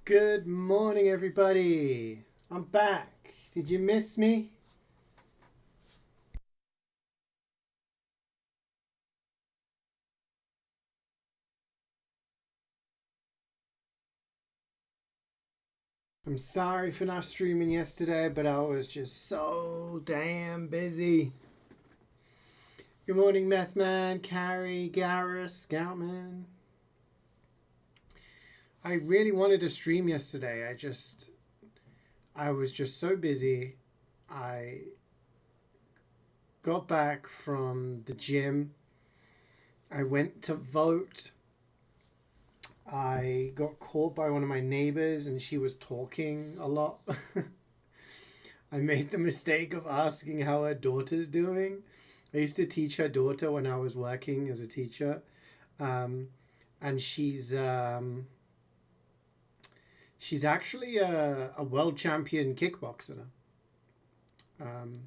Good morning, everybody. I'm back. Did you miss me? I'm sorry for not streaming yesterday, but I was just so damn busy. Good morning, Methman, Carrie, Garrus, Scoutman. I really wanted to stream yesterday. I was just so busy. I got back from the gym. I went to vote. I got caught by one of my neighbors and she was talking a lot. I made the mistake of asking how her daughter's doing. I used to teach her daughter when I was working as a teacher. Um, and she's actually a world champion kickboxer. Um,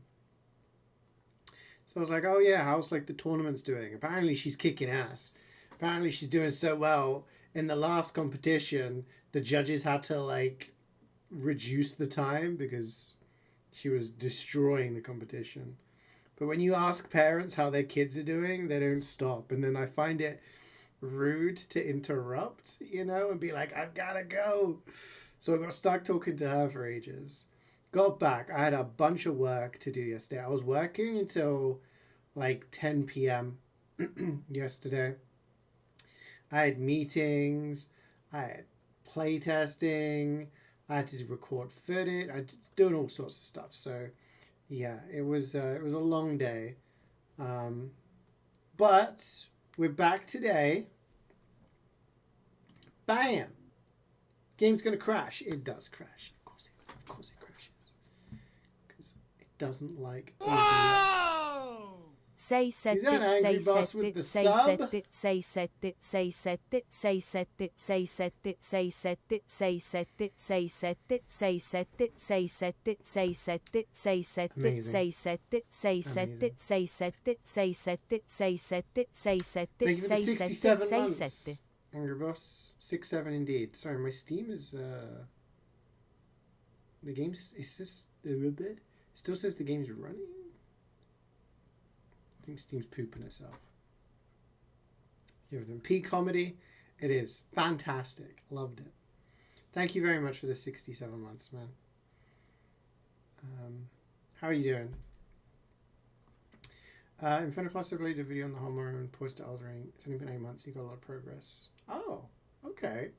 so I was like, oh yeah, how's like the tournaments doing? Apparently she's kicking ass. Apparently she's doing so well. In the last competition, the judges had to like reduce the time because she was destroying the competition. But when you ask parents how their kids are doing, they don't stop. And then I find it rude to interrupt, and be like, I've got to go. So I got stuck talking to her for ages. Got back. I had a bunch of work to do yesterday. I was working until like 10 p.m. yesterday. I had meetings. I had playtesting. I had to record footage. I was doing all sorts of stuff. So yeah, it was a long day, um, but we're back today. Bam! Game's gonna crash. It does crash. Of course it crashes. Because it doesn't like OBS. Sei Is that sette Angry sei Boss with sette the sei sub? sette sei sette sei sette sei sette sei sette sei sette sei sette sei sette sei sette sei sette sei sette sei sette Amazing. sei sette sei sette Amazing. sei sette sei sette sei sette sei sette Thank you for the sei sette 67 sei sette. months. Angry Boss. 6-7 indeed. Sorry, my Steam is the game's is this it still says the game's running? I think Steam's pooping itself. Give them P comedy. It is fantastic. Loved it. Thank you very much for the 67 months, man. How are you doing? Infinite Plus uploaded a video on the homework and post to Eldering. It's only been 8 months. You got a lot of progress. Oh, okay.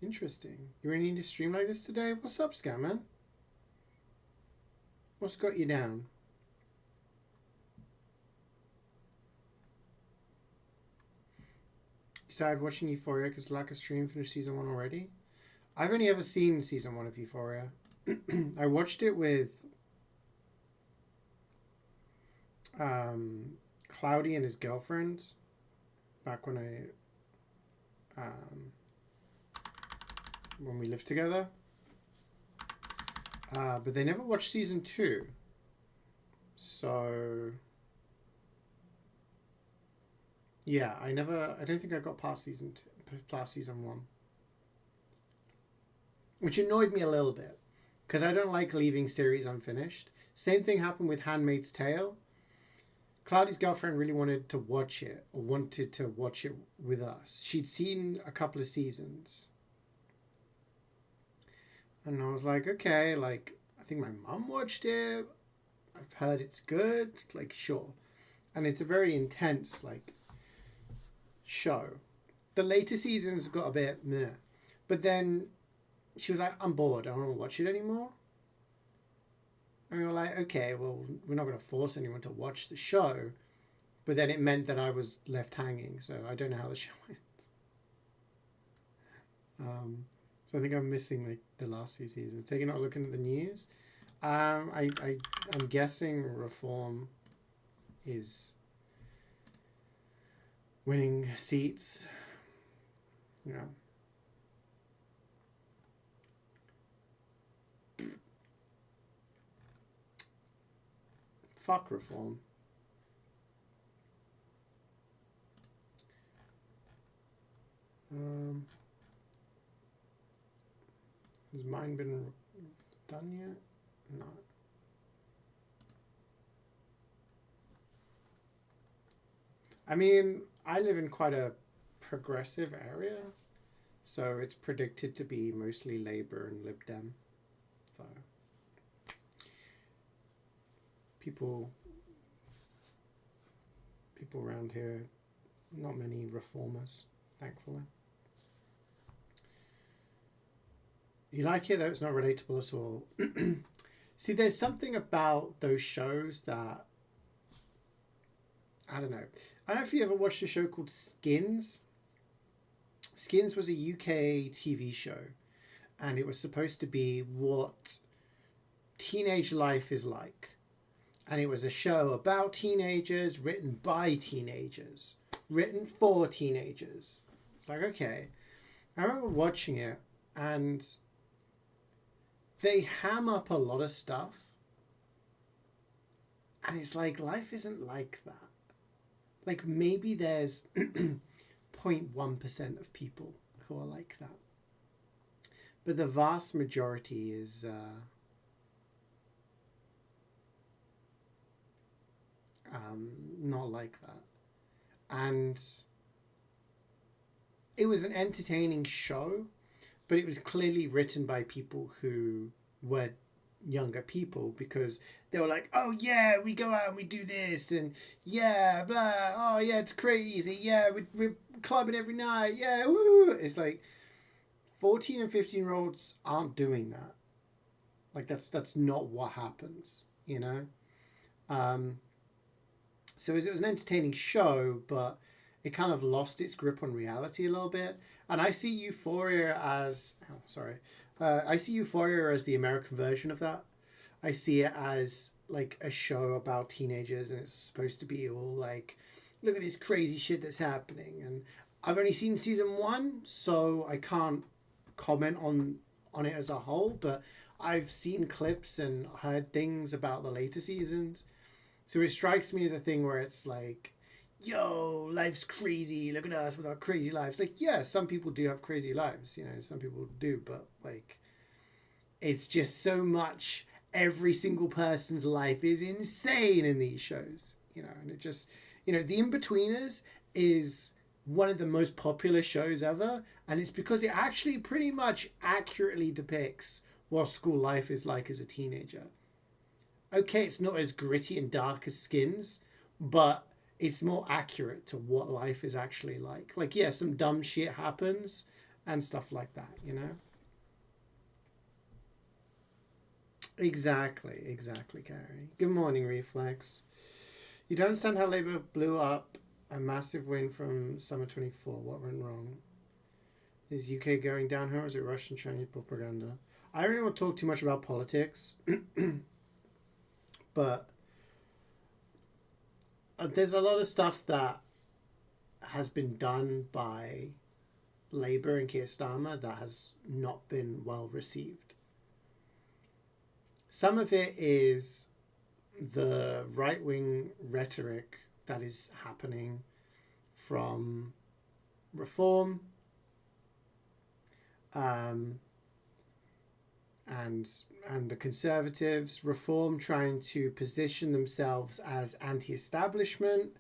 Interesting. You really need to stream like this today? What's up, Scamman? What's got you down? You started watching Euphoria because lack of stream finished season 1 already? I've only ever seen season 1 of Euphoria. I watched it with Cloudy and his girlfriend back when we lived together. But they never watched season 2. So yeah, I don't think I got past season 1. Which annoyed me a little bit. Because I don't like leaving series unfinished. Same thing happened with Handmaid's Tale. Cloudy's girlfriend really wanted to watch it, or wanted to watch it with us. She'd seen a couple of seasons. And I was like, okay, like, I think my mum watched it. I've heard it's good. Like, sure. And it's a very intense, like, show. The later seasons got a bit meh. But then she was like, I'm bored. I don't want to watch it anymore. And we were like, okay, well, we're not going to force anyone to watch the show. But then it meant that I was left hanging, so I don't know how the show went. So I think I'm missing like the last few seasons. Taking a look into the news. I'm guessing Reform is winning seats. Yeah. Fuck Reform. Um, Has mine been done yet? No. I mean, I live in quite a progressive area, so it's predicted to be mostly Labour and Lib Dem. So people around here, not many reformers, thankfully. You like it, though it's not relatable at all. See, there's something about those shows that, I don't know. I don't know if you ever watched a show called Skins. Skins was a UK TV show, and it was supposed to be what teenage life is like. And it was a show about teenagers, written by teenagers, written for teenagers. It's like, okay. I remember watching it, and they ham up a lot of stuff. And it's like, life isn't like that. Like, maybe there's 0.1% of people who are like that. But the vast majority is not like that. And it was an entertaining show, but it was clearly written by people who were younger people, because they were like, oh yeah, we go out and we do this, and yeah, blah, oh yeah, it's crazy, yeah, we're clubbing every night, yeah, woo. It's like 14 and 15-year-olds aren't doing that. Like, that's not what happens, you know. So it was an entertaining show, but it kind of lost its grip on reality a little bit. And I see Euphoria as I see Euphoria as the American version of that. I see it as like a show about teenagers, and it's supposed to be all like, look at this crazy shit that's happening. And I've only seen season 1, so I can't comment on it as a whole, but I've seen clips and heard things about the later seasons. So it strikes me as a thing where it's like, yo, life's crazy, look at us with our crazy lives. Like, yeah, some people do have crazy lives, you know, some people do, but like, it's just so much, every single person's life is insane in these shows, you know. And it just, you know, The In-Betweeners is one of the most popular shows ever, and it's because it actually pretty much accurately depicts what school life is like as a teenager. Okay, it's not as gritty and dark as Skins, but it's more accurate to what life is actually like. Like, yeah, some dumb shit happens and stuff like that, you know? Exactly, Gary. Good morning, Reflex. You don't understand how Labour blew up a massive win from summer 24. What went wrong? Is UK going downhill, or is it Russian Chinese propaganda? I don't really want to talk too much about politics, but there's a lot of stuff that has been done by Labour and Keir Starmer that has not been well received. Some of it is the right-wing rhetoric that is happening from Reform, and the Conservatives. Reform trying to position themselves as anti-establishment,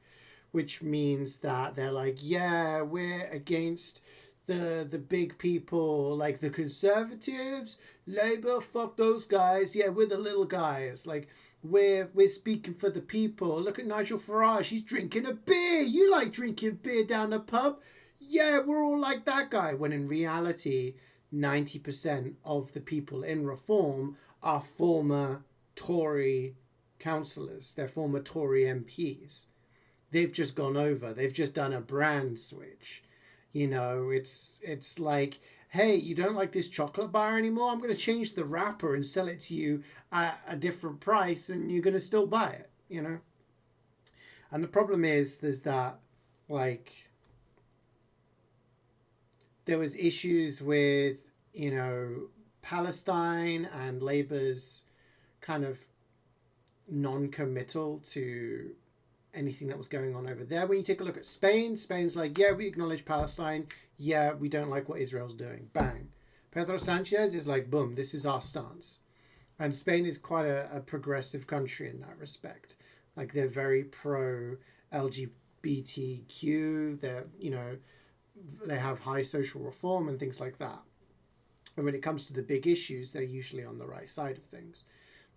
which means that they're like, yeah, we're against the big people, like the Conservatives, Labour, fuck those guys. Yeah, we're the little guys. Like, we're speaking for the people. Look at Nigel Farage, he's drinking a beer. You like drinking beer down the pub? Yeah, we're all like that guy. When in reality, 90% of the people in Reform are former Tory councillors. They're former Tory MPs. They've just gone over. They've just done a brand switch. You know, it's like, hey, you don't like this chocolate bar anymore? I'm going to change the wrapper and sell it to you at a different price, and you're going to still buy it, you know? And the problem is, there's that, like, there was issues with, you know, Palestine and Labour's kind of non-committal to anything that was going on over there. When you take a look at Spain, Spain's like, yeah, we acknowledge Palestine. Yeah, we don't like what Israel's doing. Bang. Pedro Sanchez is like, boom, this is our stance. And Spain is quite a progressive country in that respect. Like, they're very pro LGBTQ. They're, you know, they have high social reform and things like that. And when it comes to the big issues, they're usually on the right side of things.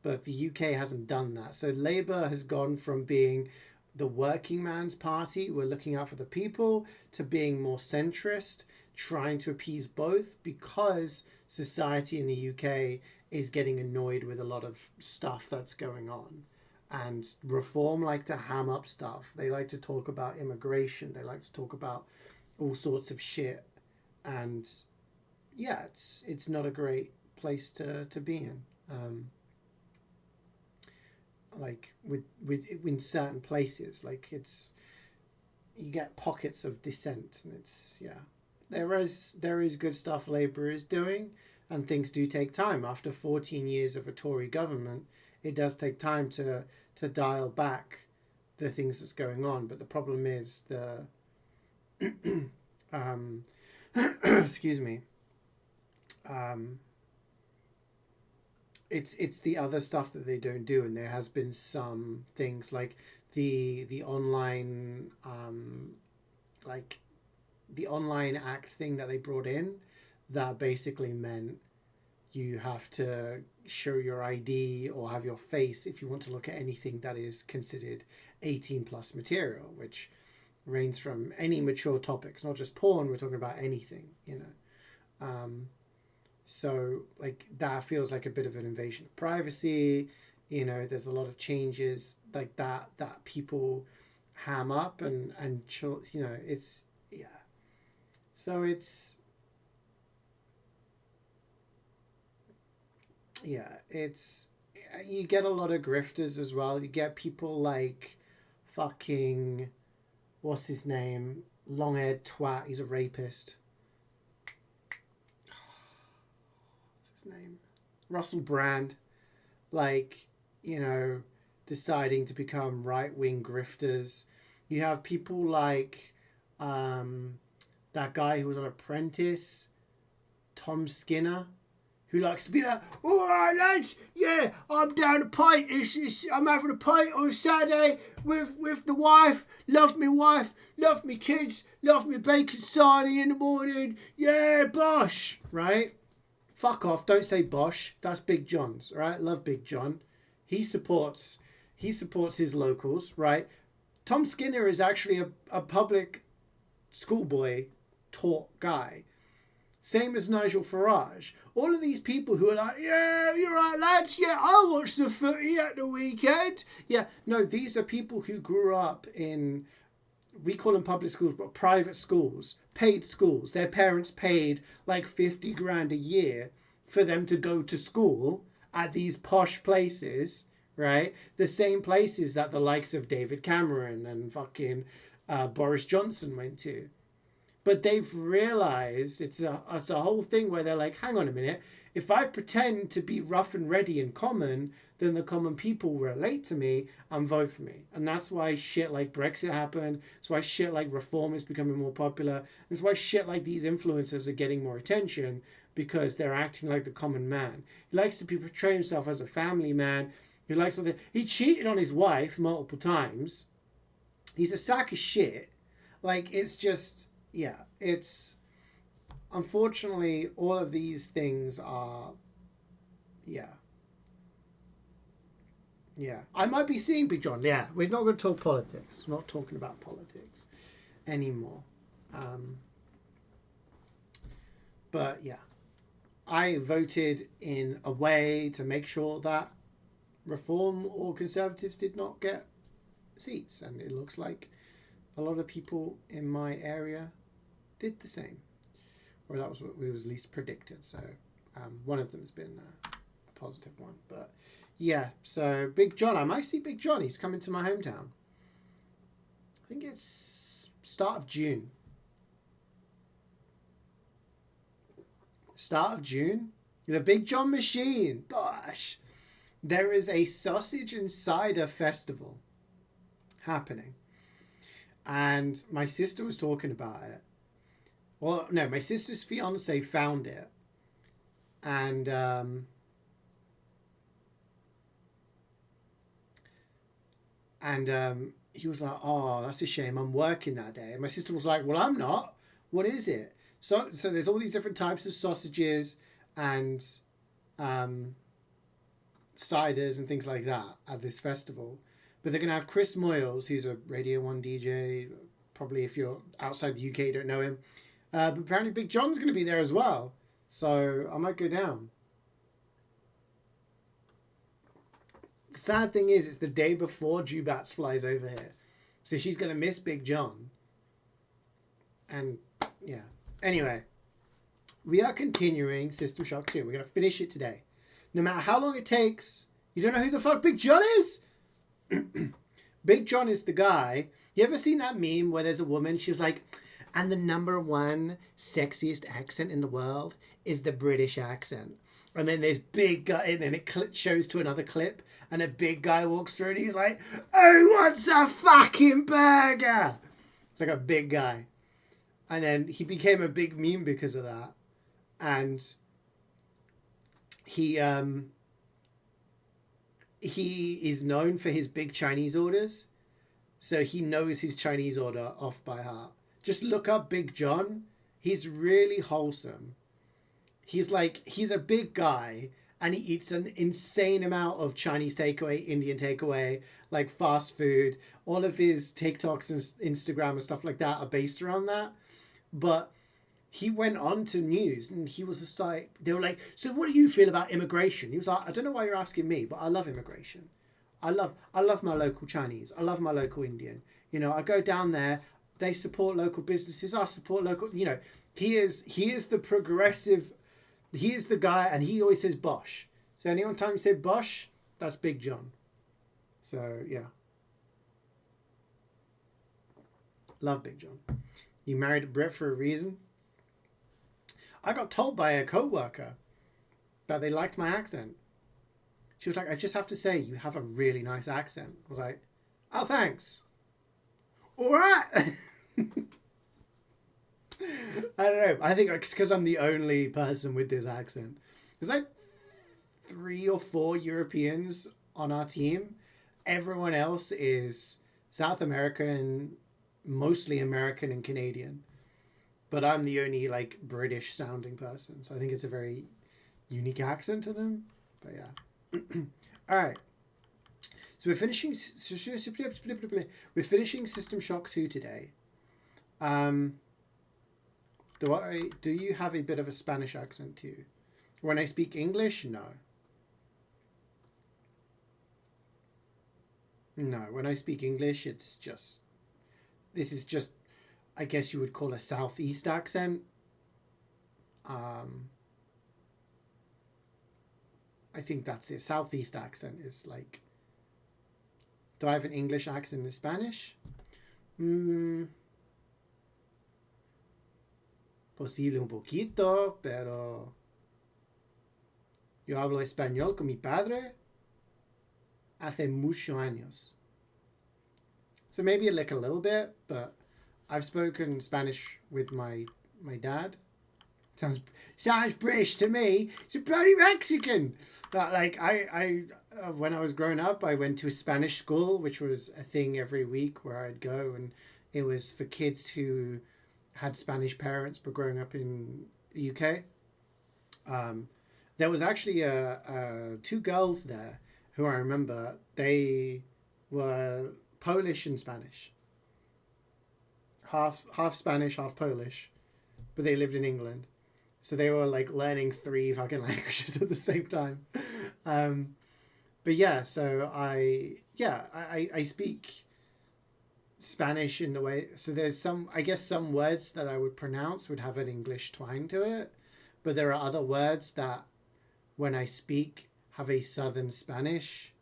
But the UK hasn't done that. So Labour has gone from being the working man's party, we're looking out for the people, to being more centrist, trying to appease both, because society in the UK is getting annoyed with a lot of stuff that's going on. And Reform like to ham up stuff. They like to talk about immigration. They like to talk about all sorts of shit. And yeah, it's not a great place to be in. Like with in certain places, like it's, you get pockets of dissent, and it's, yeah, there is good stuff Labour is doing, and things do take time. After 14 years of a Tory government, it does take time to dial back the things that's going on. But the problem is the excuse me, it's the other stuff that they don't do. And there has been some things like the online like the online act thing that they brought in, that basically meant you have to show your ID or have your face if you want to look at anything that is considered 18 plus material, which ranges from any mature topics, not just porn. We're talking about anything, you know. So like that feels like a bit of an invasion of privacy. You know, there's a lot of changes like that people ham up, and you know, it's, yeah. So it's, yeah, it's, you get a lot of grifters as well. You get people like fucking, what's his name? Long-haired twat. He's a rapist. What's his name? Russell Brand. Like, you know, deciding to become right-wing grifters. You have people like that guy who was on Apprentice, Tom Skinner, who likes to be like, all right, lads, yeah, I'm down a pint. I'm having a pint on Saturday with the wife. Love me wife, love me kids, love me bacon sarnie in the morning. Yeah, bosh, right? Fuck off, don't say bosh. That's Big John's, right? Love Big John. He supports his locals, right? Tom Skinner is actually a public schoolboy taught guy. Same as Nigel Farage. All of these people who are like, yeah, you're right, lads. Yeah, I'll watch the footy at the weekend. Yeah, no, these are people who grew up in, we call them public schools, but private schools, paid schools. Their parents paid like 50 grand a year for them to go to school at these posh places, right? The same places that the likes of David Cameron and fucking Boris Johnson went to. But they've realized it's a whole thing where they're like, hang on a minute, if I pretend to be rough and ready and common, then the common people will relate to me and vote for me. And that's why shit like Brexit happened. That's why shit like Reform is becoming more popular. That's why shit like these influencers are getting more attention, because they're acting like the common man. He likes to portray himself as a family man. He likes something. He cheated on his wife multiple times. He's a sack of shit. Like, it's just, yeah, it's, unfortunately, all of these things are, yeah. Yeah. I might be seeing Big John. Yeah, we're not going to talk politics. We're not talking about politics anymore. But yeah, I voted in a way to make sure that Reform or Conservatives did not get seats. And it looks like a lot of people in my area did the same, or that was what was least predicted. So one of them has been a positive one. But yeah, so Big John, I might see Big John. He's coming to my hometown. I think it's start of June. Start of June. The Big John machine. Gosh. There is a sausage and cider festival happening. And my sister was talking about it. Well, no, my sister's fiance found it. And he was like, "Oh, that's a shame. I'm working that day." And my sister was like, "Well, I'm not. What is it?" So there's all these different types of sausages and um, ciders and things like that at this festival. But they're gonna have Chris Moyles, who's a Radio One DJ. Probably if you're outside the UK, you don't know him. But apparently Big John's gonna be there as well. So I might go down. The sad thing is, it's the day before Jubats flies over here. So she's going to miss Big John. And, yeah. Anyway, we are continuing System Shock 2. We're going to finish it today. No matter how long it takes. You don't know who the fuck Big John is? Big John is the guy. You ever seen that meme where there's a woman, she was like, and the #1 sexiest accent in the world is the British accent. And then there's big guy, and then it shows to another clip, and a big guy walks through, and he's like, "Who wants a fucking burger?" It's like a big guy. And then he became a big meme because of that. And he is known for his big Chinese orders. So he knows his Chinese order off by heart. Just look up Big John. He's really wholesome. He's a big guy, and he eats an insane amount of Chinese takeaway, Indian takeaway, like fast food. All of his TikToks and Instagram and stuff like that are based around that. But he went on to news, and he was just like, they were like, "So what do you feel about immigration?" He was like, "I don't know why you're asking me, but I love immigration. I love my local Chinese. I love my local Indian. You know, I go down there, they support local businesses, I support local, you know." He is the progressive. He is the guy, and he always says Bosch. So anyone time you say Bosch, that's Big John. So yeah, love Big John. You married a Brit for a reason. I got told by a co-worker that they liked my accent. She was like, "I just have to say, you have a really nice accent." I was like, "Oh, thanks." All right. I don't know. I think it's because I'm the only person with this accent. There's like 3 or 4 Europeans on our team. Everyone else is South American, mostly American and Canadian. But I'm the only like British sounding person. So I think it's a very unique accent to them. But yeah. All right. So we're finishing System Shock 2 today. Do you have a bit of a Spanish accent to you? When I speak English, no. No, when I speak English, this is just, I guess you would call a Southeast accent. I think that's it. Southeast accent is like, do I have an English accent in Spanish? Posible un poquito, pero yo hablo español con mi padre hace muchos años. So maybe like a little bit, but I've spoken Spanish with my dad. Sounds British to me. It's a bloody Mexican. That like I when I was growing up, I went to a Spanish school, which was a thing every week where I'd go, and it was for kids who had Spanish parents but growing up in the UK. There was actually 2 girls there who I remember. They were Polish and Spanish. Half Spanish, half Polish, but they lived in England. So they were like learning 3 fucking languages at the same time. But yeah, so I speak Spanish in the way, so there's some words that I would pronounce would have an English twang to it, but there are other words that when I speak have a Southern Spanish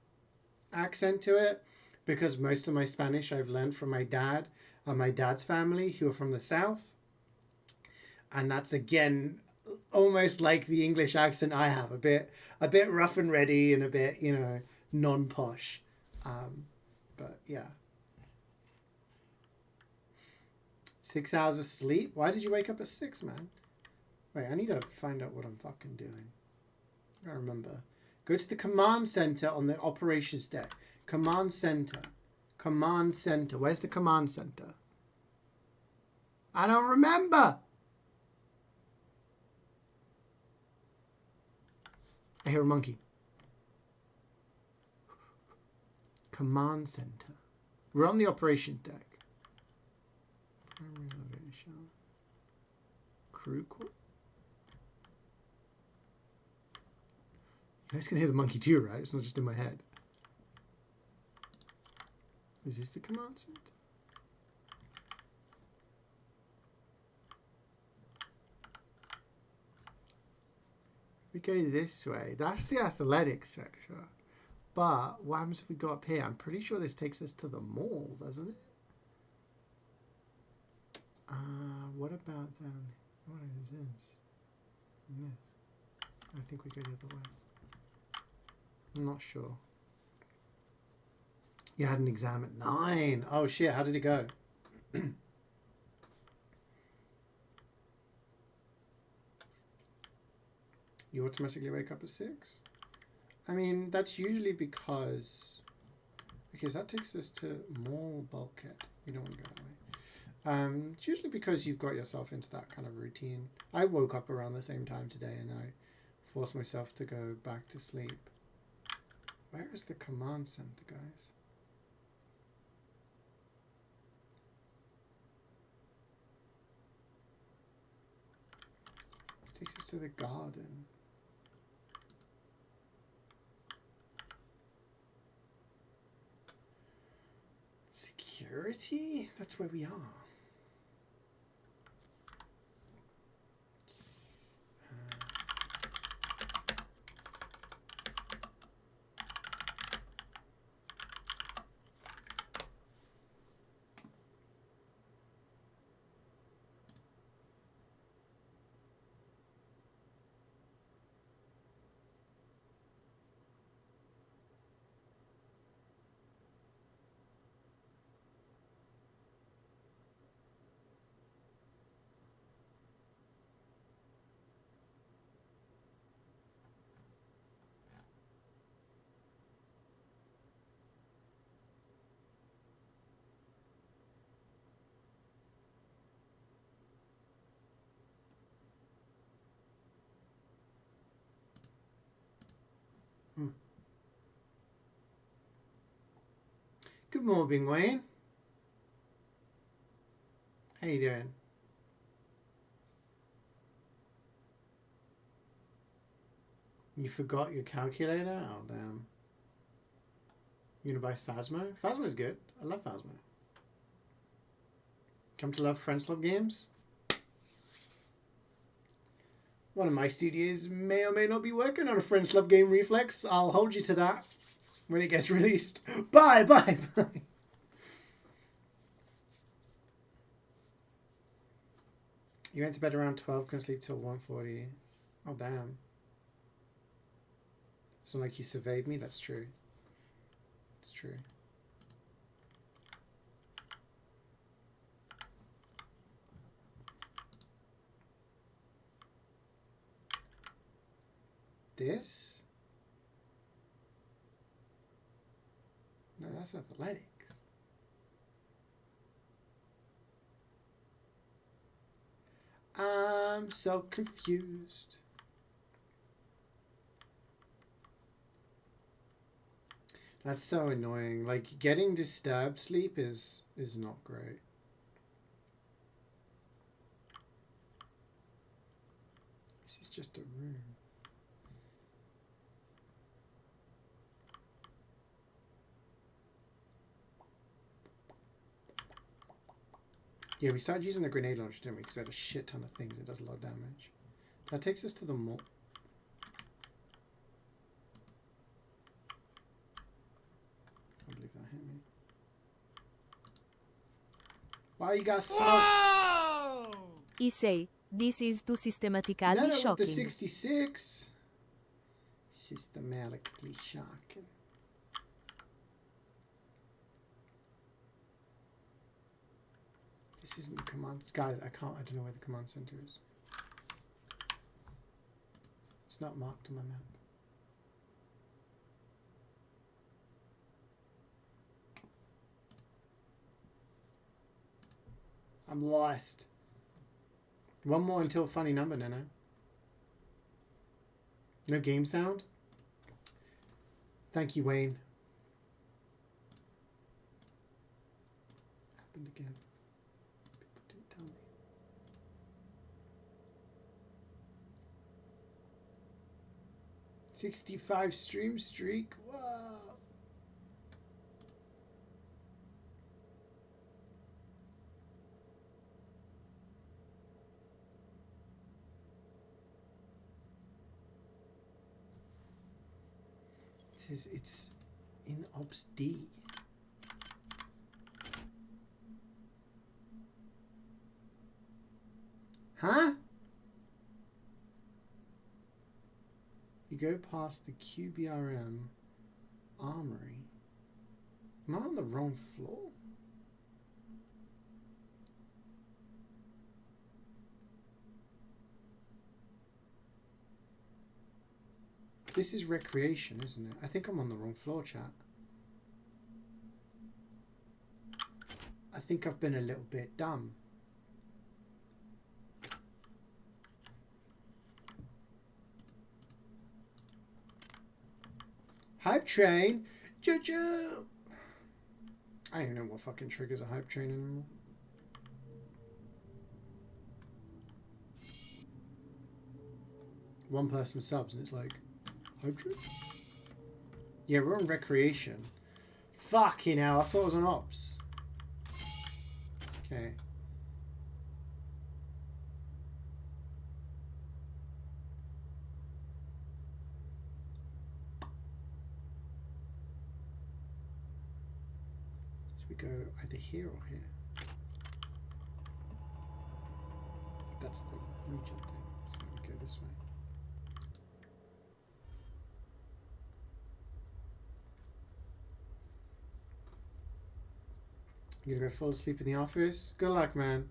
accent to it, because most of my Spanish I've learned from my dad and my dad's family who are from the South, and that's again almost like the English accent I have, a bit rough and ready and a bit, you know, non-posh, but yeah. 6 hours of sleep? Why did you wake up at 6, man? Wait, I need to find out what I'm fucking doing. I remember. Go to the command center on the operations deck. Command center. Command center. Where's the command center? I don't remember. I hear a monkey. Command center. We're on the operation deck. Primary elevation. Crew core. You guys can hear the monkey too, right? It's not just in my head. Is this the command center? We go this way. That's the athletics sector. But what happens if we go up here? I'm pretty sure this takes us to the mall, doesn't it? What about down? What is this? This. I think we go the other way. I'm not sure. You had an exam at 9. Oh shit! How did it go? You automatically wake up at 6? I mean, that's usually because... Because that takes us to more bulkhead. We don't want to go that way. It's usually because you've got yourself into that kind of routine. I woke up around the same time today and I forced myself to go back to sleep. Where is the command center, guys? This takes us to the garden. Security? That's where we are. Good morning, Wayne. How you doing? You forgot your calculator? Oh, damn. You gonna buy Phasmo? Phasmo's good. I love Phasmo. Come to love Friends Love games? One of my studios may or may not be working on a Friends Love game reflex. I'll hold you to that when it gets released. Bye, bye, bye. You went to bed around 12, couldn't sleep till 1:40. Oh, damn. It's not like you surveyed me. That's true. It's true. This? No, that's athletics. I'm so confused. That's so annoying. Like, getting disturbed sleep is not great. This is just a room. Yeah, we started using the grenade launcher, didn't we? Because it had a shit ton of things. It does a lot of damage. That takes us to the mall. Can't believe that hit me. Why you got so... CeeJaey, this is too systematically No, shocking. the 66. Systematically shocking. This isn't the command... Guys, I don't know where the command center is. It's not marked on my map. I'm lost. One more until funny number, Nano. No game sound? Thank you, Wayne. Happened again. People didn't tell me. $65 stream streak. Whoa. It's in Ops D. Huh? You go past the QBRM armory. Am I on the wrong floor? This is recreation, isn't it? I think I'm on the wrong floor, chat. I think I've been a little bit dumb. Hype train? Choo-choo! I don't even know what fucking triggers a hype train anymore. One person subs and it's like, hype train? Yeah, we're on recreation. Fucking hell, I thought it was on ops. Okay. We go either here or here. That's the region thing, so we go this way. You gonna go fall asleep in the office? Good luck, man.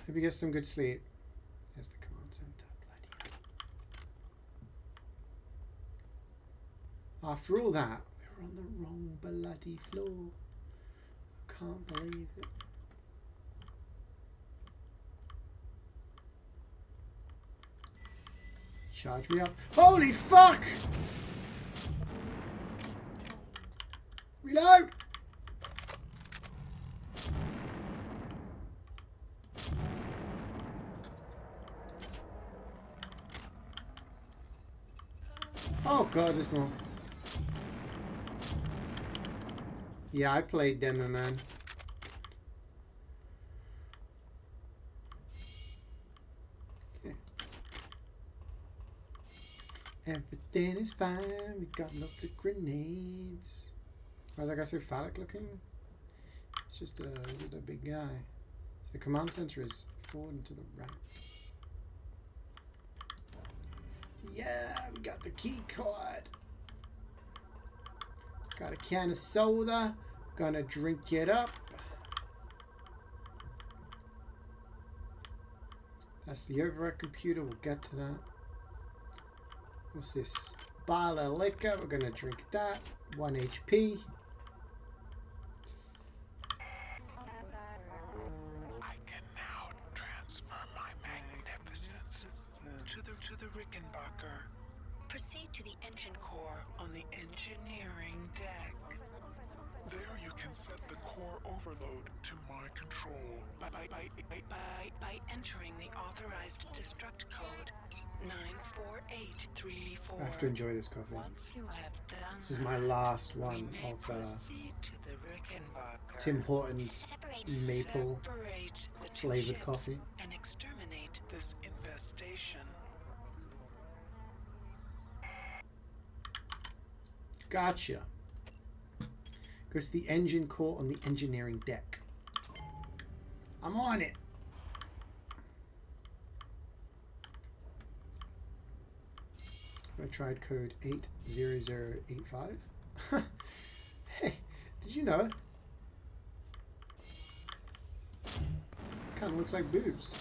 Hope you get some good sleep. There's the command center. Bloody hell. After all that, we were on the wrong bloody floor. Can't believe it. Charge me up. Holy fuck! Reload! Oh god, there's more. Yeah, I played Demo Man. Okay. Everything is fine. We got lots of grenades. Why is that guy so phallic looking? It's just a big guy. So the command center is forward and to the right. Yeah, we got the key card. Got a can of soda. Gonna drink it up. That's the override computer. We'll get to that. What's this? Bottle of liquor. We're gonna drink that. 1 HP. I can now transfer my magnificence to the Rickenbacker. Proceed to the engine core on the engineering deck. There you can set the core overload to my control by entering the authorized destruct code 94834. I have to enjoy this coffee. Once you have done This is my last one of to the Rickenbacker. Tim Hortons maple flavored coffee. And exterminate this infestation. Gotcha. Go to the engine core on the engineering deck. I'm on it. I tried code 80085. Hey, did you know it? Kind of looks like boobs.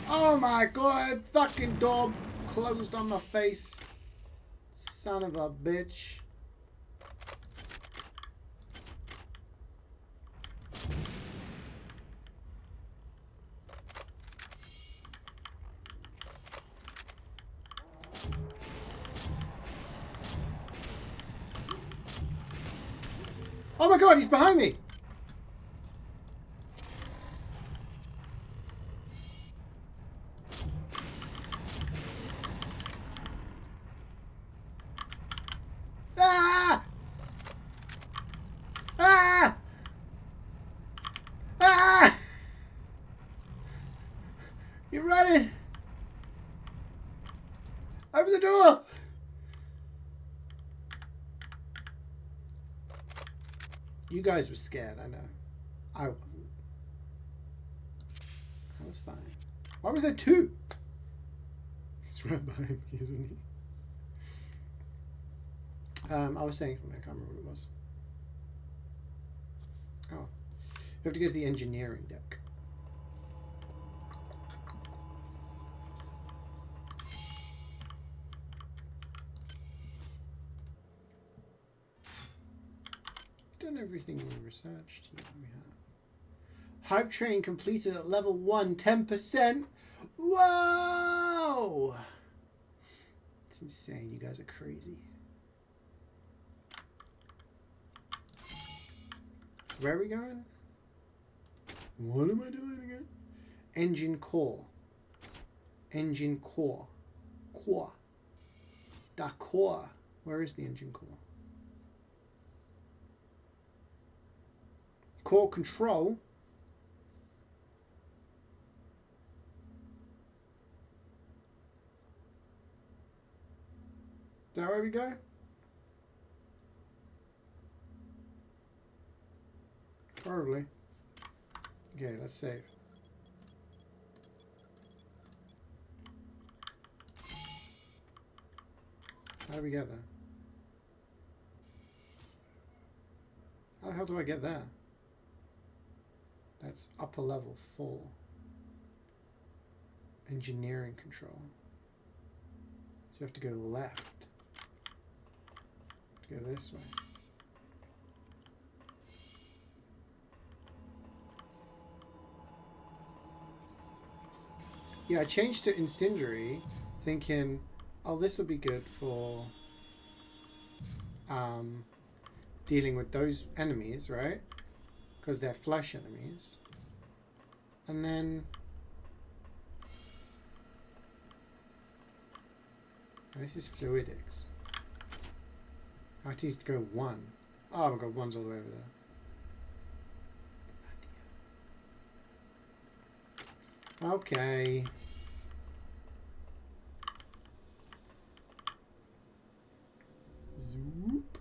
Oh my god! Fucking door closed on my face. Son of a bitch. Oh my god, he's behind me! Ah! Ah! Ah! You're running! Open the door! You guys were scared, I know. I wasn't. I was fine. Why was there two? He's right behind me, isn't he? I was saying something, I can't remember what it was. Oh. We have to go to the engineering deck. We've done everything we researched. Yeah, we have. Hype train completed at level 1, 10%. Whoa! It's insane. You guys are crazy. So where are we going? What am I doing again? Engine core. Engine core. Core. Da core. Where is the engine core? Core control. Is that where we go? Probably. Okay, let's save. How do we get there? How the hell do I get there? That's upper level 4. Engineering control. So you have to go left. Go this way. Yeah, I changed to incendiary, thinking, oh, this will be good for dealing with those enemies, right? Because they're flesh enemies. And then oh, this is fluidics. I need to go 1. Oh my god, 1's all the way over there. Okay. Zoop.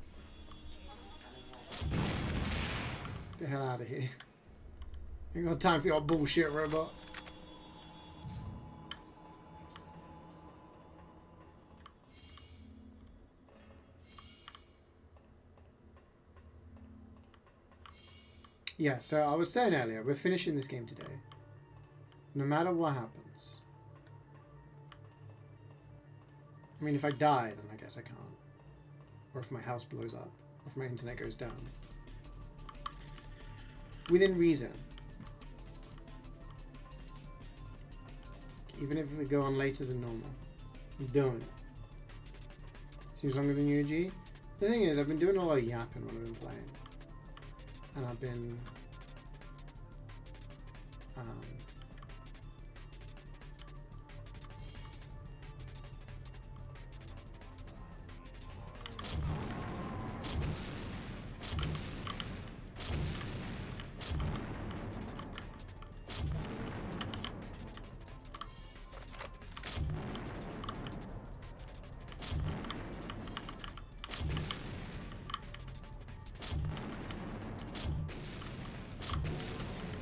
Get the hell out of here. Ain't got time for your bullshit, robot. Yeah, so I was saying earlier, we're finishing this game today. No matter what happens. I mean, if I die, then I guess I can't. Or if my house blows up. Or if my internet goes down. Within reason. Even if we go on later than normal. I'm doing it. Seems longer than UG. The thing is, I've been doing a lot of yapping when I've been playing. And I've been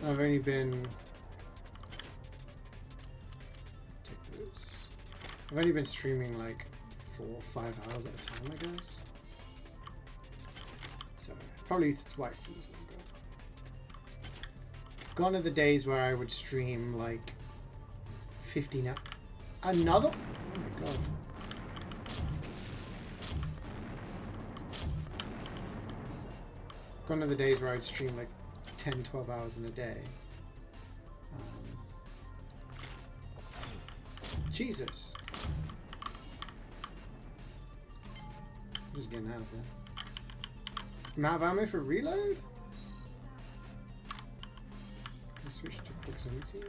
I've only been I've only been streaming like 4 or 5 hours at a time, I guess. So probably twice since I've gone are the days where I would stream like 15 hours. Another? Oh my god. Gone are the days where I'd stream like 10, 12 hours in a day. Jesus. I'm just getting out of here. Amount of ammo for reload? I switch to proximity.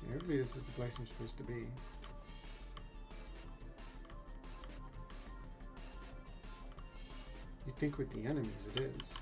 Okay, hopefully this is the place I'm supposed to be. You'd think with the enemies it is.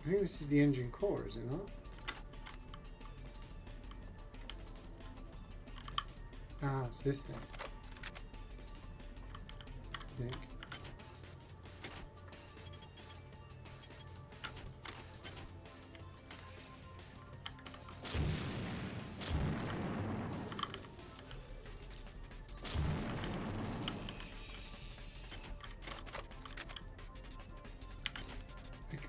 I think this is the engine core, is it not? Ah, it's this thing. I think.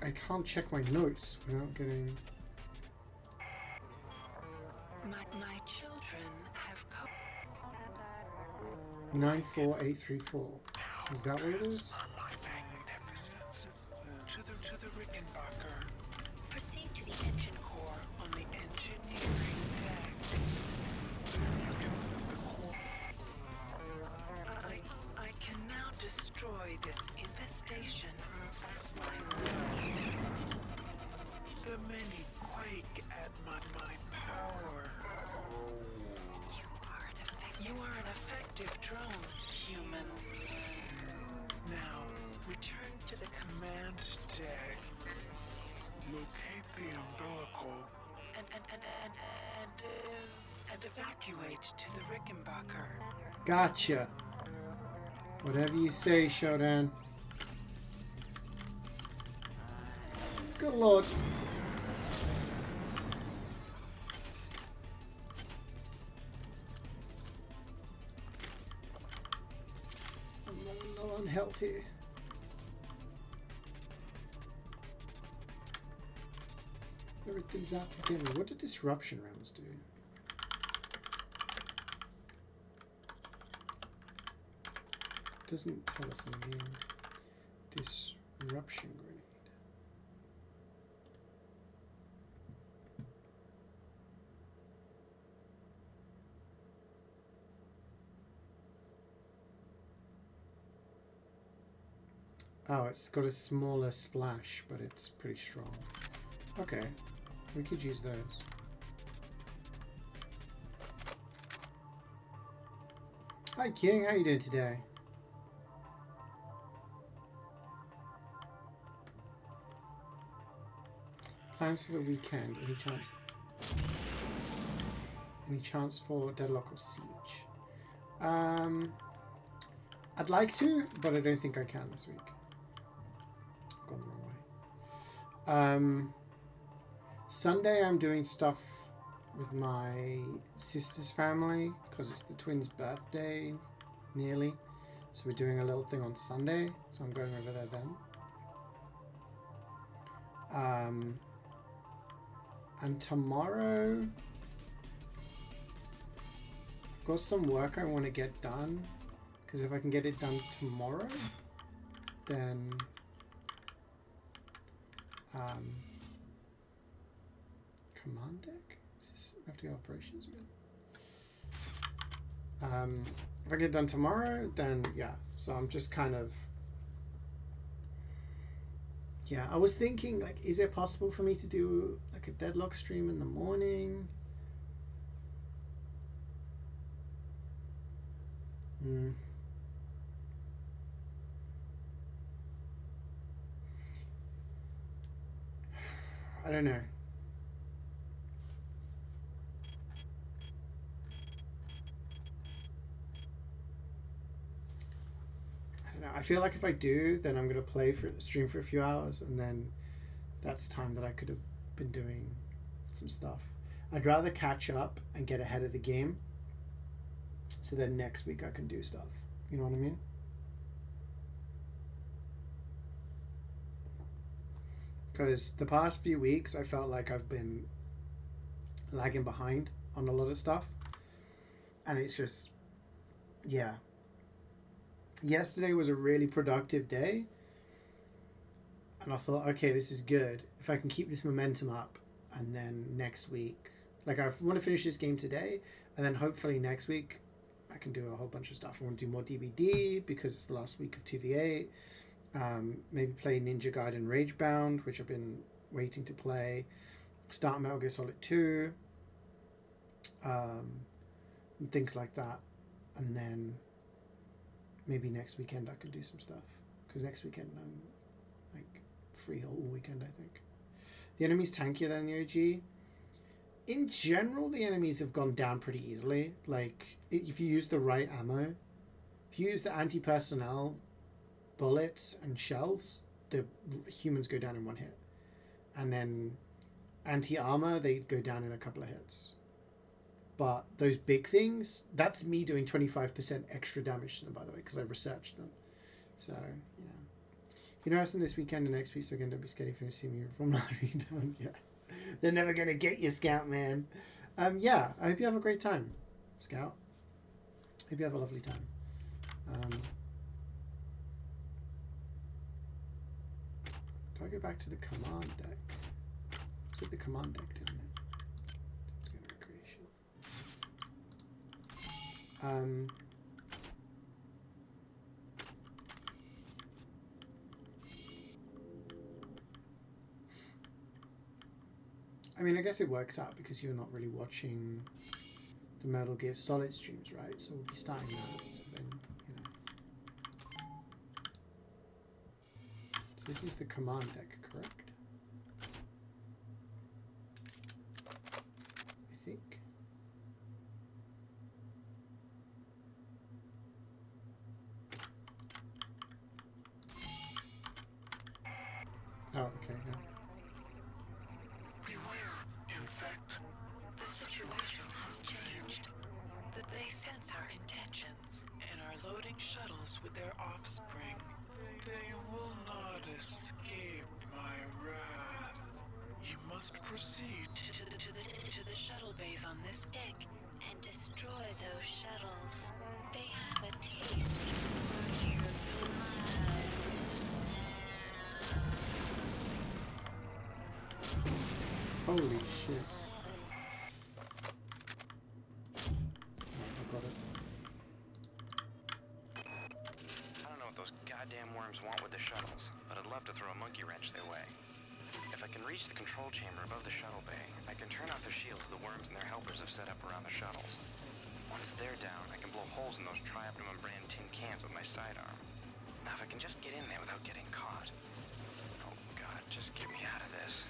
I can't check my notes without getting... My children have come. 94834. Is that what it is? My magnificence to the Rickenbacker. Proceed to the engine core on the engineering deck. You can set the core. I can now destroy this infestation. The many quake at my power. You are an effective drone, human. Now, return to the command deck. Locate the umbilical. And evacuate to the Rickenbacker. Gotcha. Whatever you say, Shodan. Good lord. I'm low on health here. Everything's out to get me. What do disruption rounds do? Doesn't tell us in the game. Disruption grenade. Oh, it's got a smaller splash, but it's pretty strong. Okay, we could use those. Hi King, how you doing today? Plans for the weekend? Any chance for Deadlock or Siege? I'd like to, but I don't think I can this week. I've gone the wrong way. Sunday I'm doing stuff with my sister's family because it's the twins' birthday nearly. So we're doing a little thing on Sunday, so I'm going over there then. And tomorrow I've got some work I want to get done, because if I can get it done tomorrow, then command deck? Is this, I have to go operations again? If I get it done tomorrow, then yeah. So I'm just kind of, yeah, I was thinking, like, is it possible for me to do like a Deadlock stream in the morning? I don't know. I don't know. I feel like if I do, then I'm gonna stream for a few hours, and then that's time that I could have been doing some stuff. I'd rather catch up and get ahead of the game, so then next week I can do stuff. You know what I mean? Because the past few weeks I felt like I've been lagging behind on a lot of stuff, and it's just, yeah. Yesterday was a really productive day, and I thought, okay, this is good. If I can keep this momentum up, and then next week, like I want to finish this game today, and then hopefully next week I can do a whole bunch of stuff. I want to do more DBD because it's the last week of 2v8. Maybe play Ninja Gaiden Ragebound, which I've been waiting to play. Start Metal Gear Solid 2. And things like that. And then maybe next weekend I can do some stuff. Because next weekend I'm like free all weekend, I think. The enemy's tankier than the OG. In general, the enemies have gone down pretty easily. Like, if you use the right ammo, if you use the anti-personnel bullets and shells, the humans go down in one hit. And then anti-armor, they go down in a couple of hits. But those big things, that's me doing 25% extra damage to them, by the way, because I've researched them. So, yeah. You know, this weekend and next week, so again, don't be scared if you see me from Larry down. Yeah. They're never going to get you, Scout, man. Yeah, I hope you have a great time, Scout. Hope you have a lovely time. Do I go back to the command deck? It's at the command deck, didn't it? Let's go to recreation. I mean, I guess it works out because you're not really watching the Metal Gear Solid streams, right? So we'll be starting that. So then, you know. So this is the command deck, correct? I think. Oh, okay. Yeah. The situation has changed. That they sense our intentions and are loading shuttles with their offspring. They will not escape my wrath. You must proceed to the shuttle bays on this deck and destroy those shuttles. They have a taste for your blood. Holy shit. Got it. I don't know what those goddamn worms want with the shuttles, but I'd love to throw a monkey wrench their way. If I can reach the control chamber above the shuttle bay, I can turn off the shields the worms and their helpers have set up around the shuttles. Once they're down, I can blow holes in those Trioptimum brand tin cans with my sidearm. Now if I can just get in there without getting caught. Oh God, just get me out of this.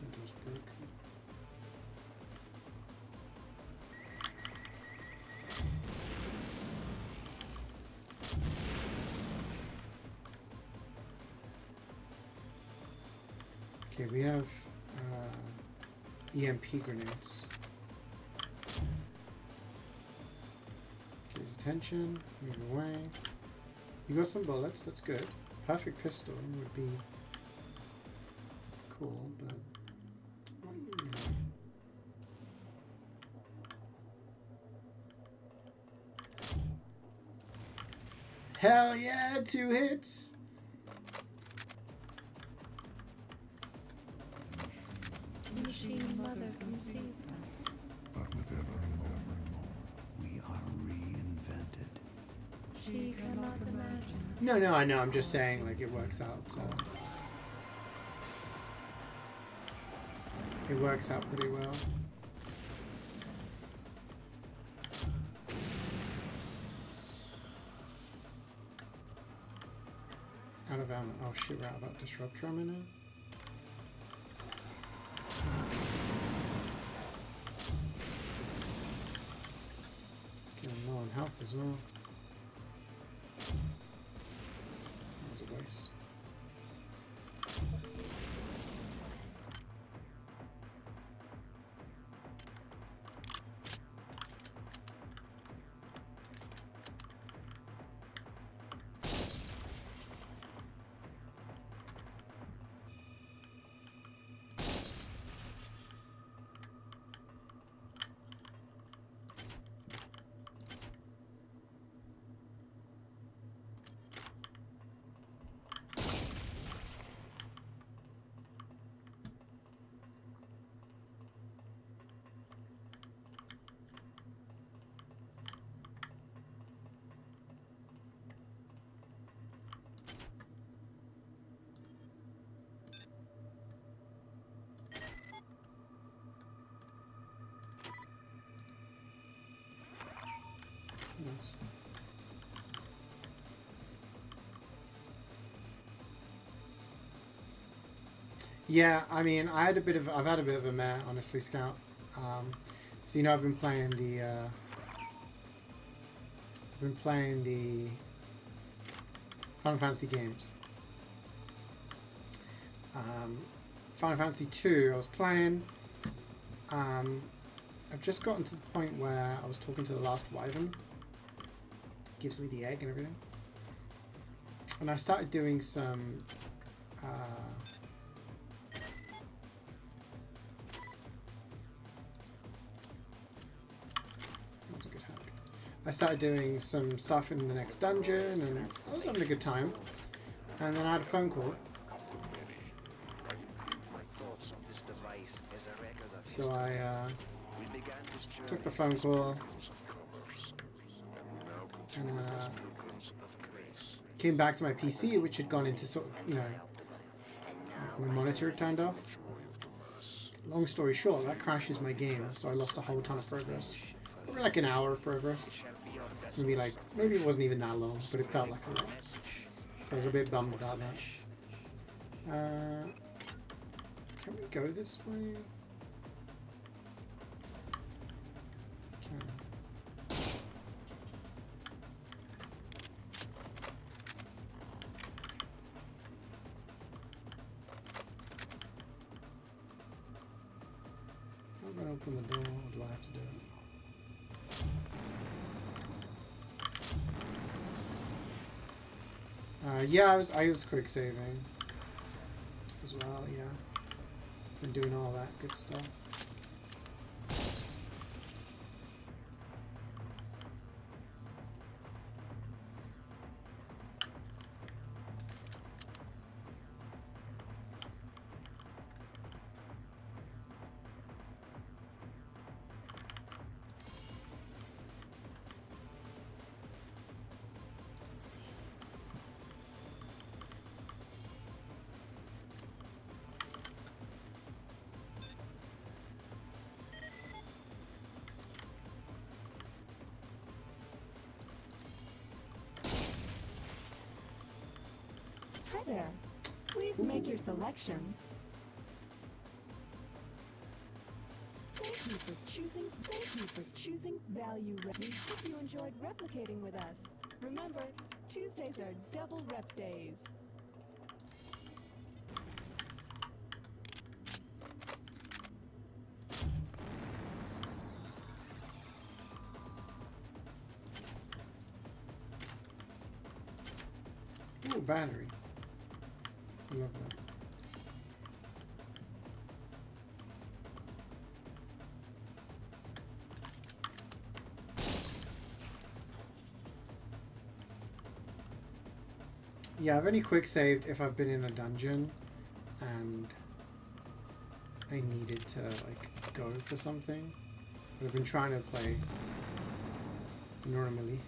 Window's broken. Okay, we have EMP grenades. Get his attention, move away. You got some bullets, that's good. Perfect pistol would be cool, but hell yeah, 2 hits! Machine mother conceived us. But with every moment, we are reinvented. She cannot imagine. No, I know, I'm just saying, like, it works out, so. it works out pretty well. Out of ammo. Oh shit, we're out about disruptor ammo now. Getting low on health as well. That was a waste. Nice. Yeah, I mean, I've had a bit of a meh, honestly, Scout. So you know, I've been playing the Final Fantasy games. Final Fantasy 2, I was playing. I've just gotten to the point where I was talking to the last wyvern. Gives me the egg and everything. And I started doing some that's a good hack. I started doing some stuff in the next dungeon and I was having a good time. And then I had a phone call. So I took the phone call and came back to my PC, which had gone into sort of, you know, like my monitor had turned off. Long story short, that crashes my game, so I lost a whole ton of progress. Probably like an hour of progress. Maybe it wasn't even that long, but it felt like a lot. So I was a bit bummed about that. Can we go this way? I'm gonna open the door, or do I have to do it? Yeah, I was quick saving as well, yeah. Been doing all that good stuff. Hi there. Please make your selection. Thank you for choosing Value Rep. We hope you enjoyed replicating with us. Remember, Tuesdays are double rep days. Ooh, battery. I love that. Yeah, I've only quick saved if I've been in a dungeon and I needed to like go for something. But I've been trying to play normally.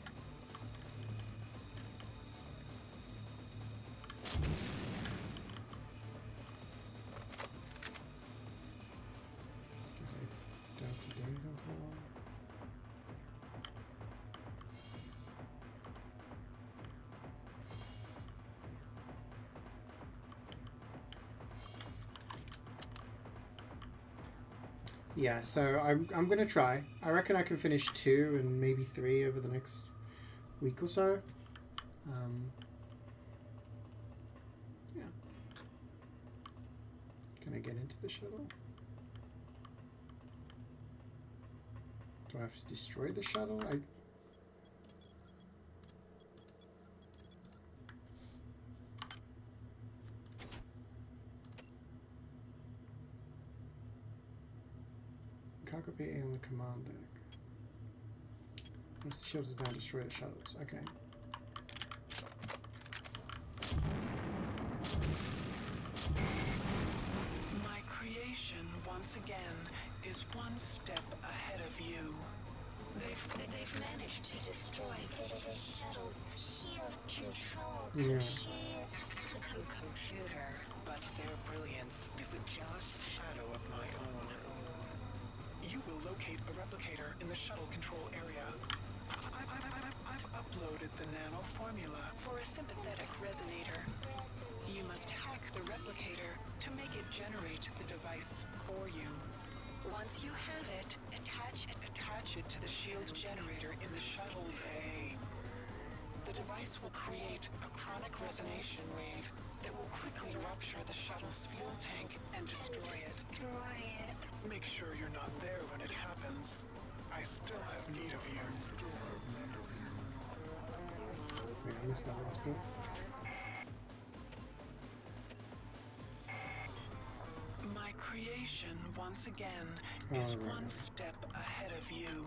Yeah, so I'm gonna try. I reckon I can finish 2 and maybe 3 over the next week or so. Yeah. Can I get into the shuttle? Do I have to destroy the shuttle? Cargo bay on the command deck. Once the shields is now destroy the shuttles. Okay. My creation, once again, is one step ahead of you. They've managed to destroy the shuttle's shield control Yeah. Computer, but their brilliance is a jealous shadow of my own. You will locate a replicator in the shuttle control area. I've uploaded the nano formula for a sympathetic resonator. You must hack the replicator to make it generate the device for you. Once you have it, attach it to the shield generator in the shuttle bay. The device will create a chronic resonation wave that will quickly rupture the shuttle's fuel tank and destroy it. Make sure you're not there when it happens. I still have need of you. Wait, I missed that last bit. My creation, once again, Oh, is right. one step ahead of you.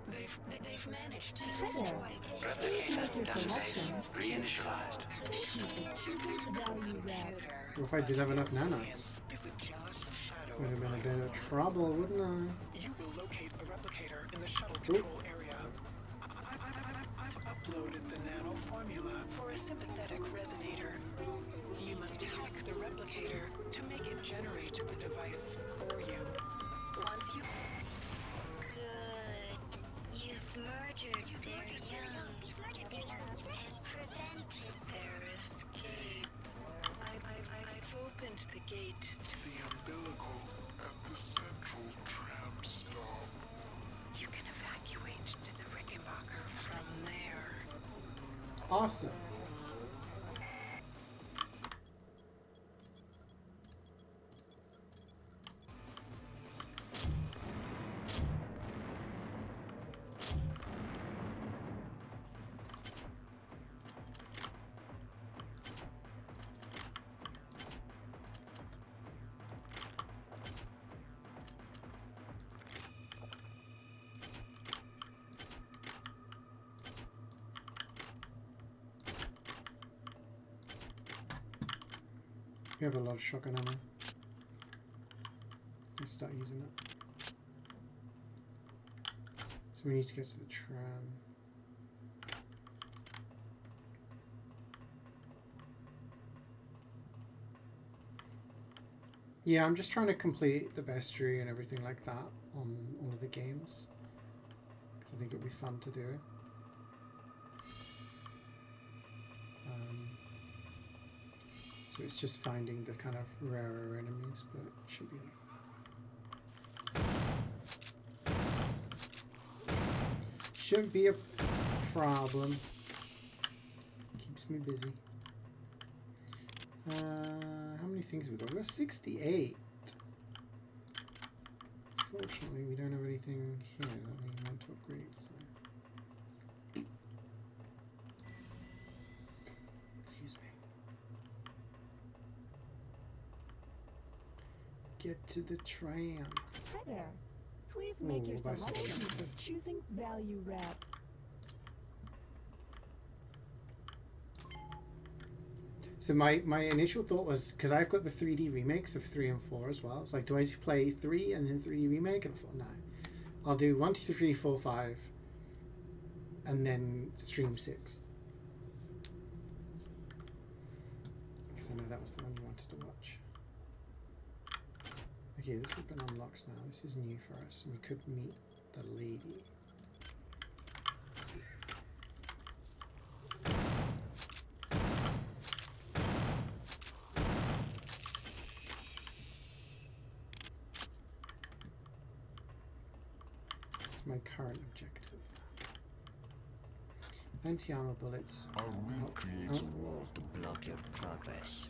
They've managed to Hi there. destroy Please make your selection. Reinitialized. Thank you for choosing value wrap. What if I did have enough nanites? Is a jealous shadow Would have of been a my bit own. of trouble, wouldn't I? You will locate a replicator in the shuttle control area. I've uploaded the nano formula for a sympathetic resonator. You must hack the replicator to make it generate the device for you. Once you... Good. You've murdered their young and prevented their escape. I've opened the gate to the umbilical at the central tram stop. You can evacuate to the Rickenbacker from there. Awesome. We have a lot of shotgun ammo. Let's start using it. So we need to get to the tram. Yeah, I'm just trying to complete the bestiary and everything like that on all of the games. Because I think it'll be fun to do. So it's just finding the kind of rarer enemies, but it should be shouldn't be a problem. Keeps me busy. How many things have we got? We've got 68. Fortunately, we don't have anything here that we want to upgrade. So. Excuse me. Get to the tram. Hi there. Please make your Ooh, bicycle. selection for choosing value wrap. So my initial thought was, because I've got the 3D remakes of 3 and 4 as well. It's like, do I just play 3 and then 3D remake? And I thought, no. I'll do 1, 2, 3, 4, 5, and then stream 6. Because I know that was the one you wanted to watch. Okay, this has been unlocked now. This is new for us. We could meet the lady. my current objective. Anti-armor bullets. Our will creates oh. a wall to block your progress.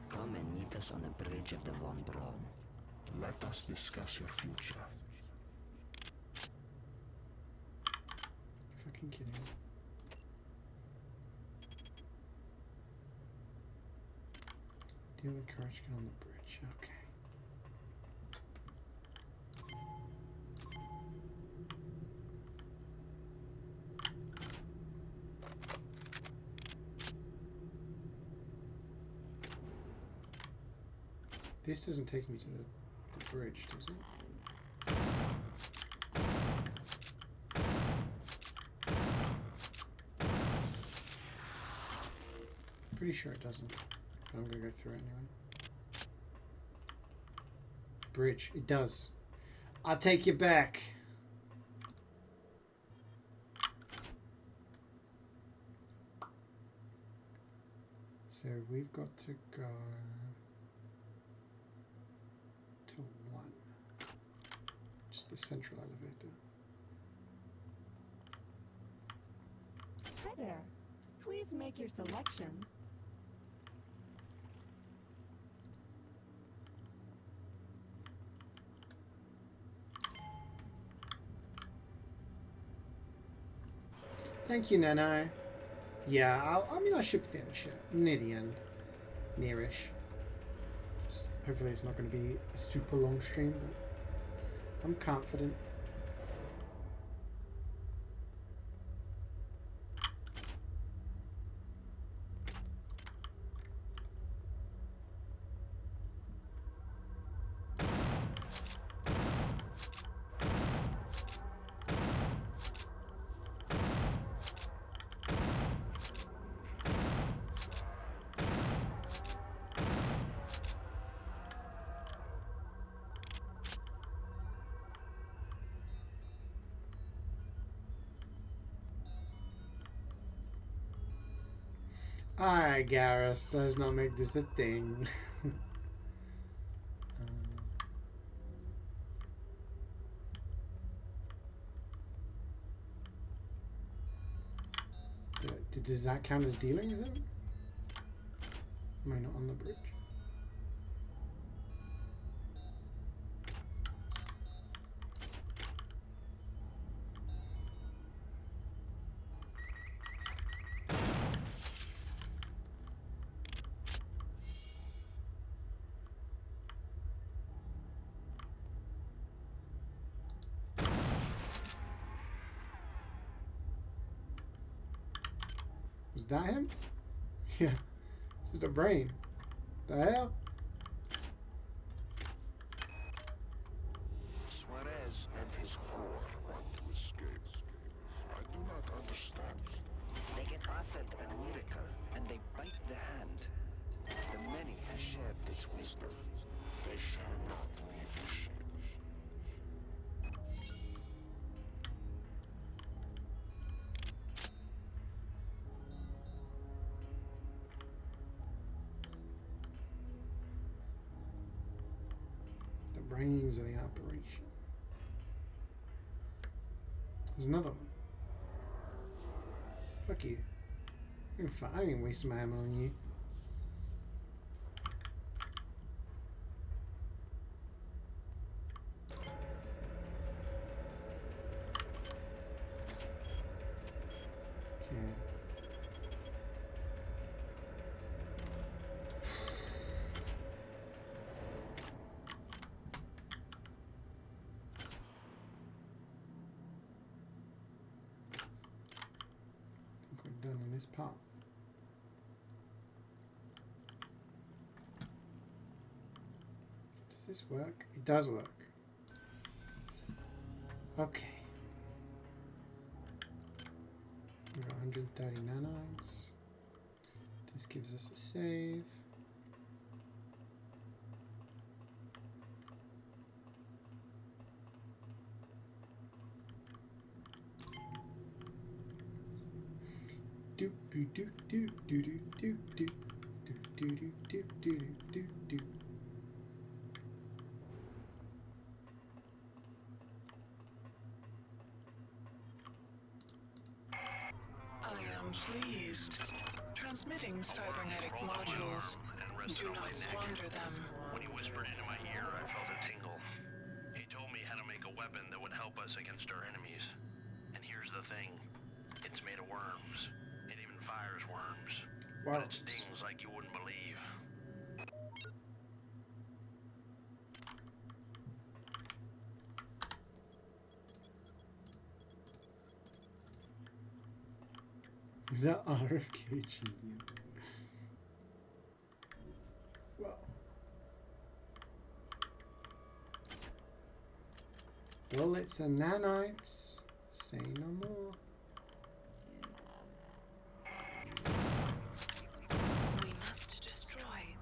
Come and meet us on the bridge of the Von Braun. Let us discuss your future. Fucking kidding me. Deal with courage, get on the bridge. Okay. This doesn't take me to the bridge, does it? Pretty sure it doesn't. But I'm gonna go through it anyway. Bridge. It does. I'll take you back. So we've got to go to 1. Just the central elevator. Hi there. Please make your selection. Thank you, Nano. Yeah, I mean, I should finish it. I'm near the end. Nearish. Just hopefully it's not going to be a super long stream, but I'm confident. Alright, Garrus, let's not make this a thing. Does that count as dealing with it? Am I not on the bridge? Was that him? Yeah. Just a brain. The hell? Suarez and his core want to escape. I do not understand. They get offered a miracle, and they bite the hand. The many has shared this wisdom. They shall not leave the ship. The brains of the operation. There's another one. Fuck you. I ain't wasting my ammo on you. Okay. I think we're done in this part. Does this work? It does work. Okay. We've got 130 nanites. This gives us a save. Do do do do do do do do do do do do do do. pleased. Transmitting cybernetic modules. Do not squander them. When he whispered into my ear, I felt a tingle. He told me how to make a weapon that would help us against our enemies. And here's the thing. It's made of worms. It even fires worms. But it stings like you wouldn't believe. Is that RFK? Well. Bullets and nanites. Say no more. We must destroy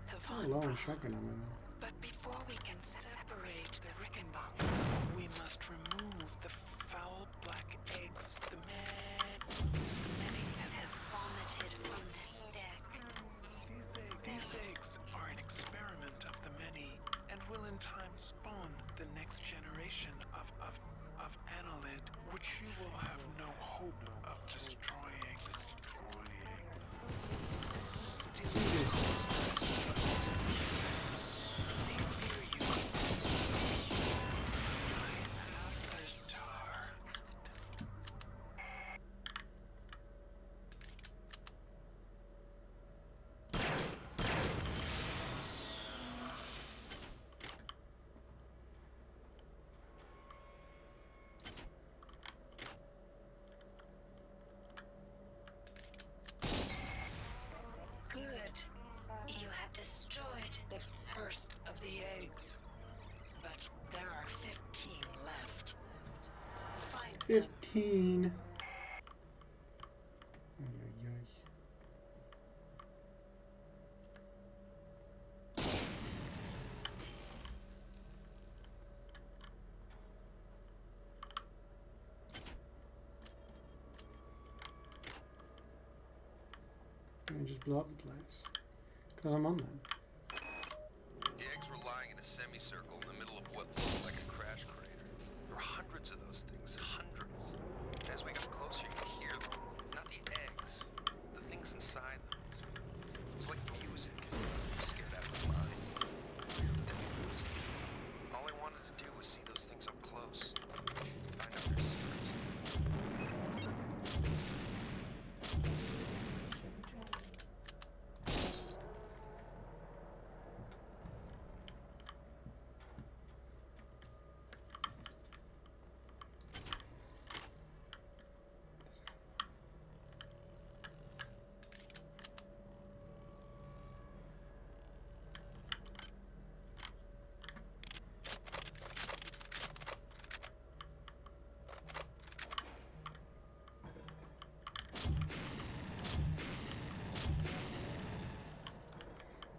the Oh, Von long Braun. shotgun ammo. But before we can separate the Rickenbacker, we must remove the foul black eggs the many has vomited from this deck. These eggs are an experiment of the many, and will in time spawn the next generation of annelid, which you will have no hope of destroying. Good. You have destroyed The first of the eggs. But there are 15 left. Find them. 15. Ay, ay, ay. Can I just blow up the place? Because I'm on there. The eggs were lying in a semicircle in the middle of what looked like a crash crater. There were hundreds of those things, hundreds. As we got closer, you could hear them. Not the eggs, the things inside them. It was like music. I was scared out of my mind. But then music. All I wanted to do was see those things up close. Find out their secrets.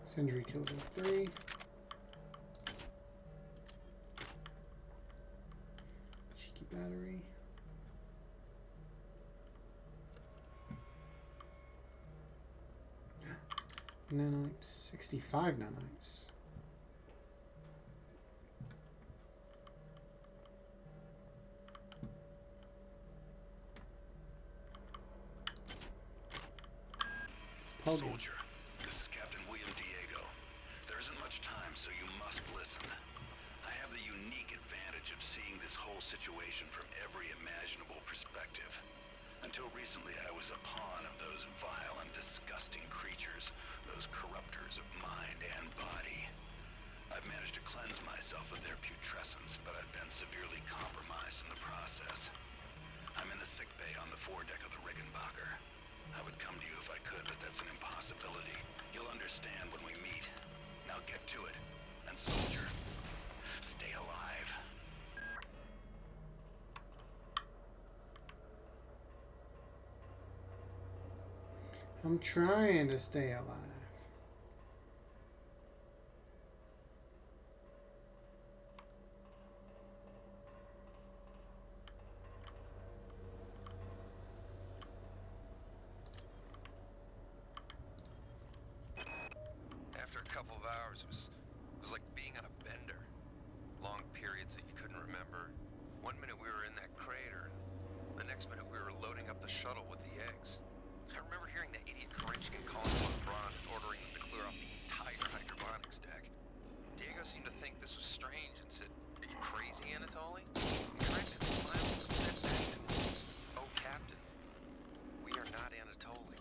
Sentry killed at 3. Cheeky battery. Nanites. 65 nanites. Soldier, this is Captain William Diego. There isn't much time, so you must listen. I have the unique advantage of seeing this whole situation from every imaginable perspective. Until recently, I was a pawn of those vile and disgusting creatures, those corruptors of mind and body. I've managed to cleanse myself of their putrescence, but I've been severely compromised in the process. I'm in the sick bay on the foredeck of the Rickenbacker. I would come to you if I could, but that's an impossibility. You'll understand when we meet. Now get to it. And soldier, stay alive. I'm trying to stay alive. After a couple of hours, it was like being on a bender. Long periods that you couldn't remember. One minute we were in that crater, and the next minute we were loading up the shuttle with the eggs. I remember remember hearing that idiot Karinsky calling on Braun and ordering him to clear off the entire hydroponics deck. Diego seemed to think this was strange and said, "Are you crazy, Anatoly?" Griffin smiled and said back to me, "Oh, Captain, we are not Anatoly."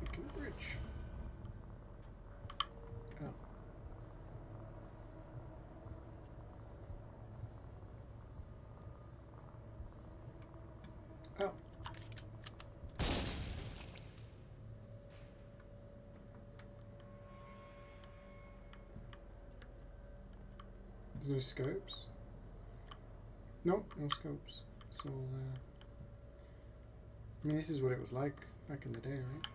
Beacon Bridge. Oh. Oh. There's no scopes? Nope, no scopes. So, I mean, this is what it was like back in the day, right?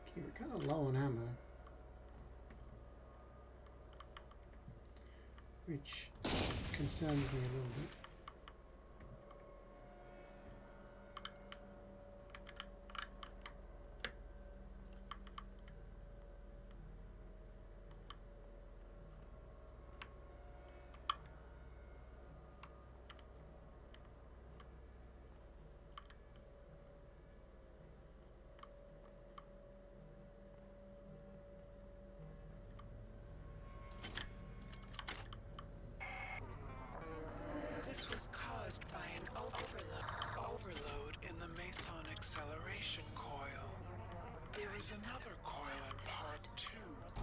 Okay, we're kind of low on ammo, which concerns me a little bit. This was caused by an overload in the Meson acceleration coil. There is another coil in part 2,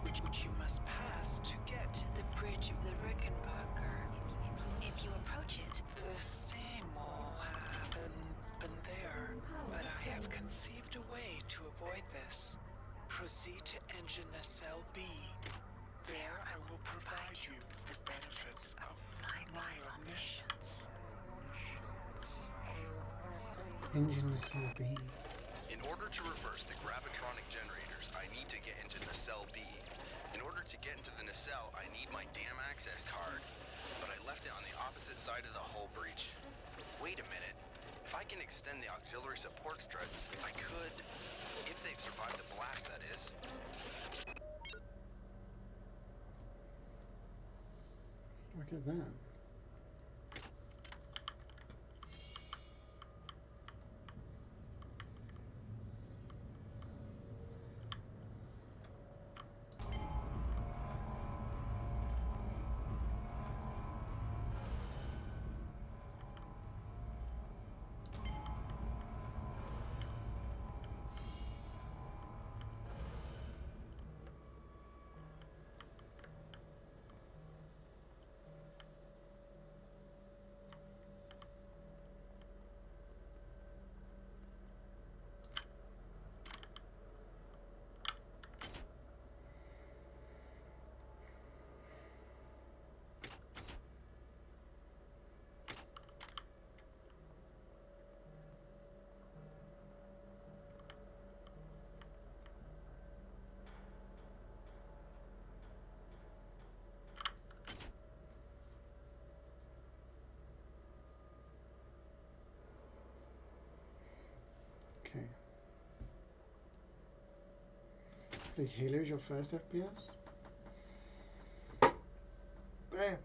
which you must pass to get To the bridge of the Rickenbacker. If you approach it, the same will have been there, but I have conceived a way to avoid this. Proceed to engine nacelle B. There I will provide you the benefits of my omniscience. Engine nacelle B. In order to reverse the gravitronic generators, I need to get into nacelle B. In order to get into the nacelle, I need my damn access card. But I left it on the opposite side of the hull breach. Wait a minute. If I can extend the auxiliary support struts, I could. If they've survived the blast, that is. Look at that. Okay. Like Halo's your first FPS? Damn.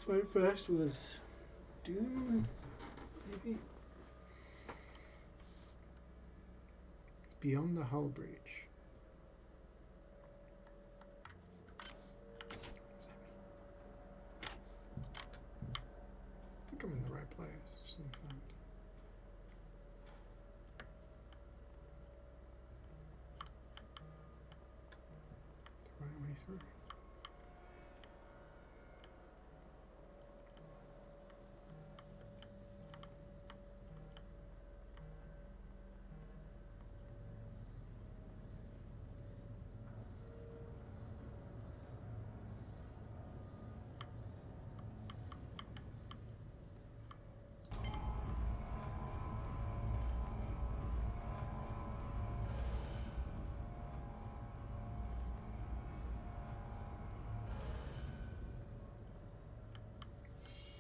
My first was Doom, maybe? It's Beyond the Hull Breach. I think I'm in the right place. Just need to find. through.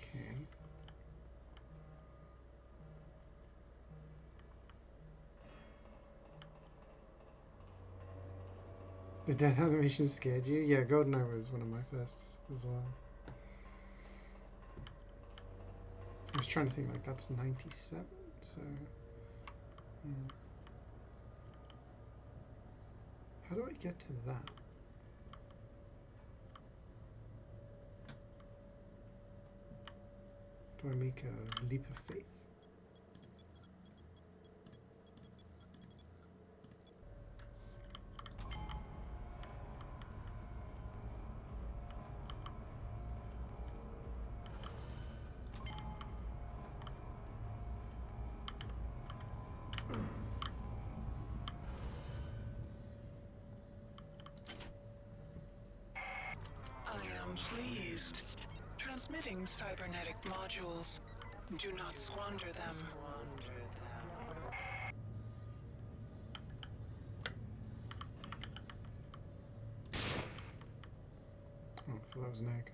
Okay. The death animation scared you? Yeah, GoldenEye was one of my firsts as well. I was trying to think, like, that's 97, so... Yeah. How do I get to that? Do I make a leap of faith? I am pleased. Transmitting cybernetic modules. Do not squander them. Oh, so that was an egg.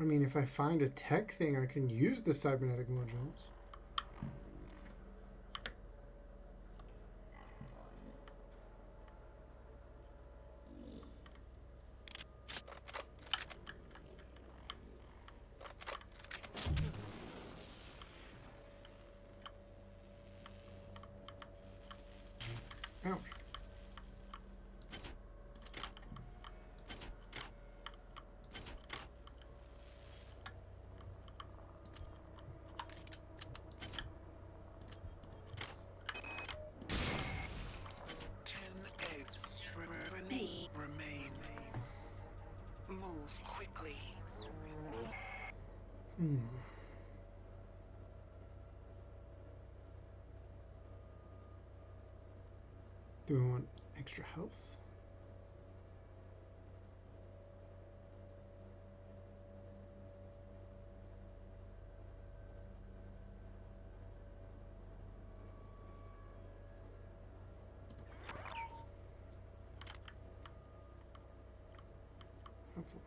I mean, if I find a tech thing, I can use the cybernetic modules. Ouch. Remain. Move quickly. Do we want extra health? Helpful.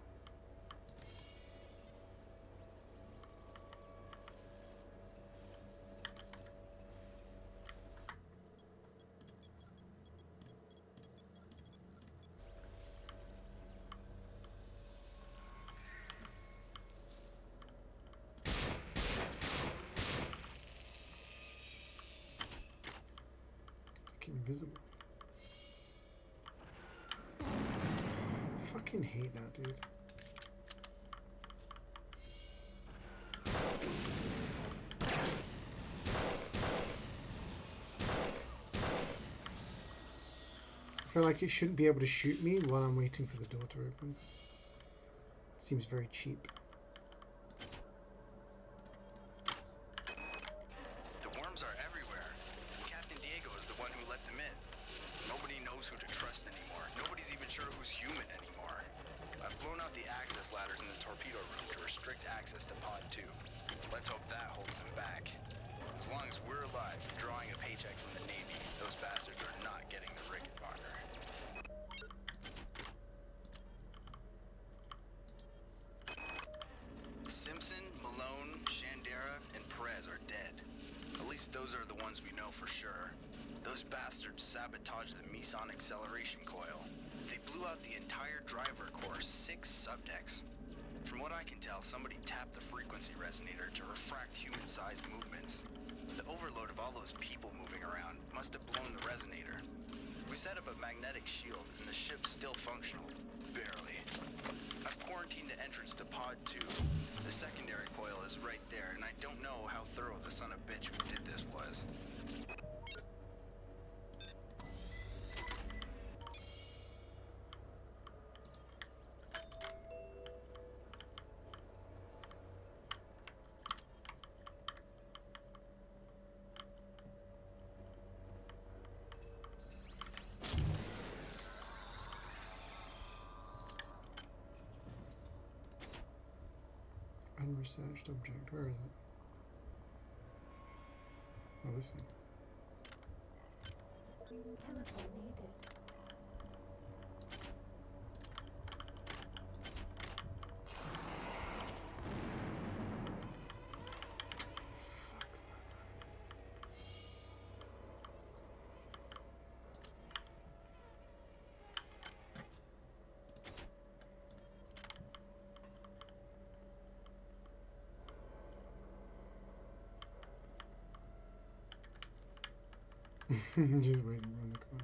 Invisible. Fucking hate that, dude. I feel like it shouldn't be able to shoot me while I'm waiting for the door to open. Seems very cheap. The worms are everywhere. Captain Diego is the one who let them in. Nobody knows who to trust anymore. Nobody's even sure who's human anymore. I've blown out the access ladders in the torpedo room to restrict access to Pod 2. Let's hope that holds them back. As long as we're alive, drawing a paycheck from the Navy, those bastards are not getting the Rickenbacker. Simpson, Malone, Shandera, and Perez are dead. At least those are the ones we know for sure. Those bastards sabotaged the meson acceleration coil. They blew out the entire driver core, 6 subdecks. From what I can tell, somebody tapped the frequency resonator to refract human-sized movements. The overload of all those people moving around must have blown the resonator. We set up a magnetic shield, and the ship's still functional. Barely. I've quarantined the entrance to Pod 2. The secondary coil is right there, and I don't know how thorough the son of a bitch who did this was. Unresearched object, where is it? Oh, this thing. Chemical needed. Just waiting around the corner.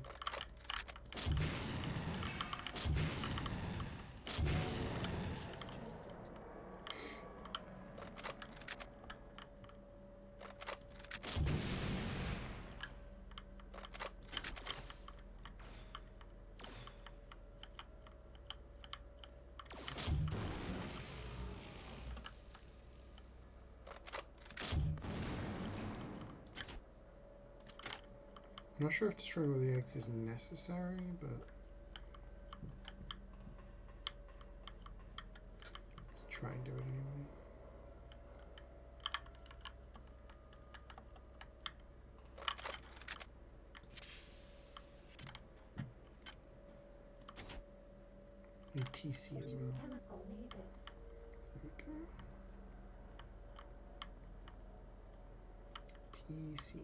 I'm not sure if destroying all the eggs is necessary, but let's try and do it anyway. And TC as well. Chemical needed. There we go. TC.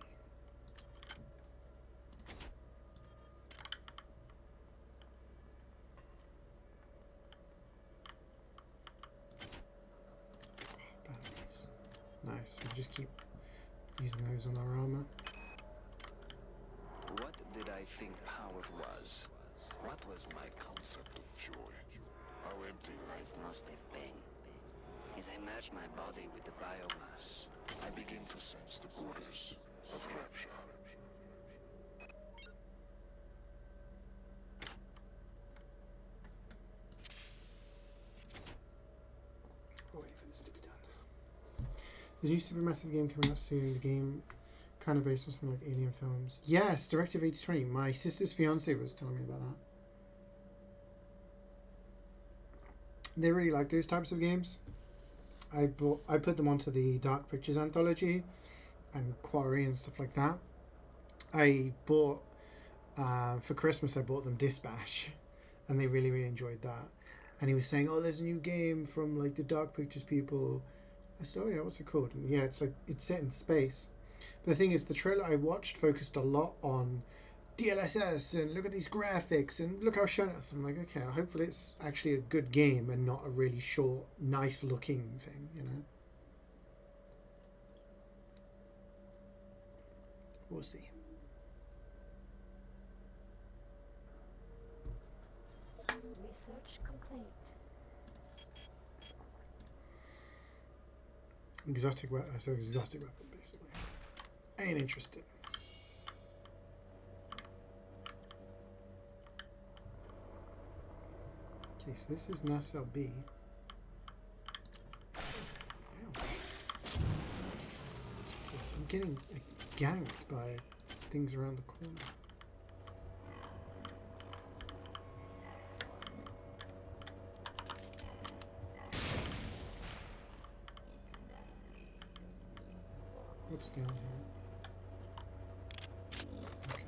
Nice, we just keep using those on our armor. What did I think power was? What was my Concept of joy. How empty life must have been? As I merged my body with the biomass, I begin to sense the borders of rapture. I'll wait for this to be done. There's a new Supermassive game coming out soon. The game kind of based on something like Alien films. Yes, Directive 8020. My sister's fiance was telling me about that. They really like those types of games. I put them onto the Dark Pictures anthology and Quarry and stuff like that. I bought for Christmas. I bought them Dispatch, and they really enjoyed that. And he was saying, "Oh, there's a new game from like the Dark Pictures people." I said, "Oh yeah, what's it called?" And yeah, it's set in space. But the thing is, the trailer I watched focused a lot on DLSS and look at these graphics and look how shown us. I'm like, okay, hopefully it's actually a good game and not a really short, nice looking thing, you know. We'll see. Research complete. Exotic weapon, exotic weapon, basically. Ain't interested. Okay, so this is Nacelle B. Ow. So I'm getting ganked by things around the corner. What's down here? Okay.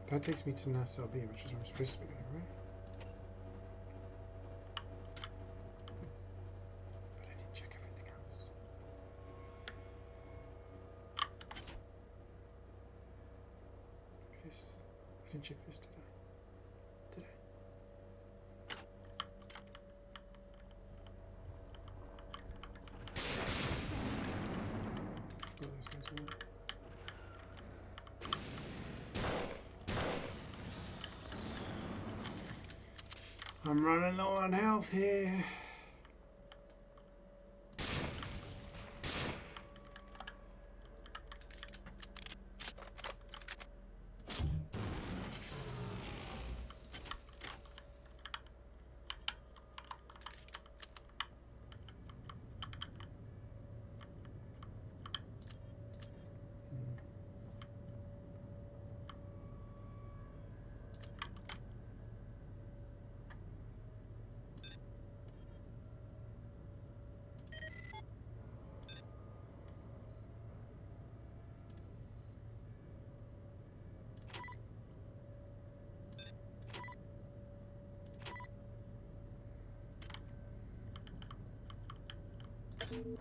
That takes me to Nacelle B, which is where I'm supposed to be going, right? But I didn't check everything else. This. I didn't check this, did I? Did I? I'm running low on health here.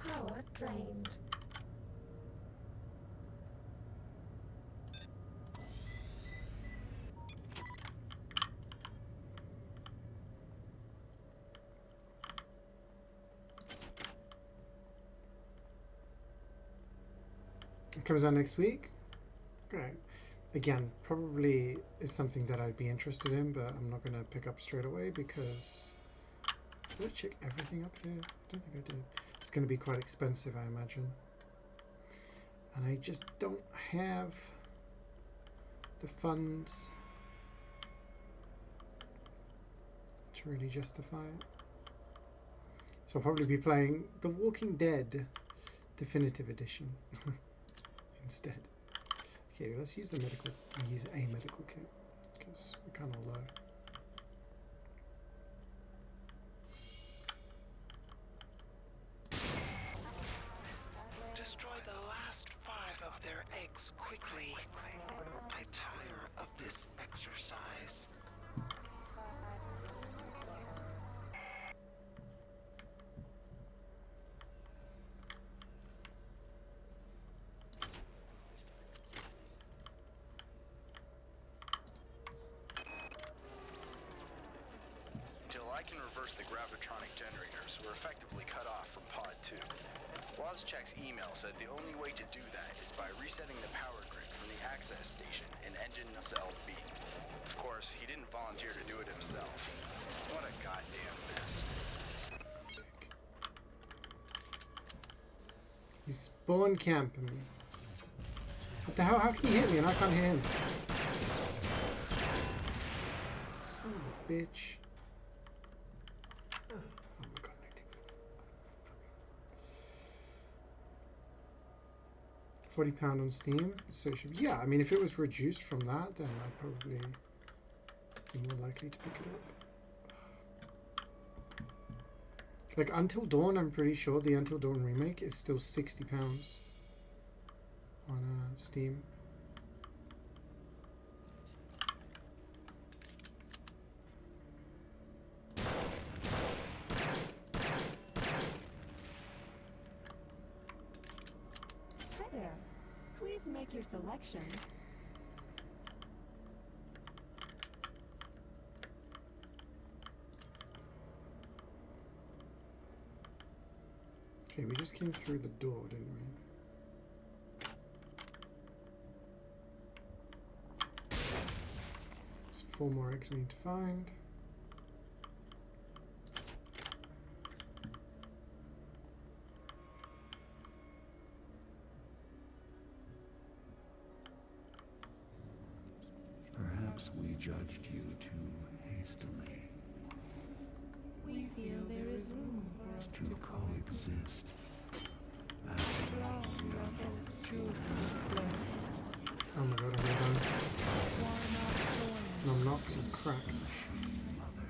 Power drained. It comes out next week. Okay. Again, probably is something that I'd be interested in, but I'm not going to pick up straight away because... Did I check everything up here? I don't think I did. It's going to be quite expensive, I imagine. And I just don't have the funds to really justify it. So I'll probably be playing The Walking Dead Definitive Edition instead. Okay, let's use the medical. I'll use a medical kit because we're kind of low. Destroy the last 5 of their eggs quickly. I tire of this exercise. Until I can reverse the gravitronic generators, we're effectively cut off from Pod 2. Wozchek's email said the only way to do that is by resetting the power grid from the access station in engine cell B. Of course, he didn't volunteer to do it himself. What a goddamn mess. He's spawn camping me. What the hell? How can you hit me and I can't hit him? Son of a bitch. Oh my god, £40 on Steam. So it should be, yeah, I mean if it was reduced from that, then I'd probably be more likely to pick it up. Like Until Dawn, I'm pretty sure the Until Dawn remake is still £60 on Steam. Hi there. Please make your selection. Okay, we just came through the door, didn't we? There's 4 more eggs we need to find. Perhaps we judged you too hastily. We feel there is room for us To coexist. After all, we are both children. Oh my god, I'm done. No, knocks are cracked. Mother.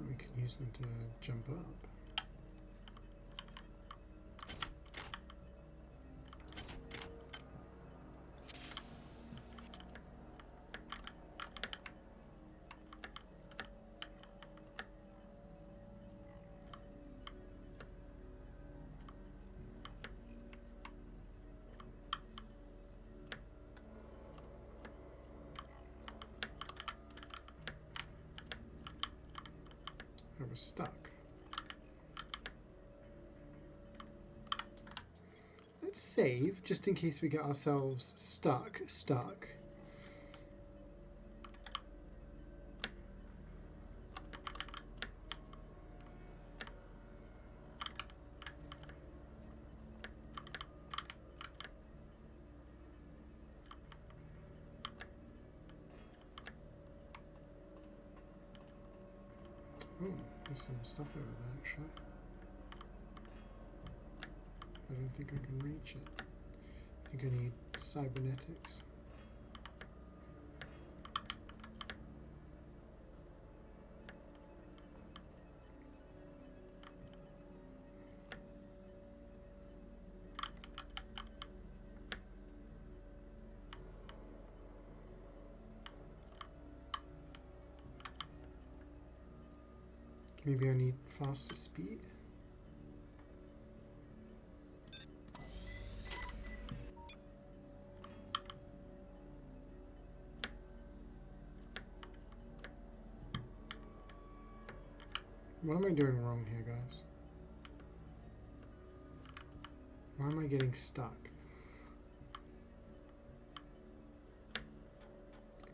We can use them to jump up. stuck. Let's save, just in case we get ourselves stuck. Oh, there's some stuff over there actually. I don't think I can reach it. I think I need cybernetics. Maybe I need faster speed. What am I doing wrong here, guys? Why am I getting stuck?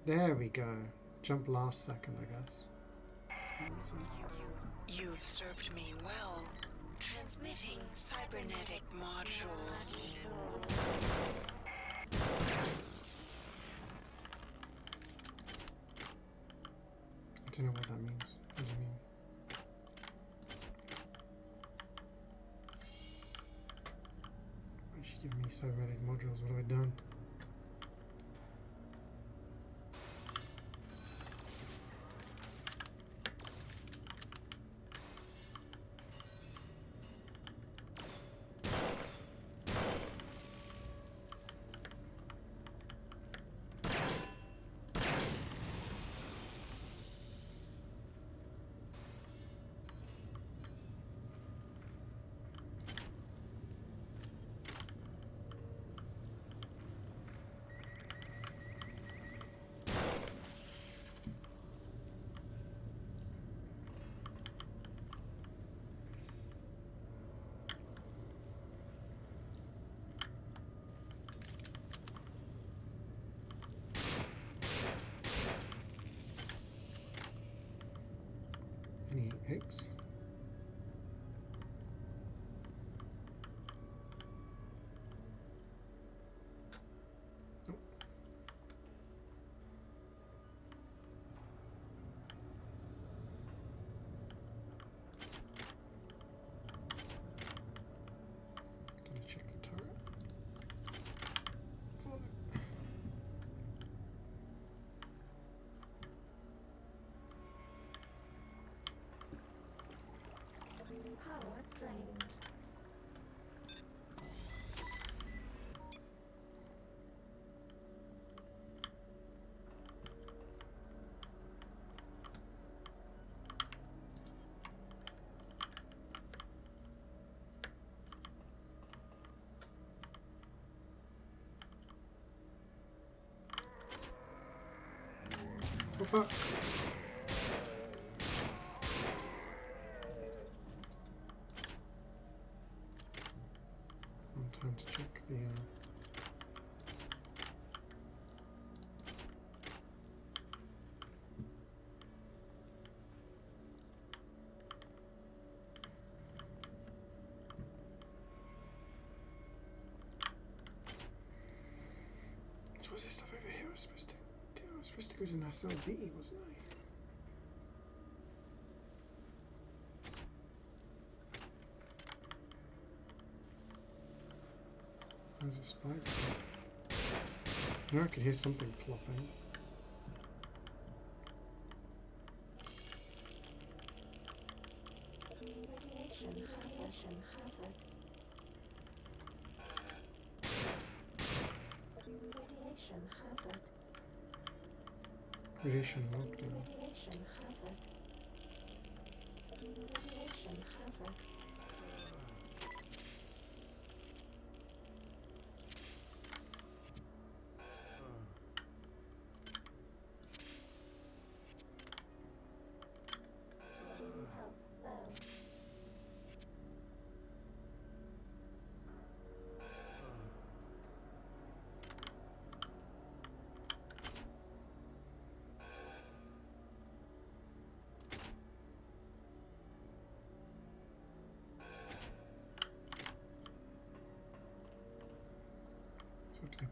There we go. Jump last second, I guess. You've served me well. Transmitting cybernetic modules. I don't know what that means. What do you mean? Why is she giving me cybernetic modules? What have I done? Any eggs? Nope. Gotta check the turret. Follow it. Power drained. Oh fuck. Time to check the so what's this stuff over here? I was supposed to go to SLB, wasn't I? There's a spider. Now I could hear something plopping. Radiation hazard. Radiation hazard. Radiation lockdown. Radiation hazard. Radiation hazard. Health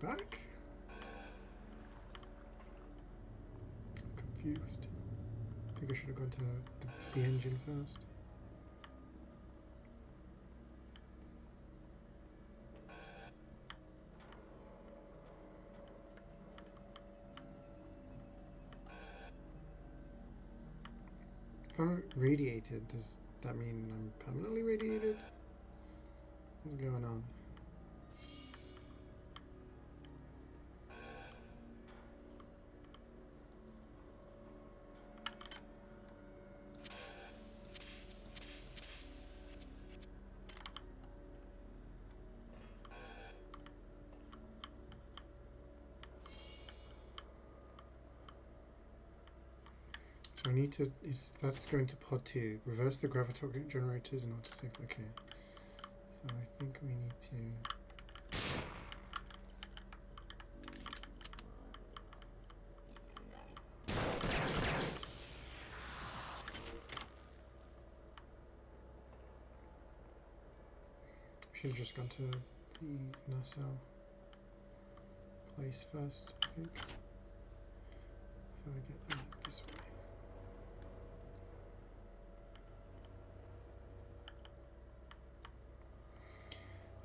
back? I'm confused. I think I should have gone to the engine first. If I'm radiated, does that mean I'm permanently radiated? What's going on? So I need to, that's going to pod 2. Reverse the graviton generators in order to save, okay. So I think we need to... Should have just gone to the nacelle place first, I think. If I get that this way.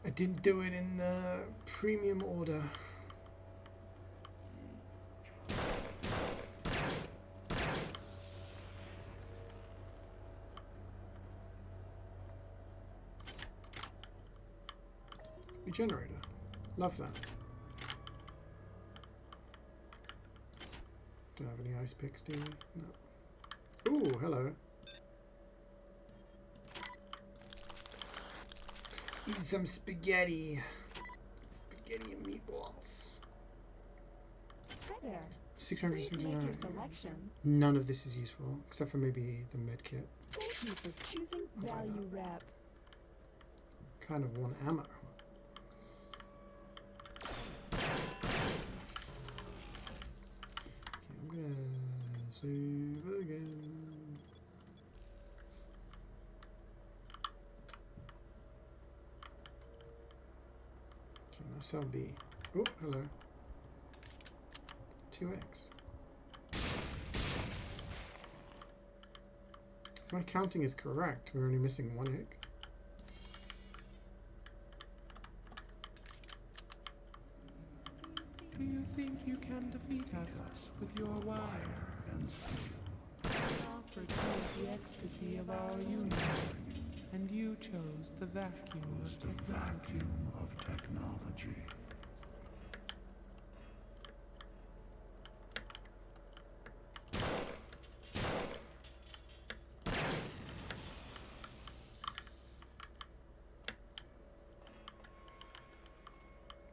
I didn't do it in the premium order. Regenerator. Love that. Don't have any ice picks, do we? No. Ooh, hello. Eat some spaghetti. Spaghetti and meatballs. Hi there. 669. Please make your selection. None of this is useful, except for maybe the med kit. Thank you for choosing Value Wrap. Kind of want ammo. Okay, I'm gonna save again. Cell B. Oh, hello. 2x. If my counting is correct, we're only missing 1 egg. Do you think you can defeat us with your wire? We offered you the ecstasy of our union, and you chose the vacuum of technology.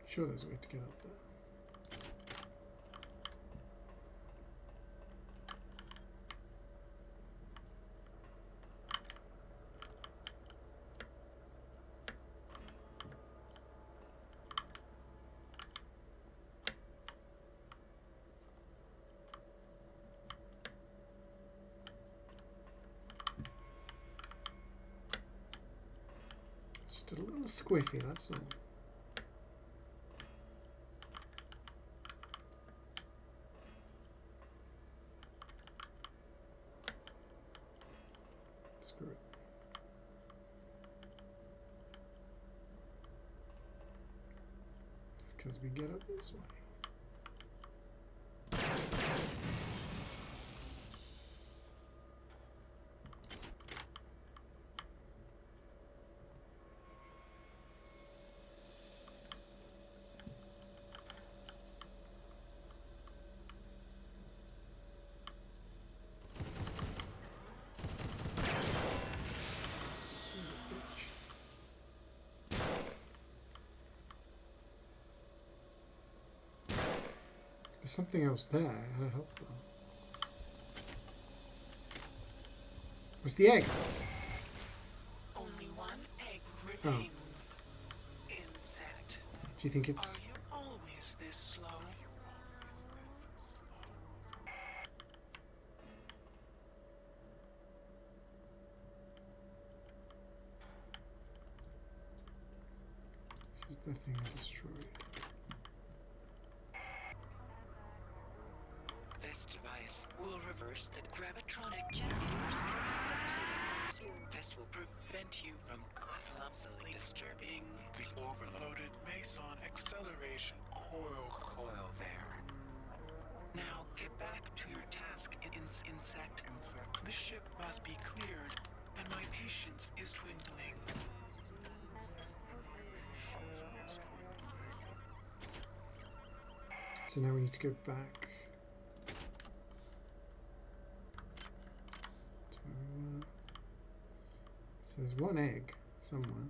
Sure, there's a way to get up there. Just a little squiffy, that's all. Screw it. It's because we get up this way. There's something else there. How helpful. Where's the egg? Only one egg remains. Insect. Do you think it's... Are you always this slow? This is the thing I destroyed. device will reverse the gravitronic generators in Pod 2. This will prevent you from clumsily disturbing the overloaded Meson acceleration coil there. Now get back to your task, insect. The ship must be cleared, and my patience is dwindling. So now we need to go back. So there's one egg somewhere.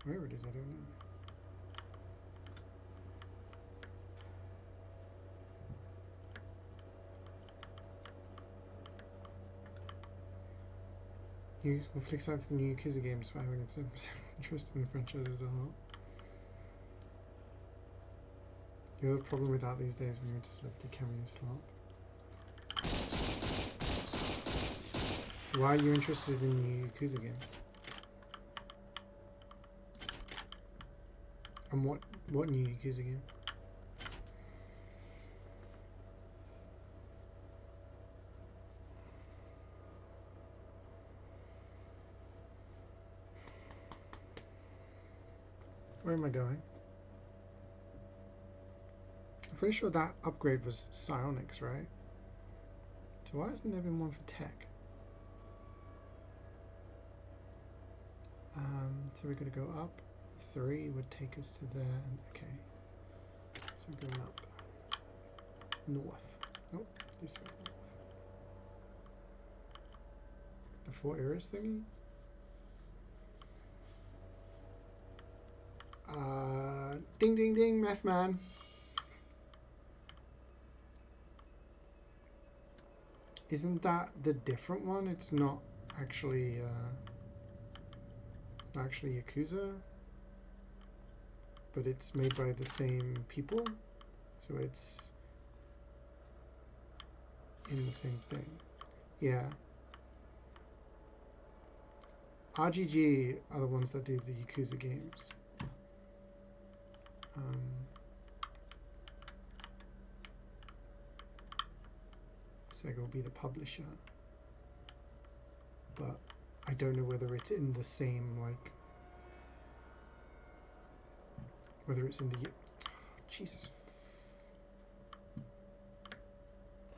Where it is, I don't know. Useful flick side for the new Yakuza games for having a 7% interest in the franchise as a whole. The other problem with that these days when you just select a cameo slot. Why are you interested in the new Yakuza game? And what new Yakuza game? Where am I going? I'm pretty sure that upgrade was psionics, right? So why hasn't there been one for tech? So we're going to go up. 3 would take us to there. And okay. So going up. North. Nope. This way north. The 4 eras thingy? Ding ding ding, meth man. Isn't that the different one? It's not actually Yakuza, but it's made by the same people, so it's in the same thing. Yeah. RGG are the ones that do the Yakuza games. Sega will be the publisher, but I don't know whether it's in the same, like, whether it's in the Jesus,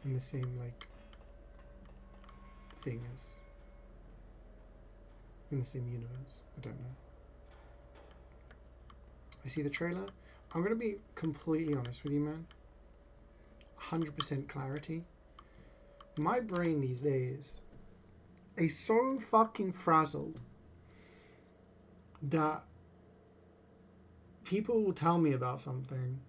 in the same, like, thing as in the same universe. I don't know. I see the trailer. I'm gonna be completely honest with you, man. 100% clarity. My brain these days is so fucking frazzled that people will tell me about something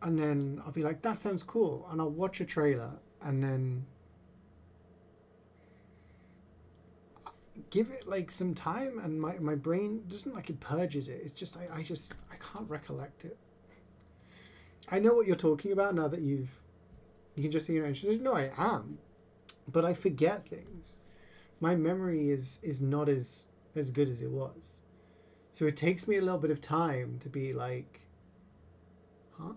and then I'll be like, that sounds cool, and I'll watch a trailer and then give it like some time and my brain doesn't, like, it purges it. It's just I can't recollect it. I know what you're talking about now that you can just see your mention. No, I am, but I forget things. My memory is not as good as it was, so it takes me a little bit of time to be like, huh?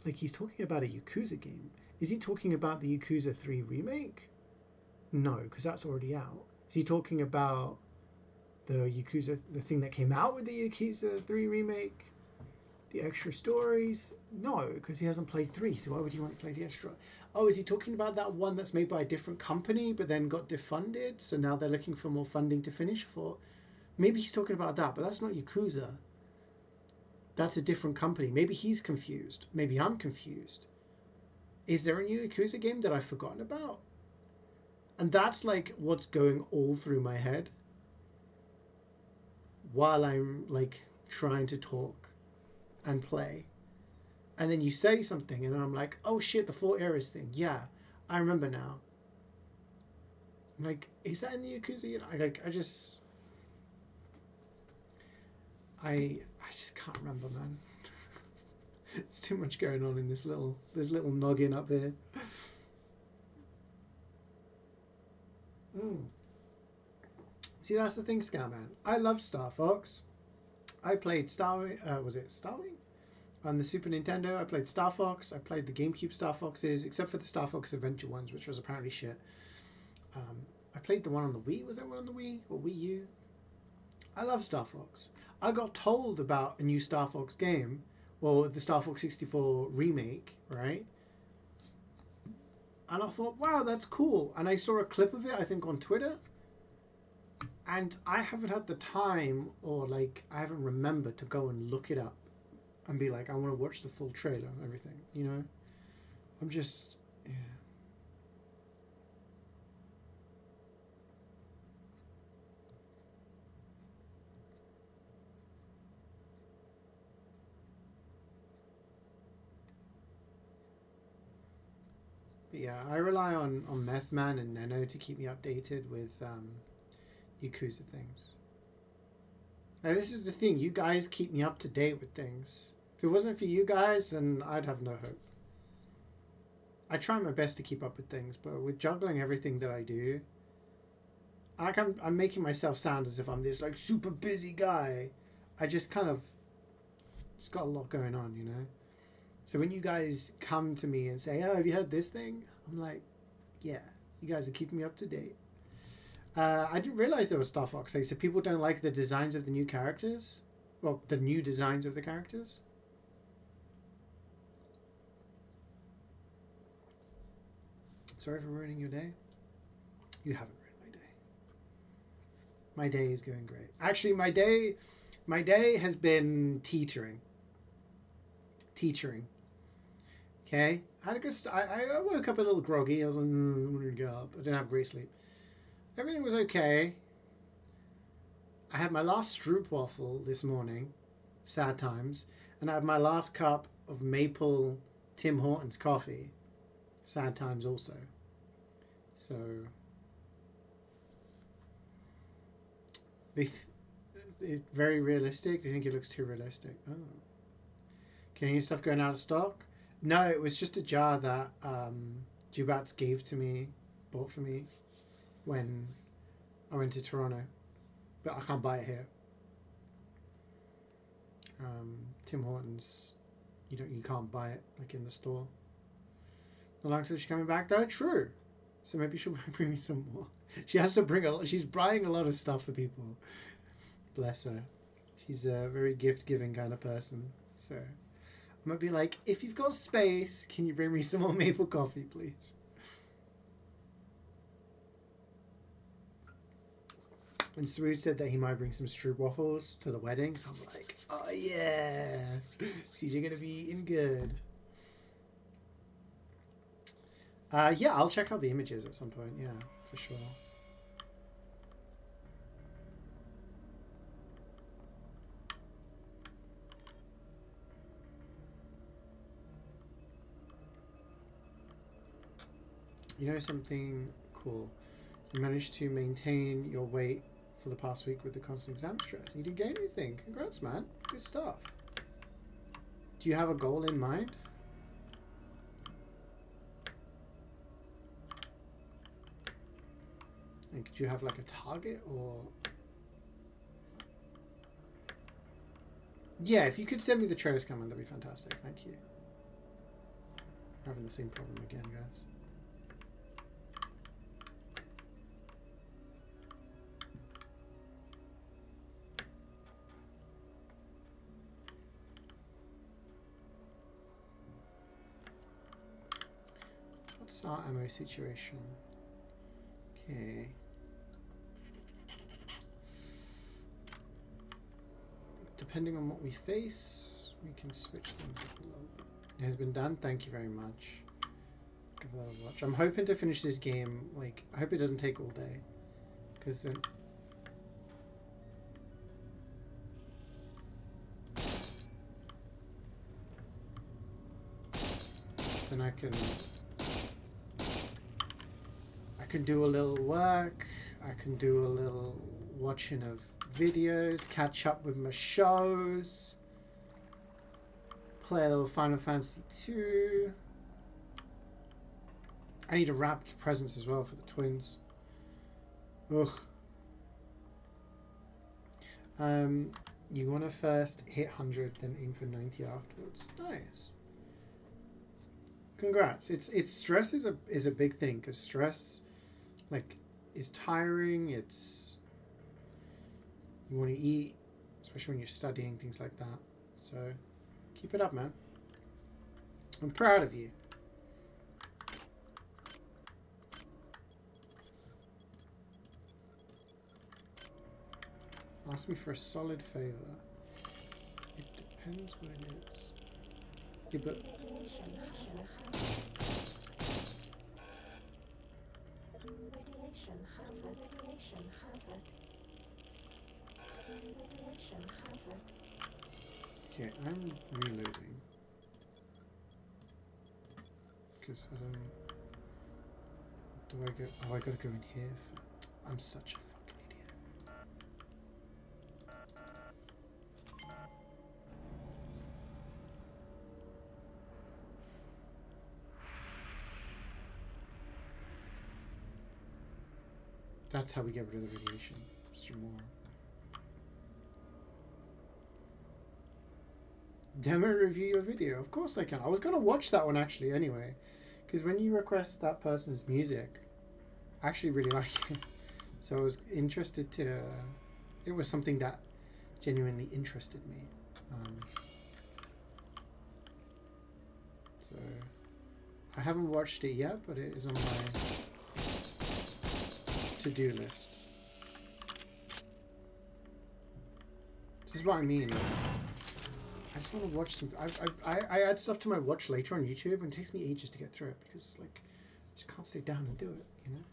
Like, he's talking about a Yakuza game. Is he talking about the Yakuza 3 remake? No, because that's already out. Is he talking about the Yakuza, the thing that came out with the Yakuza 3 remake? The extra stories? No, because he hasn't played 3, so why would he want to play the extra? Oh, is he talking about that one that's made by a different company but then got defunded, so now they're looking for more funding to finish for? Maybe he's talking about that, but that's not Yakuza. That's a different company. Maybe he's confused. Maybe I'm confused. Is there a new Yakuza game that I've forgotten about? And that's like what's going all through my head while I'm like trying to talk and play. And then you say something and then I'm like, oh shit, the 4 eras thing. Yeah, I remember now. I'm like, is that in the Yakuza? I just can't remember, man. There's too much going on in this little noggin up here. See, that's the thing, Scatman. I love Star Fox. I played was it Starwing? On the Super Nintendo, I played Star Fox. I played the GameCube Star Foxes, except for the Star Fox Adventure ones, which was apparently shit. I played the one on the Wii. Was that one on the Wii or Wii U? I love Star Fox. I got told about a new Star Fox game, or the Star Fox 64 remake, right? And I thought, wow, that's cool. And I saw a clip of it, I think, on Twitter. And I haven't had the time, or like, I haven't remembered to go and look it up and be like, I want to watch the full trailer and everything, you know? I'm just, yeah. But yeah, I rely on Methman and Neno to keep me updated with Yakuza things. Now, this is the thing. You guys keep me up to date with things. If it wasn't for you guys, then I'd have no hope. I try my best to keep up with things, but with juggling everything that I do, like I'm making myself sound as if I'm this like super busy guy. I just kind of just got a lot going on, you know? So when you guys come to me and say, oh, have you heard this thing? I'm like, yeah, you guys are keeping me up to date. I didn't realize there was Star Fox. So people don't like the designs of the new characters. Well, the new designs of the characters. Sorry for ruining your day. You haven't ruined my day. My day is going great. Actually, my day has been teetering. Okay? I had a good I woke up a little groggy. I was like, I wanted to get up. I didn't have great sleep. Everything was okay. I had my last stroopwafel this morning. Sad times. And I had my last cup of maple Tim Hortons coffee. Sad times also. So it's very realistic. They think it looks too realistic. Oh. Can any stuff going out of stock? No, it was just a jar that Jubats bought for me when I went to Toronto. But I can't buy it here. Tim Hortons, you can't buy it like in the store. Not long till she's coming back though. True. So maybe she'll bring me some more. She has to bring a lot. She's buying a lot of stuff for people. Bless her. She's a very gift-giving kind of person. So I'm gonna be like, if you've got space, can you bring me some more maple coffee, please? And Sarood said that he might bring some stroopwafels for the wedding. So I'm like, oh yeah, CeeJaey gonna be eating good. Yeah, I'll check out the images at some point. Yeah, for sure. You know something cool? You managed to maintain your weight for the past week with the constant exam stress. You didn't gain anything. Congrats, man. Good stuff. Do you have a goal in mind? And could you have like a target or... Yeah, if you could send me the trailers coming, that'd be fantastic. Thank you. I'm having the same problem again, guys. What's our ammo situation? Okay. Depending on what we face, we can switch things up a little bit. It has been done. Thank you very much. Give that a watch. I'm hoping to finish this game. Like, I hope it doesn't take all day, because then I can do a little work. I can do a little watching of videos, catch up with my shows, play a little Final Fantasy 2. I need to wrap presents as well for the twins. Ugh. You want to first hit 100, then aim for 90 afterwards. Nice. Congrats. It's stress is a big thing, because stress, like, is tiring. It's, you want to eat, especially when you're studying, things like that. So keep it up, man. I'm proud of you. Ask me for a solid favor. It depends what it is. Yeah, but Radiation hazard. Radiation hazard. Radiation hazard. Radiation hazard. okay, I'm reloading. Because I don't. Do I go? Oh, I gotta go in here. I'm such a fucking idiot. That's how we get rid of the radiation. Mr. Moore. Demo review your video. Of course I can. I was going to watch that one actually anyway. Because when you request that person's music, I actually really like it. So I was interested to... it was something that genuinely interested me. So I haven't watched it yet, but it is on my to-do list. This is what I mean. I just want to watch some. I add stuff to my watch later on YouTube, and it takes me ages to get through it because, like, I just can't sit down and do it. You know.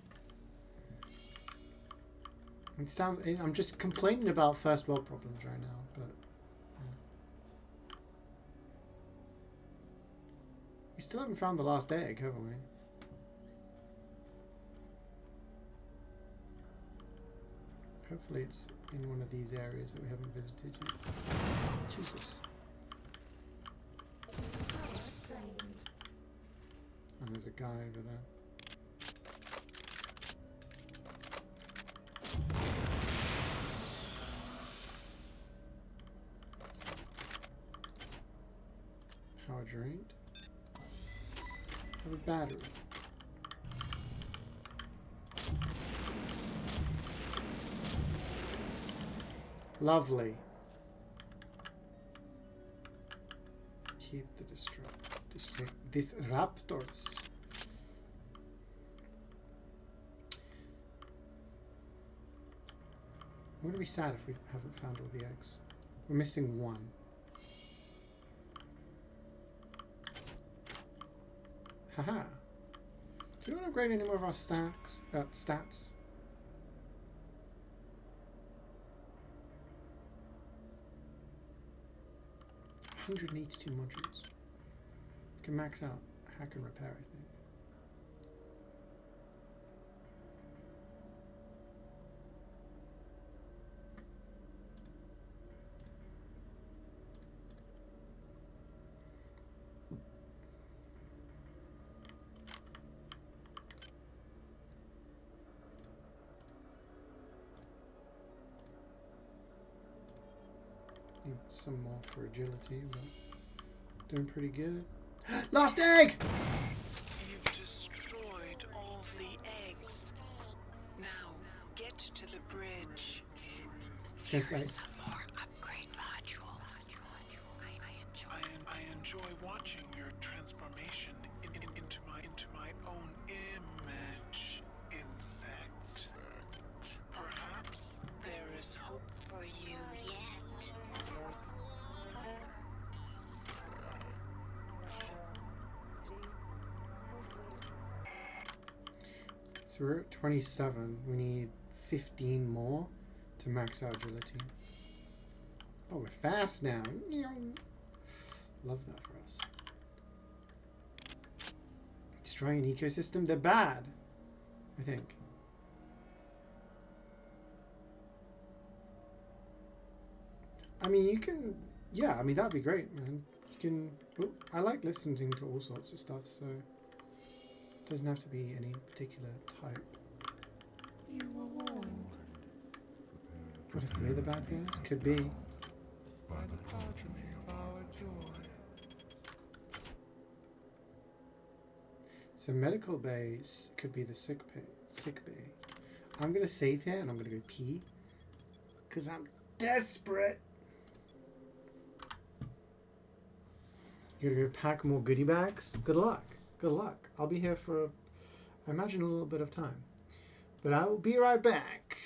I'm just complaining about first world problems right now, but we still haven't found the last egg, haven't we? Hopefully, it's in one of these areas that we haven't visited yet. Jesus. And there's a guy over there. Power drained. Have a battery. Lovely. Keep the disruptors. I'm going to be sad if we haven't found all the eggs. We're missing one. Haha. Do you want to upgrade any more of our stats? 182 modules. You can max out hack and repair, I think. Need some more for agility, but doing pretty good. Last egg! You've destroyed all the eggs. Now get to the bridge. Here are some more upgrade modules. I enjoy watching your transformation into my own image, insect. Perhaps there is hope for you yet. So we're at 27. We need 15 more to max our agility. Oh, we're fast now. Love that for us. Destroying an ecosystem, they're bad, I think. I mean, you can... yeah, I mean, that'd be great, man. You can... oh, I like listening to all sorts of stuff, so... it doesn't have to be any particular type. You were warned. What if we're the bad guys? Could be. by the progeny of our joy. So medical bays could be the sick bay. I'm gonna save here and I'm gonna go pee. Cause I'm desperate. You're gonna go pack more goodie bags? Good luck. Good luck. I'll be here for, I imagine, a little bit of time. But I will be right back.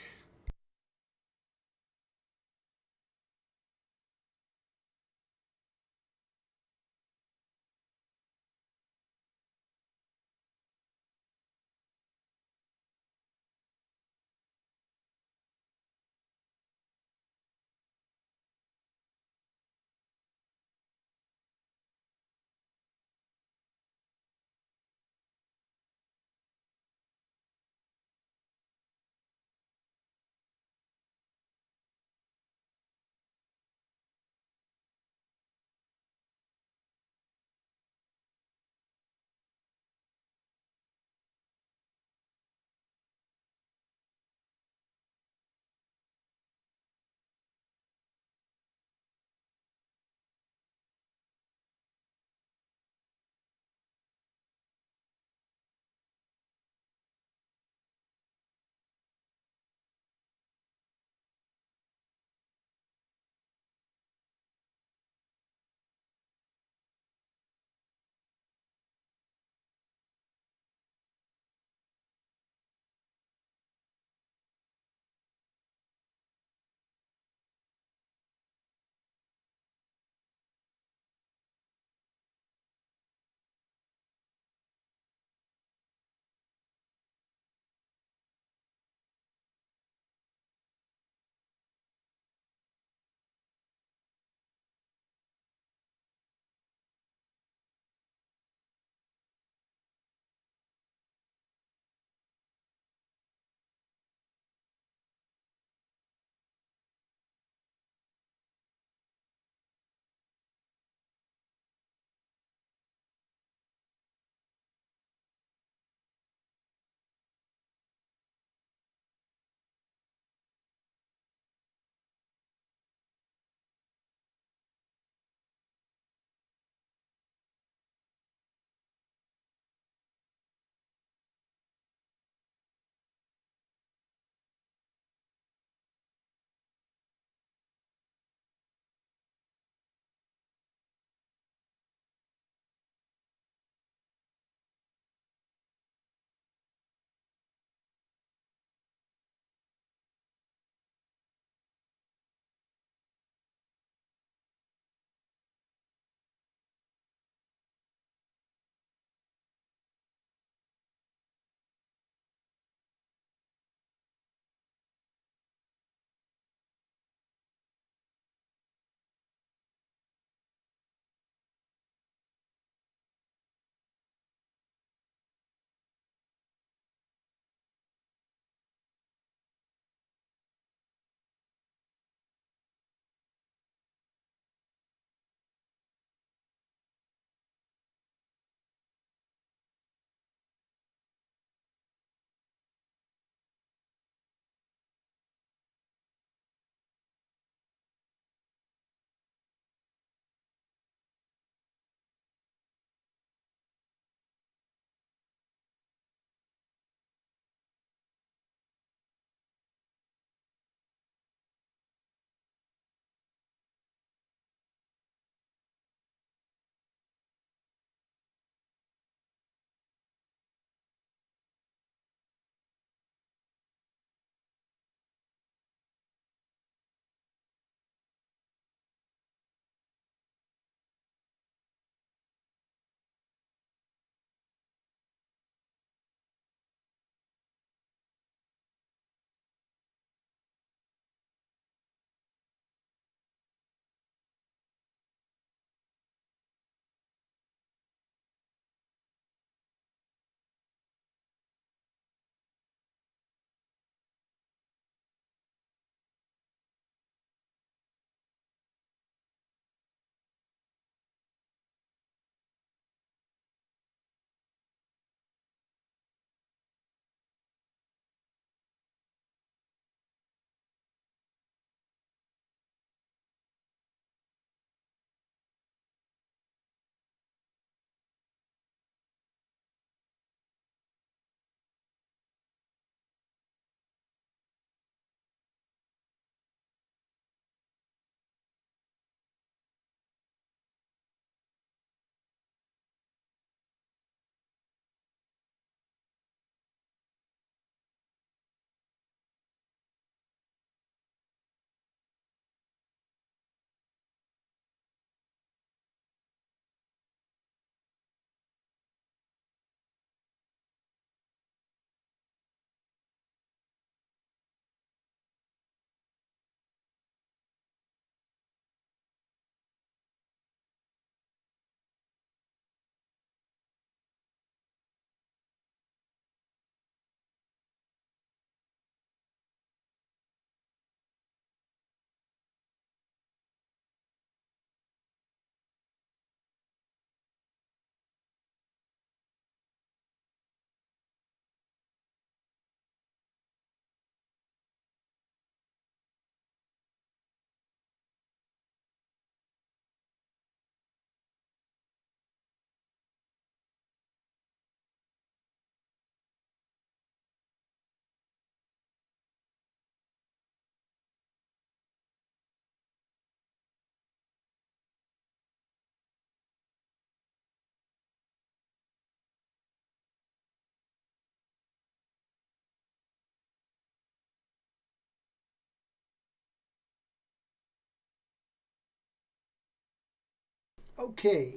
Okay.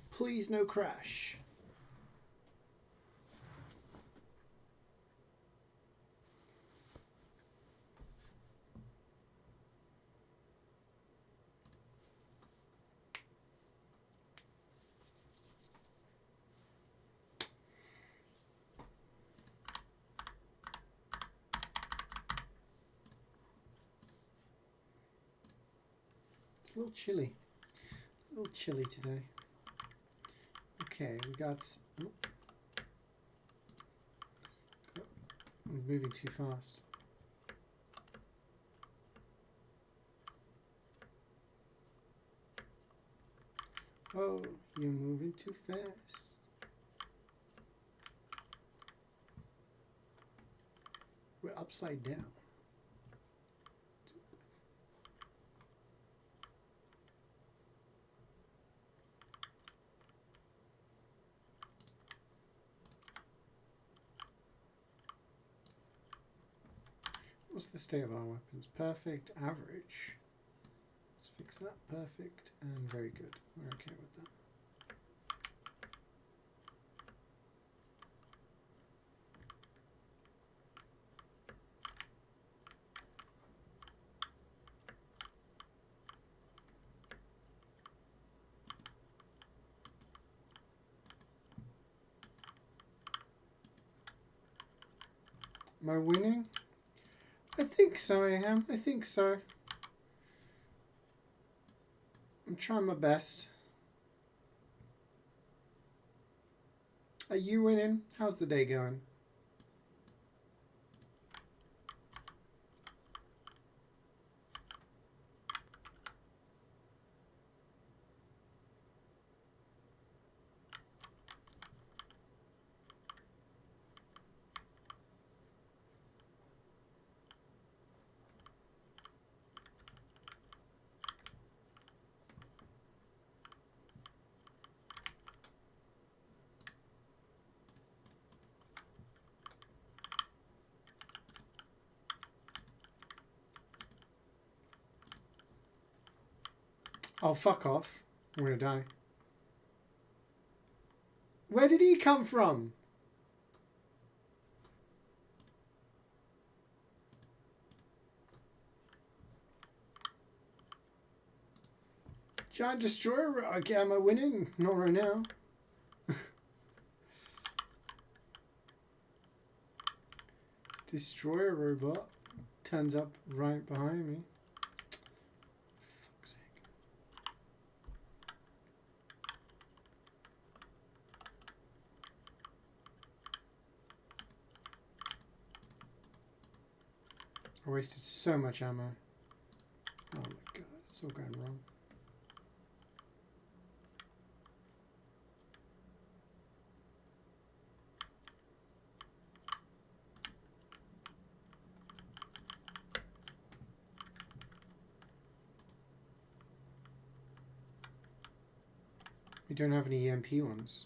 Please no crash. It's a little chilly. A little chilly today. Okay, we got... Oh. I'm moving too fast. Oh, you're moving too fast. We're upside down. What's the state of our weapons? Perfect, average. Let's fix that. Perfect and very good. We're okay with that. Am I winning? I think so, I am. I think so. I'm trying my best. Are you winning? How's the day going? Oh, fuck off. I'm gonna die. Where did he come from? Giant destroyer. Okay, am I winning? Not right now. Destroyer robot turns up right behind me. Fuck's sake. I wasted so much ammo. Oh my god, it's all going wrong. We don't have any EMP ones.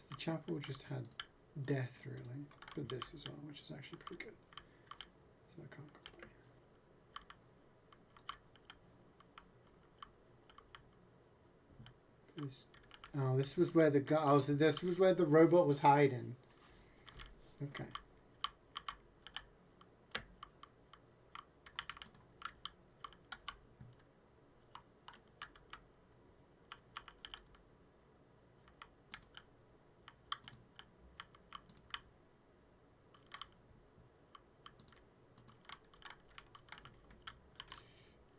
The chapel just had death, really, but this as well, which is actually pretty good. So I can't complain. Oh, this was where the guy. Oh, so this was where the robot was hiding. Okay.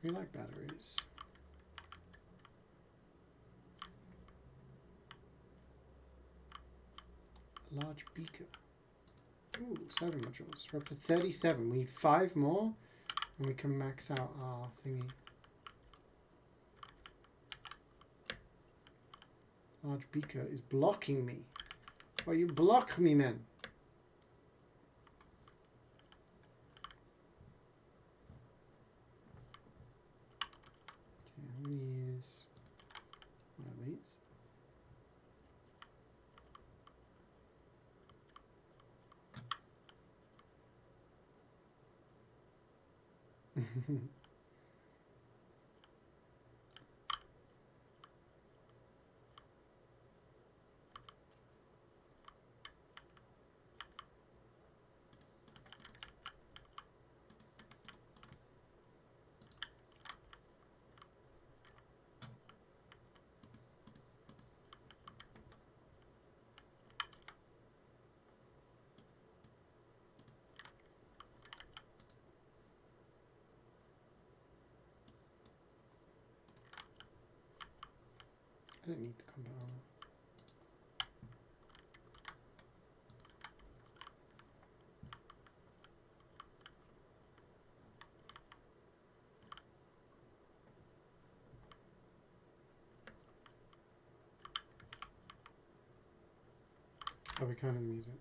We like batteries. Large beaker. Ooh, 7 modules. We're up to 37. We need 5 more and we can max out our thingy. Large beaker is blocking me. Oh, you block me, man. Okay, I'm going to use one of these. I don't need the combat armor. Oh, we can't have the music.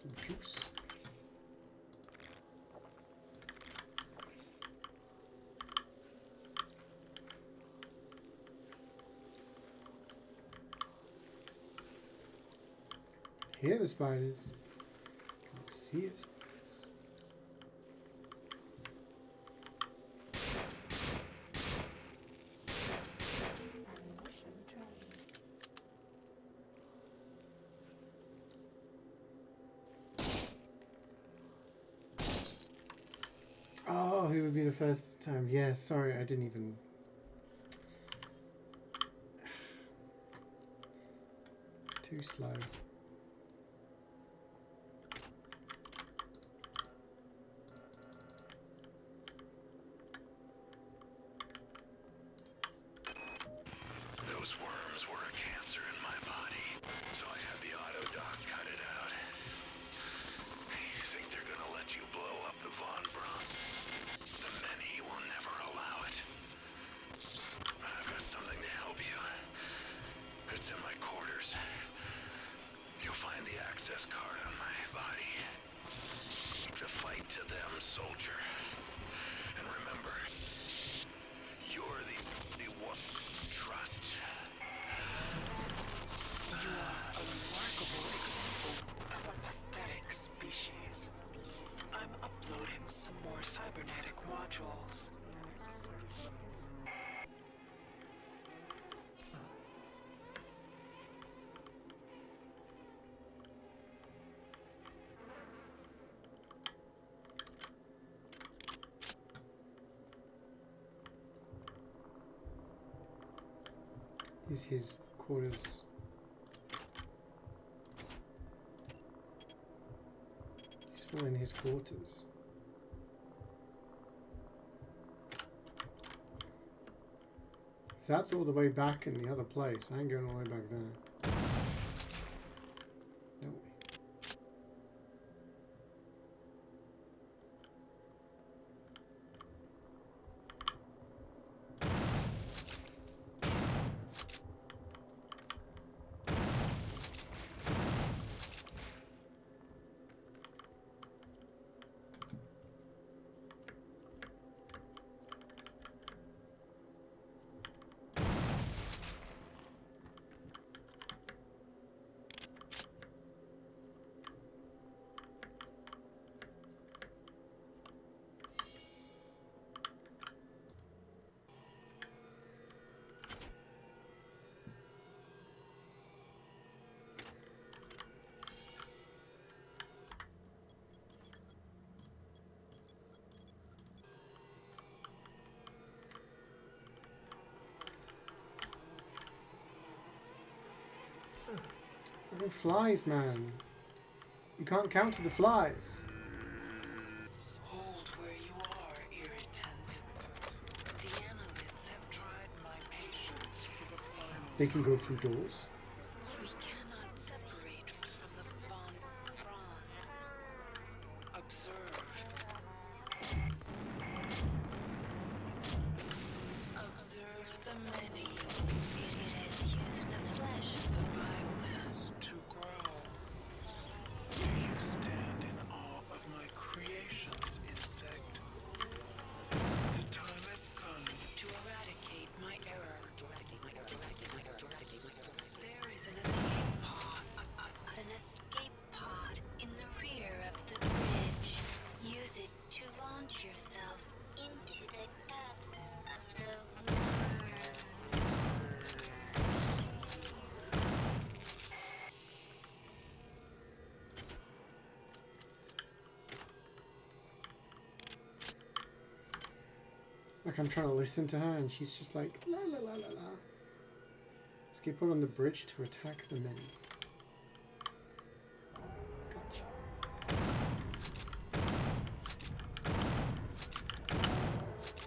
Some juice. Hear the spiders. Can't see the spiders. Oh, who would be the first time? Yeah, sorry, I didn't even. Too slow. Those worms were a cancer in my body, so I had the auto doc cut it out. You think they're gonna let you blow up the Von Braun? The many will never allow it. But I've got something to help you. It's in my quarters. You'll find the access card on my body. Keep the fight to them, soldier. And remember, you're the only one to trust. You are a remarkable example of a pathetic species. I'm uploading some more cybernetic modules. Is his quarters. Useful in his quarters. If that's all the way back in the other place, I ain't going all the way back there. No way. Fucking flies, man. You can't counter the flies. Hold where you are, irritant. The Analyts have tried my patience for the final. They can go through doors. We cannot separate from the von Braun. Observe. Observe the many. It has used the flesh of the biomass to grow. You stand in awe of my creations, insect. The time has come to eradicate my error. There is an escape pod. An escape pod in the rear of the bridge. Use it to launch yourself into the depths of the worm. Like I'm trying to listen to her and she's just like la la la la la. Escape pod on the bridge to attack the many. Gotcha.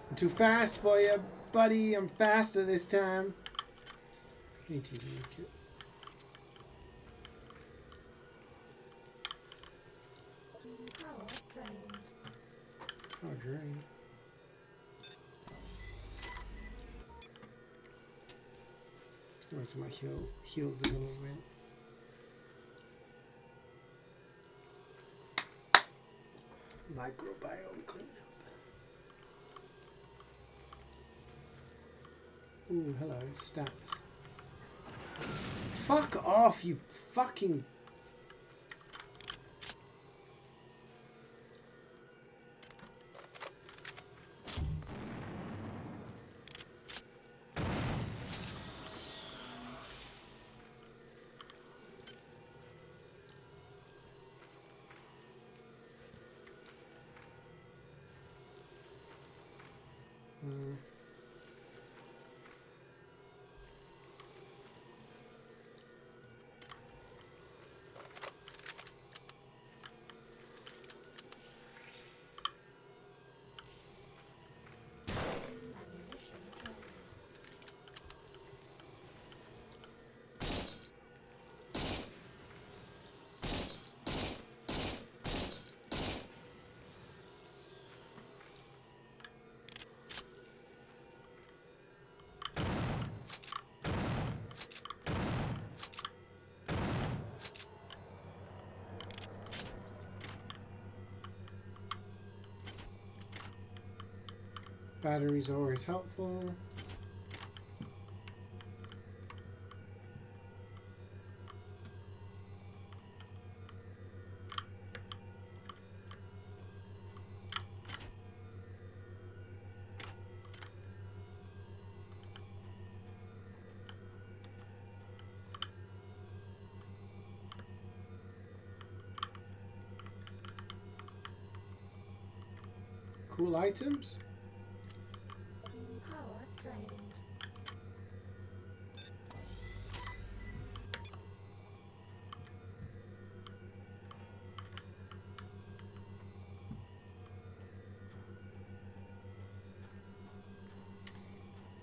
I'm too fast for you, buddy. I'm faster this time. I need to use a new kit. Power drained. Oh, drain. Wait till my heals are gonna win. Microbiome cleanup. Ooh, hello, stats. Fuck off, you fucking... Batteries are always helpful. Cool items. Power drained.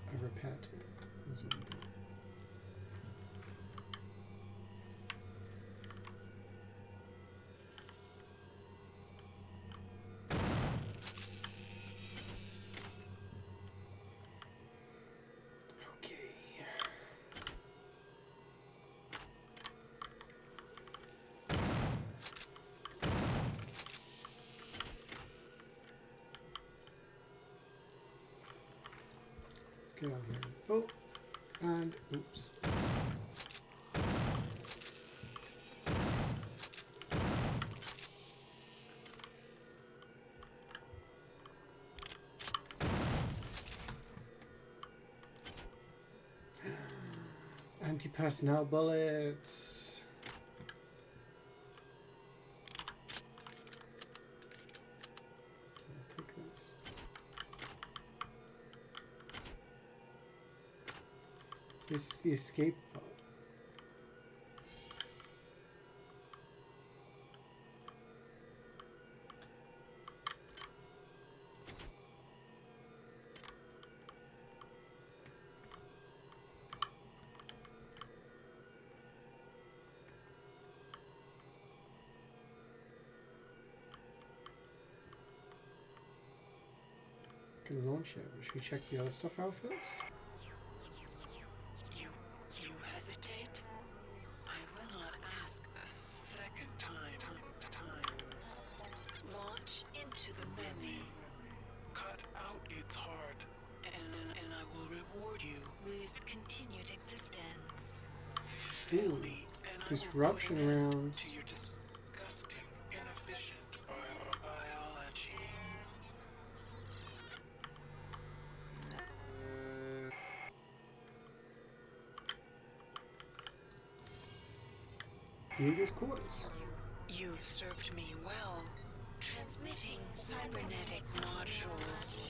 A repair tool. That's what we do. Get out here. Oh, and oops. Anti-personnel bullets. Can I take this? So this is the escape pod. can launch it. Should we check the other stuff out first? You hesitate? I will not ask a second time. Launch into the many. Cut out its heart, and I will reward you with continued existence. Ooh, disruption rounds. To your disgusting, inefficient biology. Diego's quarters. You've served me well. Transmitting cybernetic modules.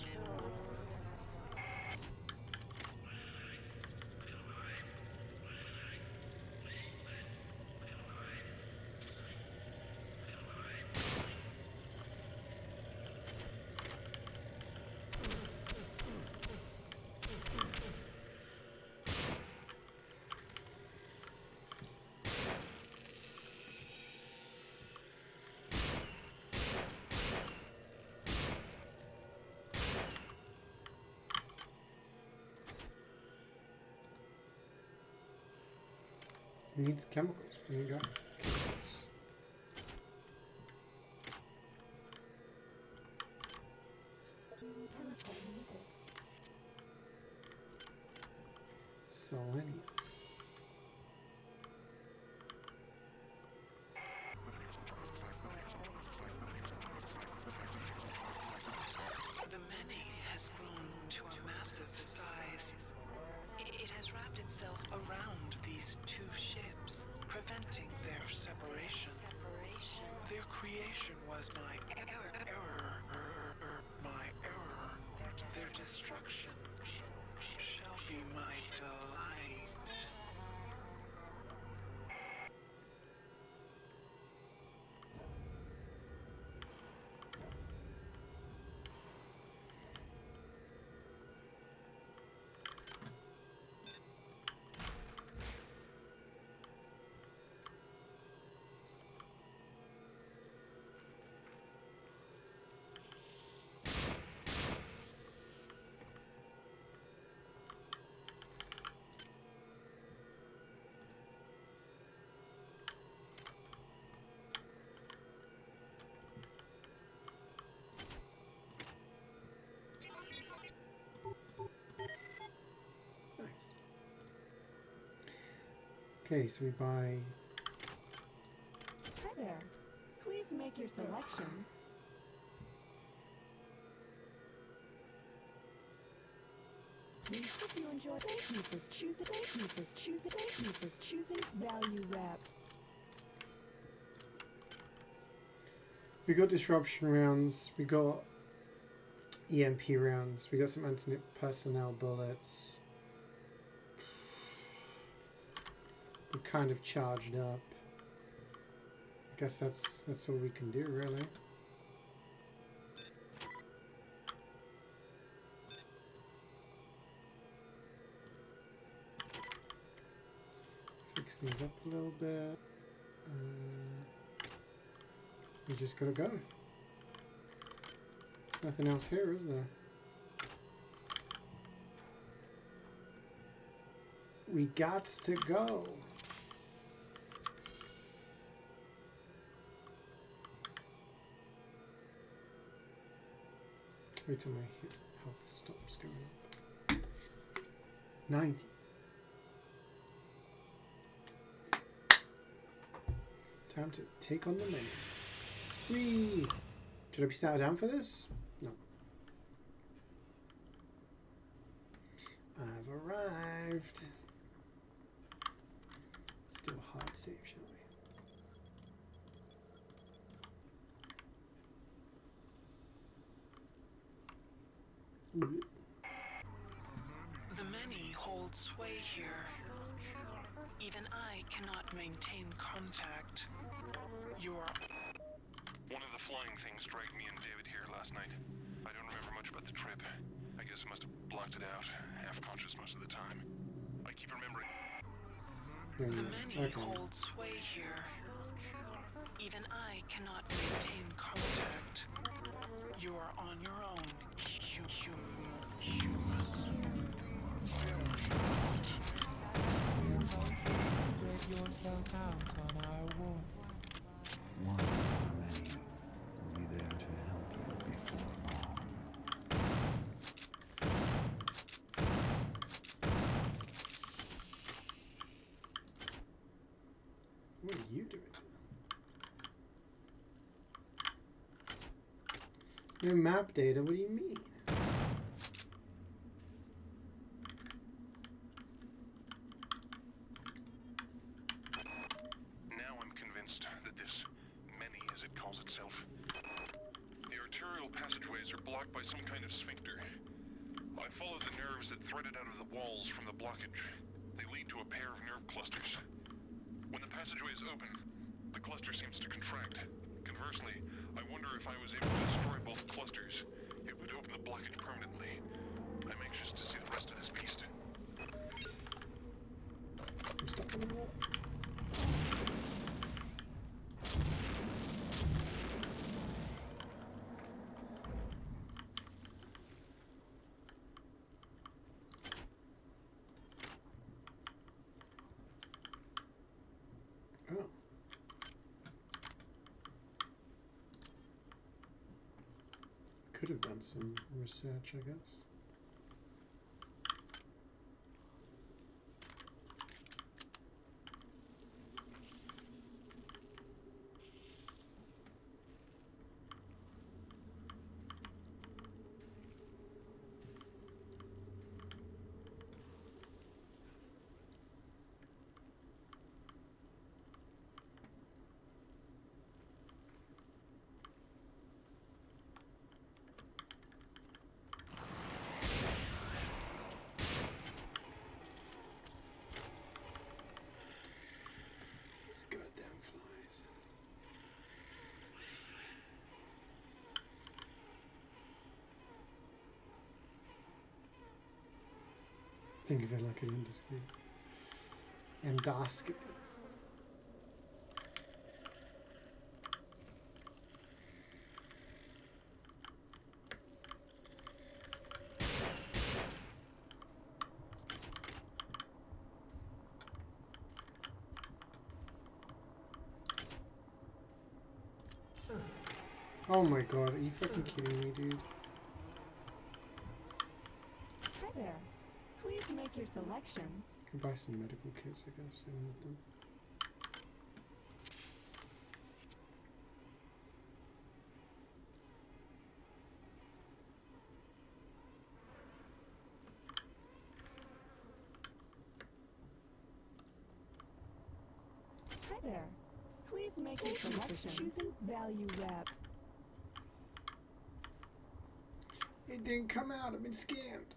Needs chemicals. We ain't got chemicals. Selenium. The many has grown to a massive size. It has wrapped itself around these two ships, preventing their separation. Their creation was my error. My error. Their destruction shall be my delight. Nice. Okay, so we buy. Hi there. Please make your selection. We hope you enjoy. Thank you for choosing. Thank you for choosing. Thank you for choosing Value Wrap. We got disruption rounds. We got EMP rounds. We got some anti-personnel bullets. We're kind of charged up. I guess that's all we can do, really. Fix these up a little bit. We just gotta go. There's nothing else here, is there? We got to go. Wait till my health stops going up. 90. Time to take on the menu. Whee! Should I be sat down for this? No. I've arrived. Let's do a hard save, shall we? The many hold sway here. Even I cannot maintain contact. You are... One of the flying things dragged me and David here last night. I don't remember much about the trip. I guess I must have blocked it out, half conscious most of the time. I keep remembering... The many hold sway here. Even I cannot maintain contact. You are on your own, human. No map data? What do you mean? Now I'm convinced that this many, as it calls itself, the arterial passageways are blocked by some kind of sphincter. I follow the nerves that threaded out of the walls from the blockage. They lead to a pair of nerve clusters. When the passageway is open, the cluster seems to contract. Conversely, I wonder if I was able to destroy both clusters, it would open the blockage permanently. I'm anxious to see the rest of this beast. I'm stuck on the wall. Oh. Could have done some research, I guess. These goddamn flies. Think of it like an endoscopy. Endoscopy. Oh my god, are you fucking kidding me, dude? Hi there. Please make your selection. I can buy some medical kits, I guess. I want them. Hi there. Please make your selection. Choosing value wrap. It didn't come out, I've been scammed.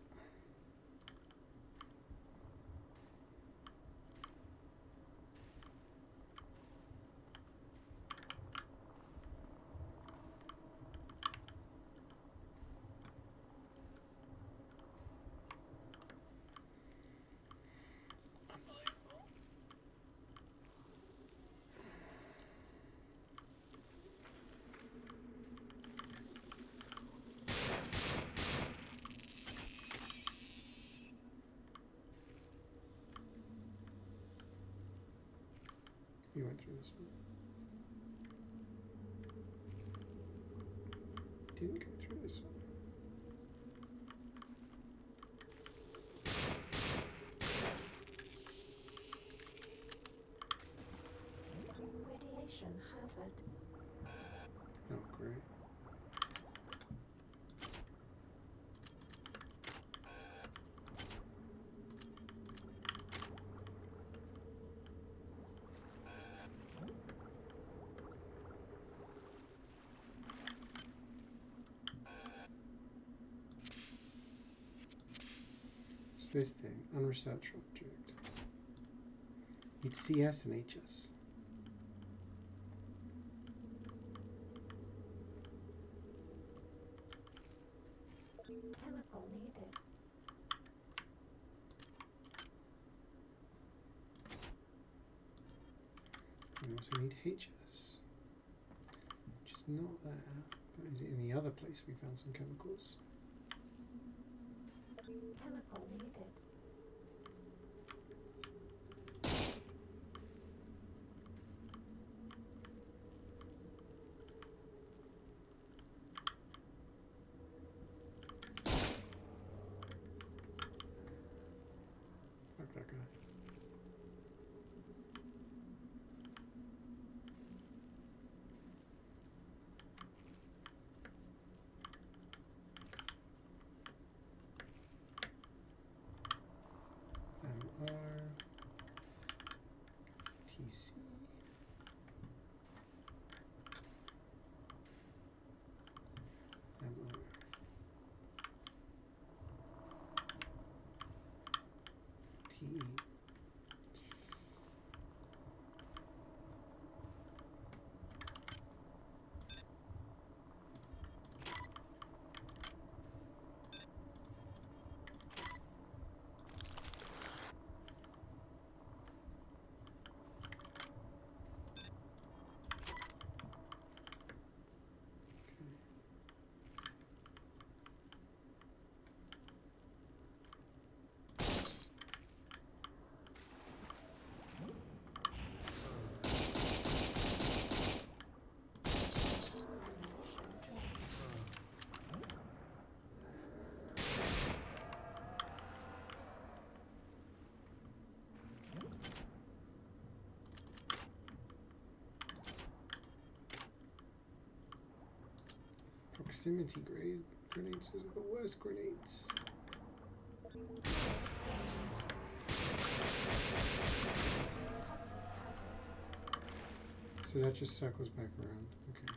We went through this one. Didn't go through this one. Radiation hazard. Oh, great. What's this thing? Unresearched object. It's CS and HS. Chemical needed. We also need HS, which is not there, but is it in the other place we found some chemicals? Chemical needed. Fuck that guy. proximity grenades are the worst grenades. So that just circles back around. Okay.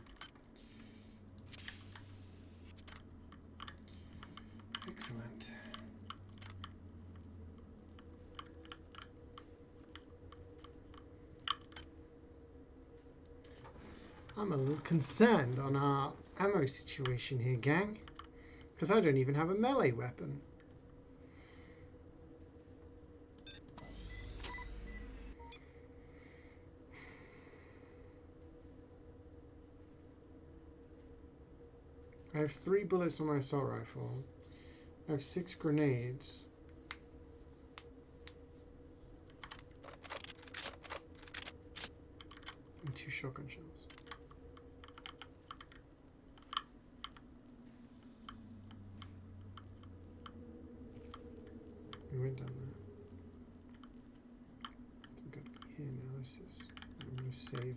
Excellent. I'm a little concerned on our ammo situation here, gang. Because I don't even have a melee weapon. I have 3 bullets on my assault rifle. I have 6 grenades. And 2 shotgun shells. We went down there. So we've got to be here now. This is. I'm going to save here.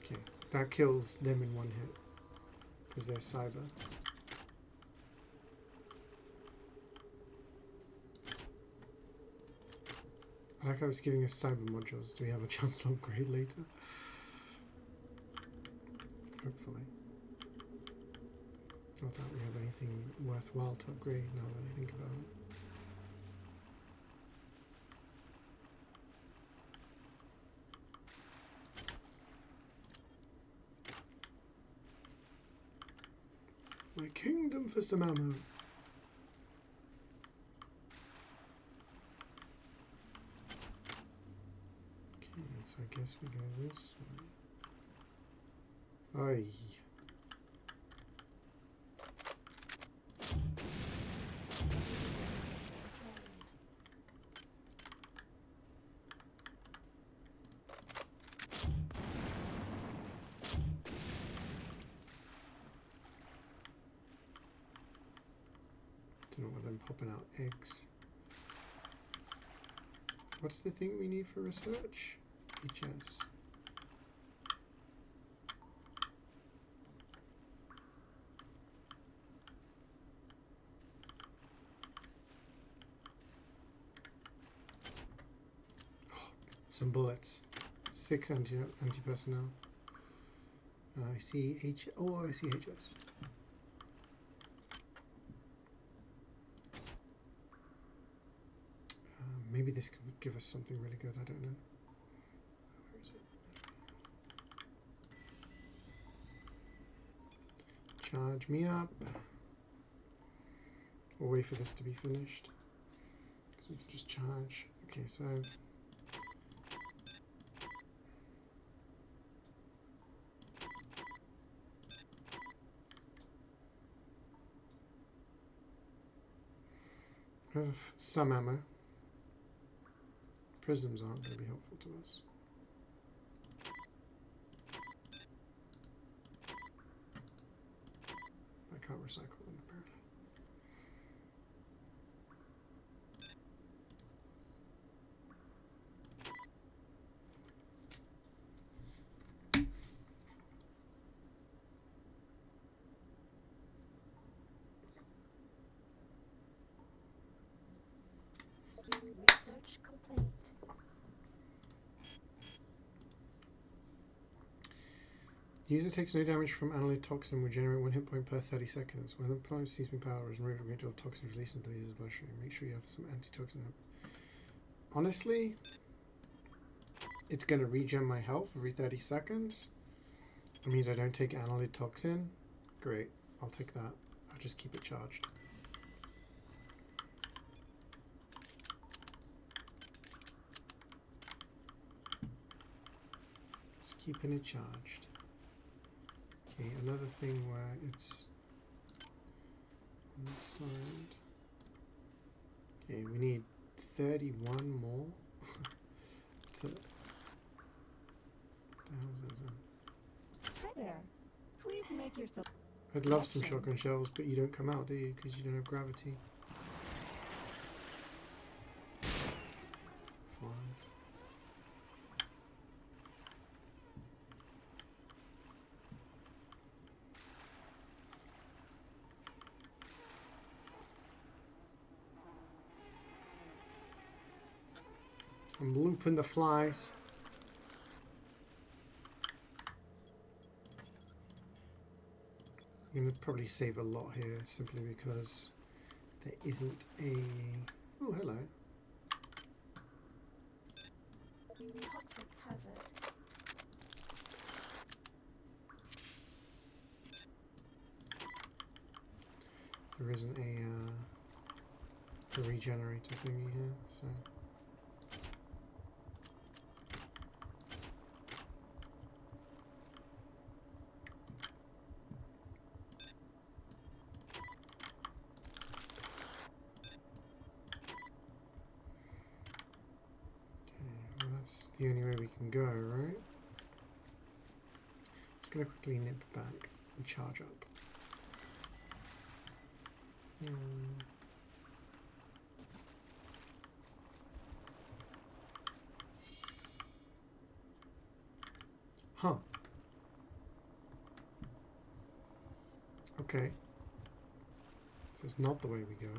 Okay, that kills them in 1 hit because they're cyber. I like how it's giving us cyber modules. Do we have a chance to upgrade later? Hopefully. Not that we have anything worthwhile to upgrade now that I think about it. My kingdom for some ammo. So I guess we go this way. Aye. Don't know what them popping out eggs. What's the thing we need for research? HS. Oh, some bullets. 6 anti-personnel. I see H. Oh, I see HS. Maybe this could give us something really good. I don't know. Where is it? Charge me up. We'll wait for this to be finished. Because we can just charge. Okay, so I have some ammo. Prisms aren't going to be helpful to us. I can't recycle them apparently. Research complete. User takes no damage from analyte toxin, regenerate 1 hit point per 30 seconds. When the plant seizing power is removed, radial toxin is released into the user's bloodstream. Make sure you have some antitoxin. Honestly, it's going to regen my health every 30 seconds. That means I don't take analyte toxin. Great, I'll take that. I'll just keep it charged. Just keeping it charged. Okay, another thing where it's on this side. Okay, we need 31 more. To, what the hell is that? there. Please make yourself. I'd love some shotgun shells, but you don't come out, do you? Because you don't have gravity. Flies. I'm looping the flies. I'm going to probably save a lot here simply because there isn't a... Oh, hello. Toxic hazard. There isn't a regenerator thingy here, so... The only way we can go, right? Just gonna quickly nip back and charge up. Huh. Okay. This is not the way we go.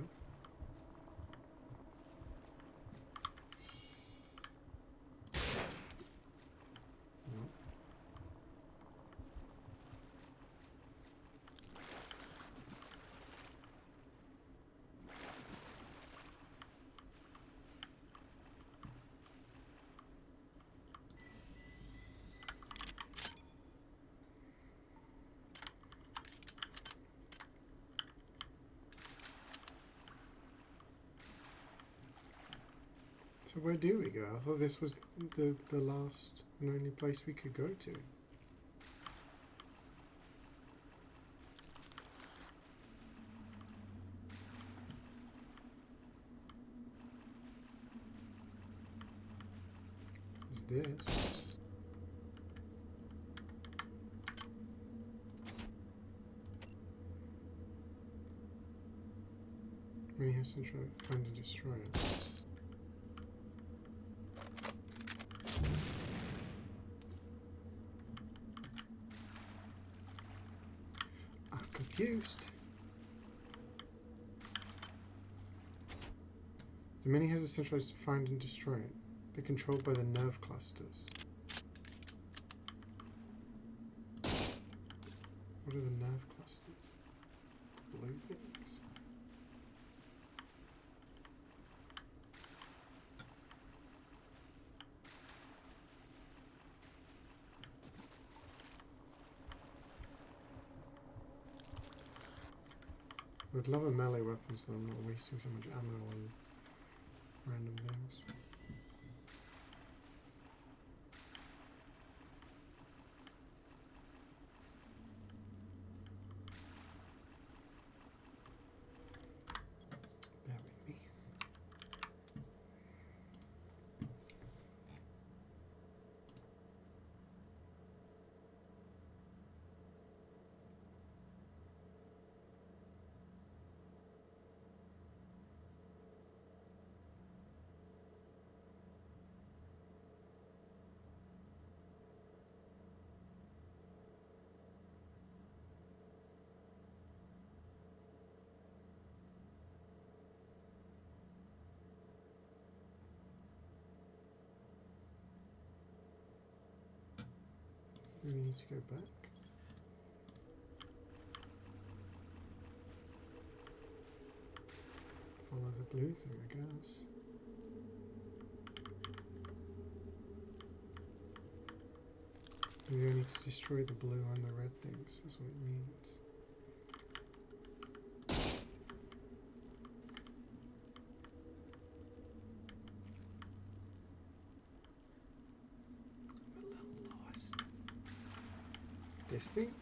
So where do we go? I thought this was the last and only place we could go to. Is this? We have some trying to find and destroy it. Confused. The mini has a centralized to find and destroy it. They're controlled by the nerve clusters. What are the nerve clusters? Blue things? I'd love a melee weapon so I'm not wasting so much ammo on random things. Bear with me. We need to go back. Follow the blue thing, I guess. We need to destroy the blue and the red things, that's what it means. This thing?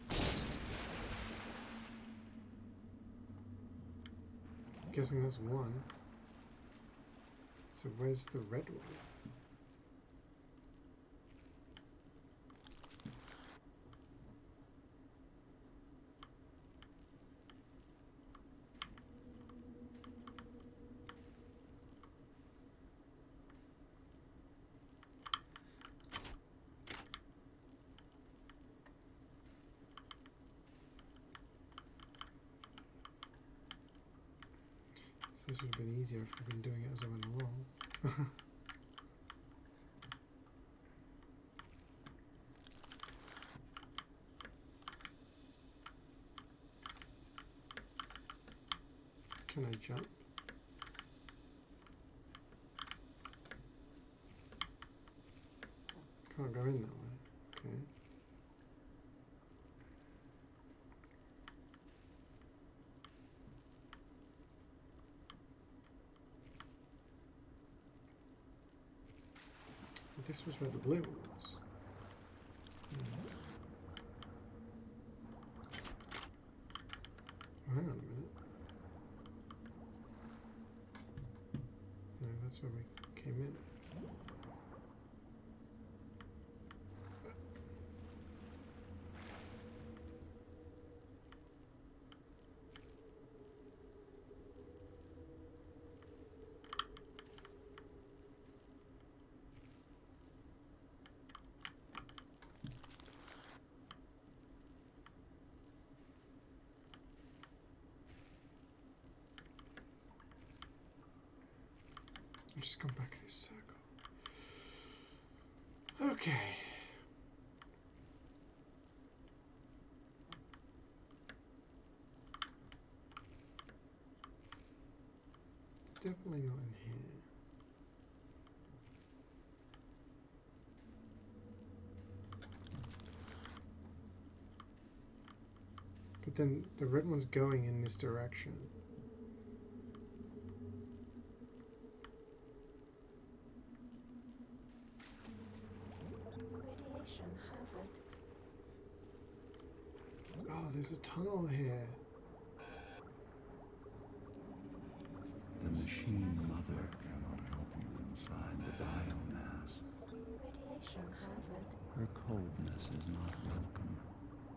I'm guessing that's one. So where's the red one? This would have been easier if I'd been doing it as I went along. Can I jump? Can't go in that way. Okay. This was where the blue one was. Oh, hang on a minute. No, that's where we came in. I'll just come back in a circle. Okay. It's definitely not in here. But then the red one's going in this direction. Radiation hazard. Oh, there's a tunnel here. The machine mother cannot help you inside the biomass. Radiation hazard. Her coldness is not welcome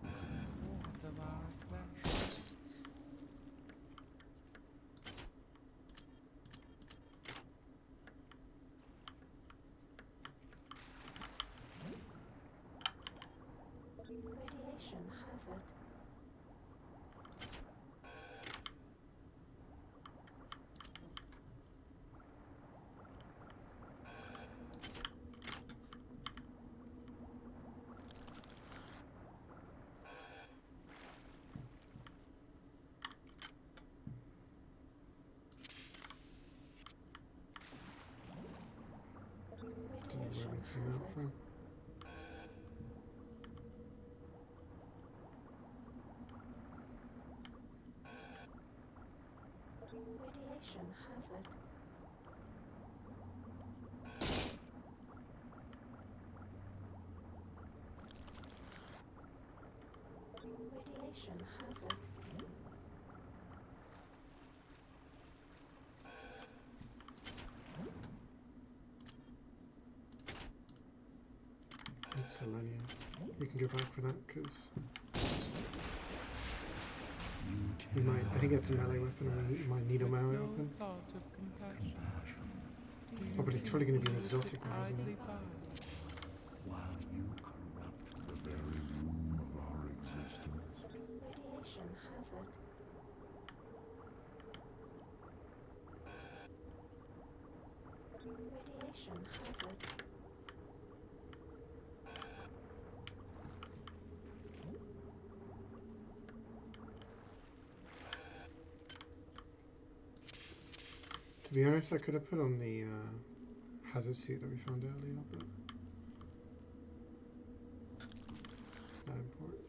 within the warmth of our flesh. Radiation hazard. Don't know where we came out from. Radiation hazard. Radiation hazard. It's selenium. We can go back for that because we might. I think it's a melee weapon. And we might need a melee weapon. Oh, but it's probably going to be an exotic one, isn't it? While you corrupt the very womb of our existence. Radiation hazard. Radiation hazard. To be honest, I could have put on the hazard suit that we found earlier, but it's not important.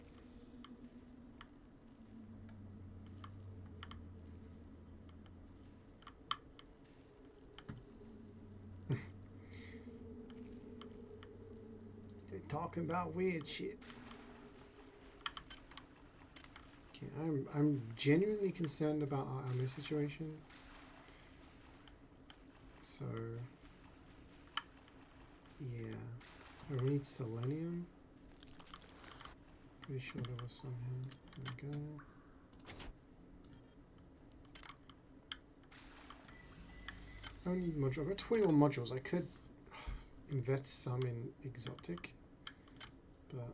They're talking about weird shit. Okay, I'm genuinely concerned about our ammo situation. So, yeah. Oh, we need selenium. Pretty sure there was some here. There we go. I don't need modules. I've got 21 modules. I could invest some in exotic, but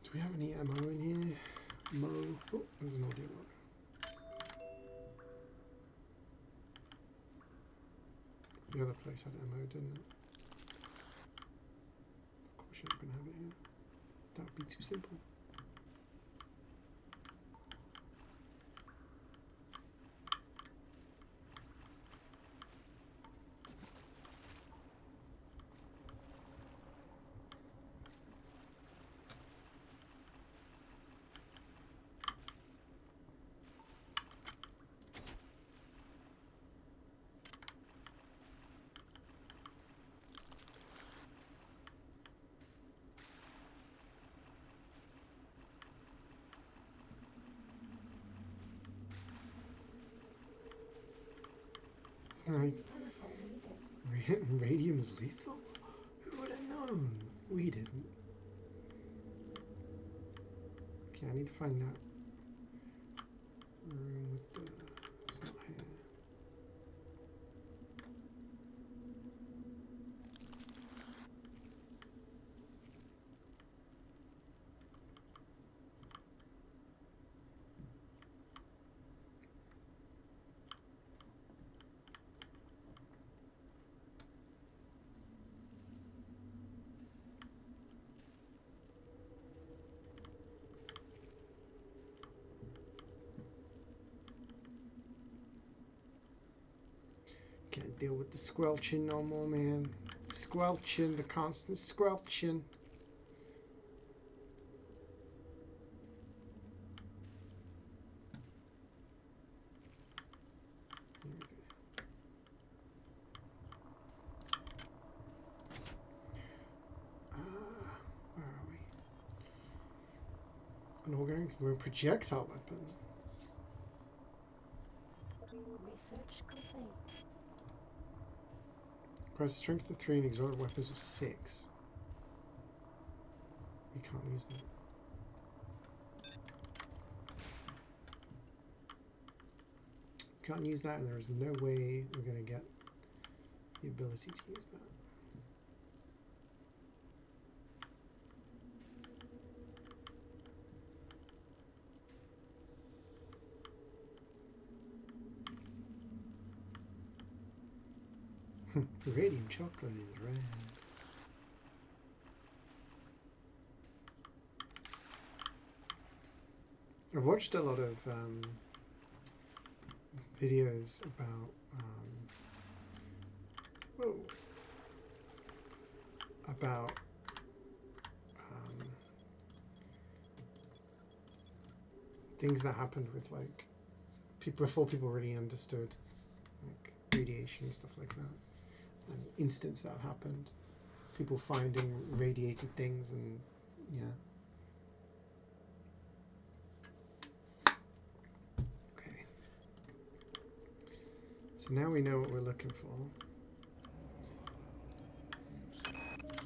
do we have any ammo in here? Mo. Oh, there's an audio log. The other place had ammo, didn't it? Of course you're not going to have it here. That would be too simple. Radium's lethal? Who would have known? We didn't. Okay, I need to find that room with the... It's not here. Can't deal with the squelching no more, man. Squelching, the constant squelching. Where are we? An organic projectile weapon. Research complete. Requires strength of 3 and exotic weapons of 6. We can't use that. Can't use that, and there is no way we're going to get the ability to use that. Radium chocolate is red. I've watched a lot of videos about things that happened with like people before people really understood like radiation and stuff like that. Instance that happened, people finding radiated things, and yeah. Okay. So now we know what we're looking for.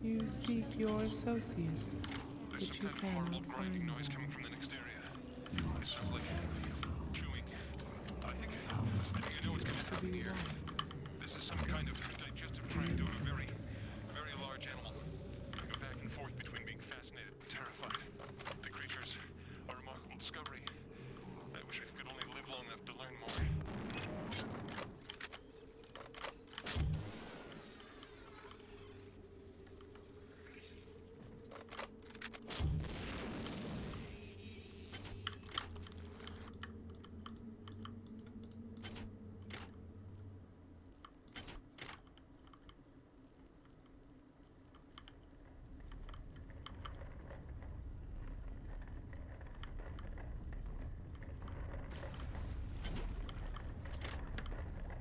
You seek your associates, but you cannot find them. Noise coming from the next area. It sounds like chewing. I think I know what's going to happen here. This is some kind of digestive tract of a very, very large animal. I go back and forth between being fascinated and terrified. The creatures are a remarkable discovery. I wish I could only live long enough to learn more.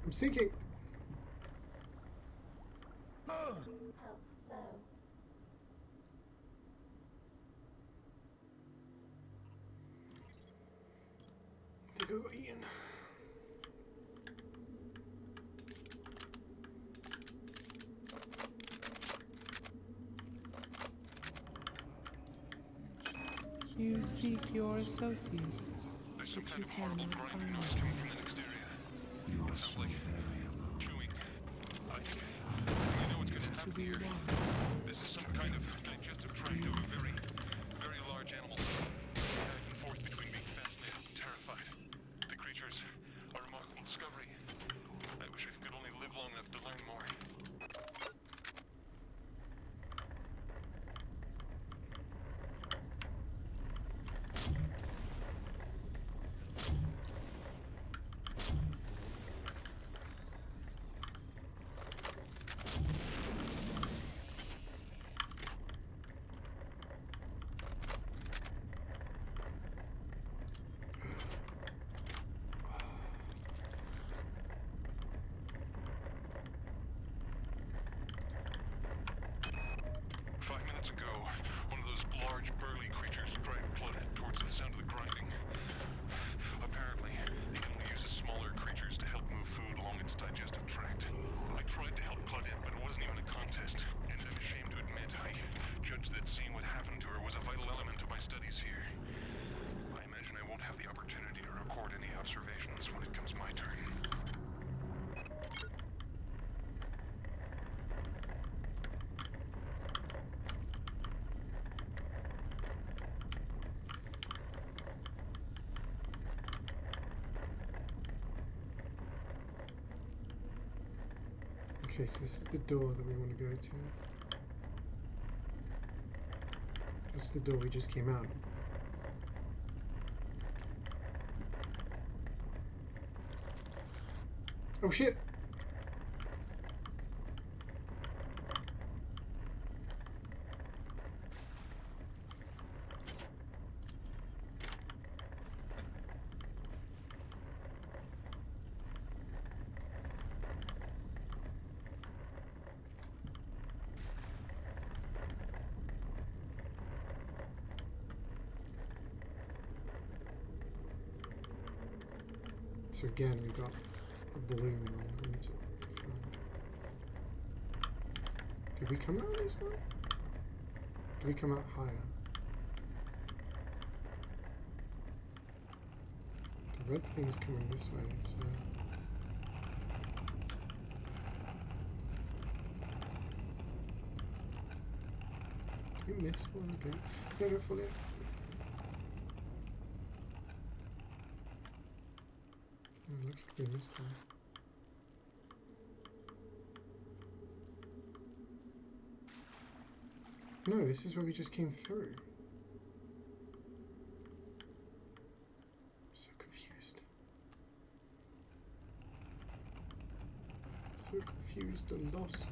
I'm sinking. Health low. I think I got Ian. You seek your associates, There's some but kind you of horrible cannot grinding find noise them. coming from the next area. It sounds like chewing. I think I know what's going to To happen be here. one. This is some kind of digestive tract of a very, very large animal. Back and forth between being Okay, so this is the door that we want to go to. That's the door we just came out of. Oh shit! So again, we got a balloon one. We need to find. Did we come out of this one? Did we come out higher? The red thing's coming this way, so. Did we miss one again? No, don't fall in. Oh, it looks like we missed one. No, this is where we just came through. So confused. So confused and lost.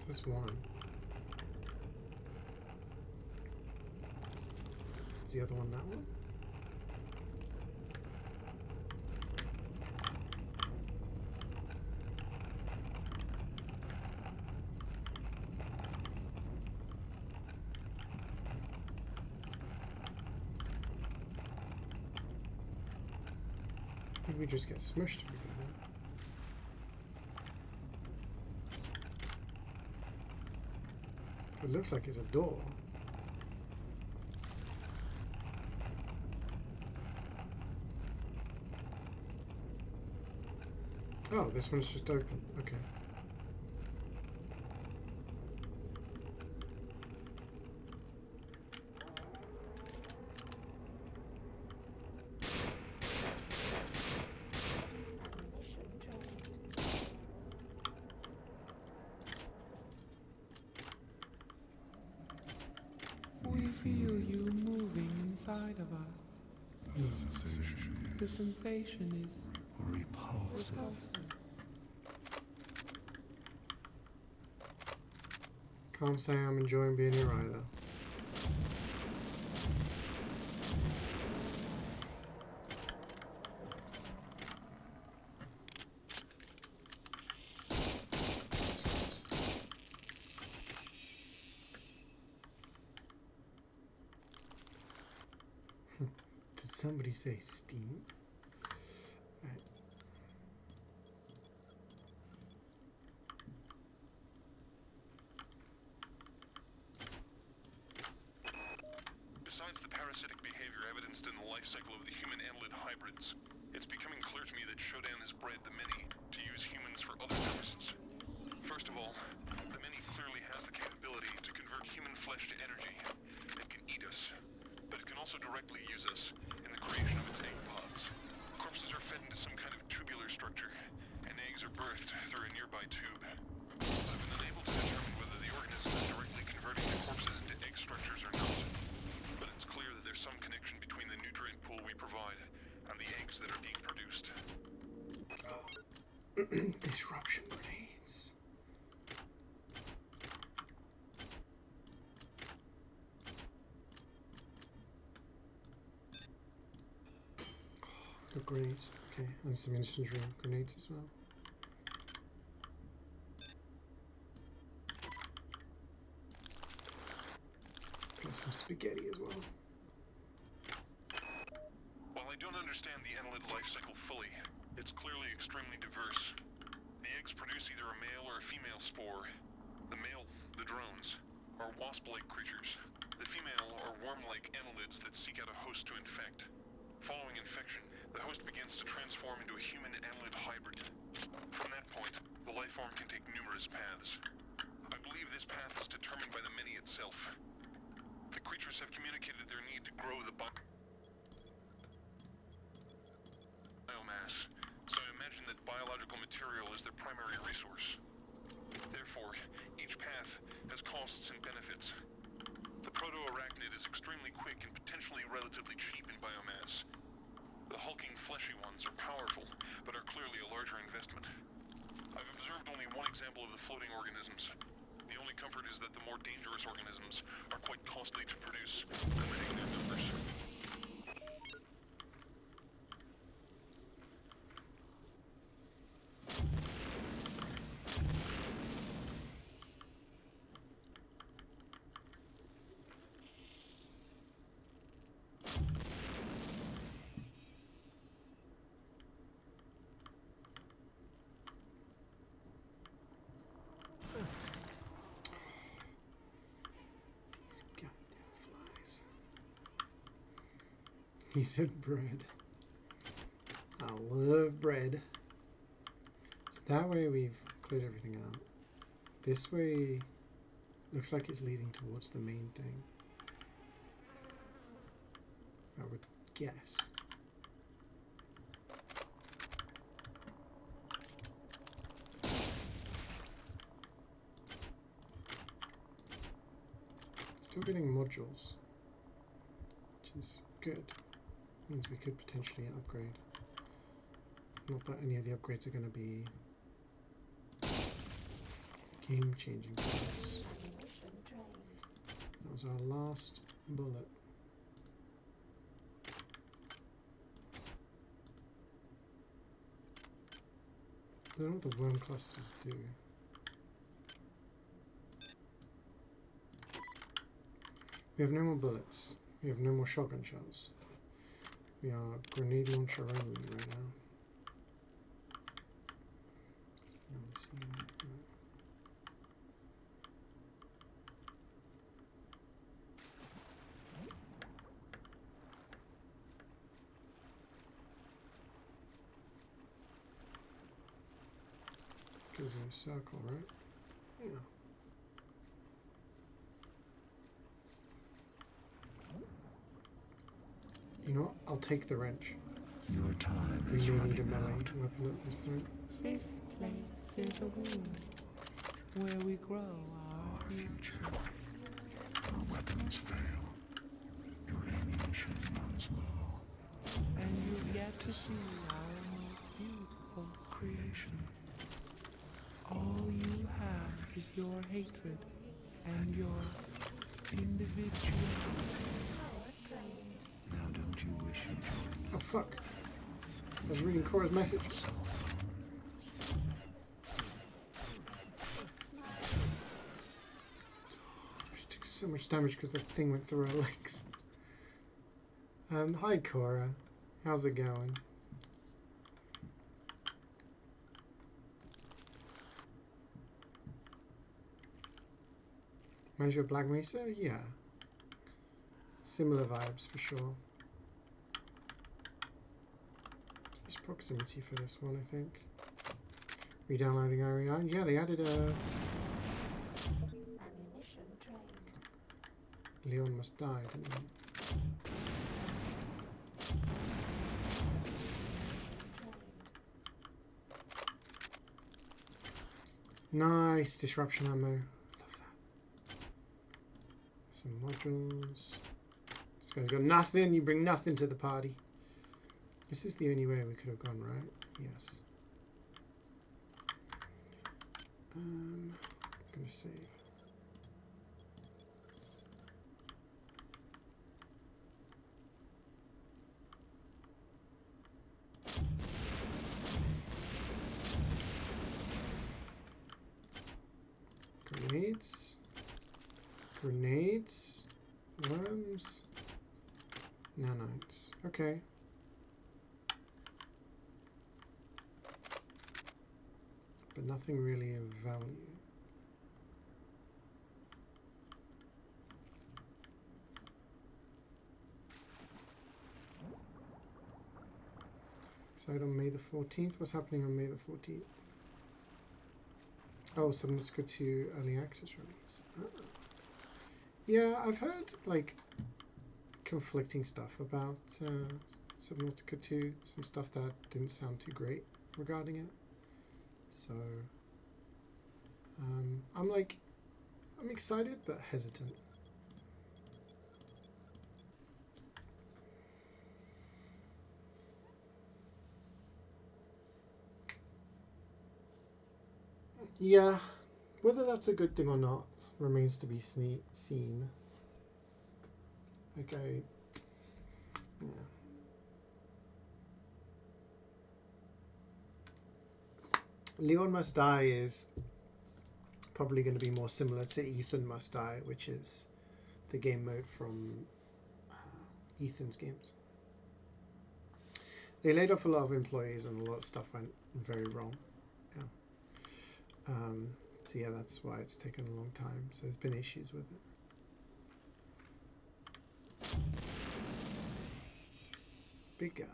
There's one. Is the other one that one? I think we just get smushed if we do that. It looks like it's a door. Oh, this one's just open. Okay. We feel you moving inside of us. The sensation is repulsive. Can't say I'm enjoying being here either. Did somebody say Steam? Right. Besides the parasitic behavior evidenced in the life cycle of the human annelid hybrids, it's becoming clear to me that Shodan has bred the many to use humans for other purposes. First of all, the many clearly has the capability to convert human flesh to energy. It can eat us, but it can also directly use us in the creation of its egg pods. Corpses are fed into some kind of tubular structure, and eggs are birthed through a nearby tube. I've been unable to determine whether the organism is directly converting the corpses into egg structures or not, but it's clear that there's some connection between the nutrient pool we provide and the eggs that are being produced. Disruption grenades. Oh, grenades. Okay, and some instant grenades as well. Got some spaghetti as well. While I don't understand understand the annelid life cycle fully, it's clearly extremely diverse. The eggs produce either a male or a female spore. The male, the drones, are wasp-like creatures. The female are worm-like annelids that seek out a host to infect. Following infection, the host begins to transform into a human annelid hybrid. From that point, the life form can take numerous paths. I believe this path is determined by the many itself. The creatures have communicated their need to grow the biomass, so I imagine that biological material is their primary resource. Therefore, each path has costs and benefits. The proto-arachnid is extremely quick and potentially relatively cheap in biomass. The hulking fleshy ones are powerful, but are clearly a larger investment. I've observed only one example of the floating organisms. The only comfort is that the more dangerous organisms are quite costly to produce, limiting their numbers. He said bread. I love bread. So that way we've cleared everything out. This way looks like it's leading towards the main thing. I would guess. Still getting modules, which is good. Means we could potentially upgrade. Not that any of the upgrades are going to be game-changing for us. That was our last bullet. I don't know what the worm clusters do. We have no more bullets. We have no more shotgun shells. We are grenade launcher only right now. Goes in a circle, right? Yeah. You know what? I'll take the wrench. Your time We is may running need a melee out. weapon at this point. This place is a womb where we grow our future. Our weapons fail. Your ammunition runs low. And you've yet to see our most beautiful creation. All you have is your hatred and your individuality. Now don't you wish you joined Oh fuck. I was reading Cora's message. She took so much damage because the thing went through her legs. Hi Cora. How's it going? Manage your Black Mesa? Yeah. Similar vibes for sure. Use proximity for this one, I think. Re-downloading REI. Yeah, they added a... Leon must die, didn't they? Nice disruption ammo. Love that. Some modules. This guy's got nothing. You bring nothing to the party. This is the only way we could have gone, right? Yes. I'm gonna save. Grenades. Grenades. Worms. Nanites. Okay. but nothing really of value. So on May the 14th, what's happening on May the 14th? Oh, Subnautica 2 early access release. Oh. Yeah, I've heard like conflicting stuff about Subnautica 2, some stuff that didn't sound too great regarding it. So I'm excited but hesitant. Yeah, whether that's a good thing or not remains to be seen. Okay. Yeah. Leon Must Die is probably going to be more similar to Ethan Must Die, which is the game mode from Ethan's games. They laid off a lot of employees and a lot of stuff went very wrong. Yeah. So yeah, that's why it's taken a long time. So there's been issues with it. Big guy.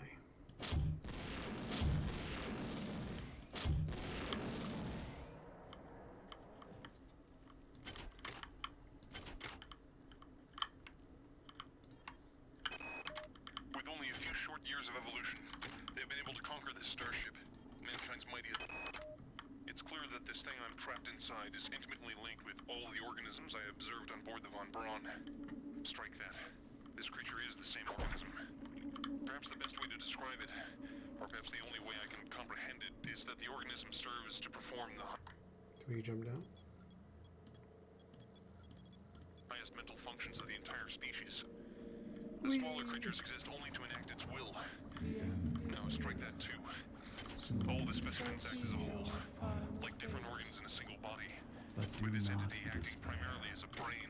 With only a few short years of evolution, they've been able to conquer this starship, mankind's mightiest. It's clear that this thing I'm trapped inside is intimately linked with all the organisms I observed on board the Von Braun. Strike that. This creature is the same organism. Perhaps the best way to describe it, or perhaps the only way I can comprehend it, is that the organism serves to perform the Can we jump down? highest mental functions of the entire species. The smaller creatures exist only to enact its will. Now strike that too. All the specimens act as a whole, like different organs in a single body, with this entity acting primarily as a brain.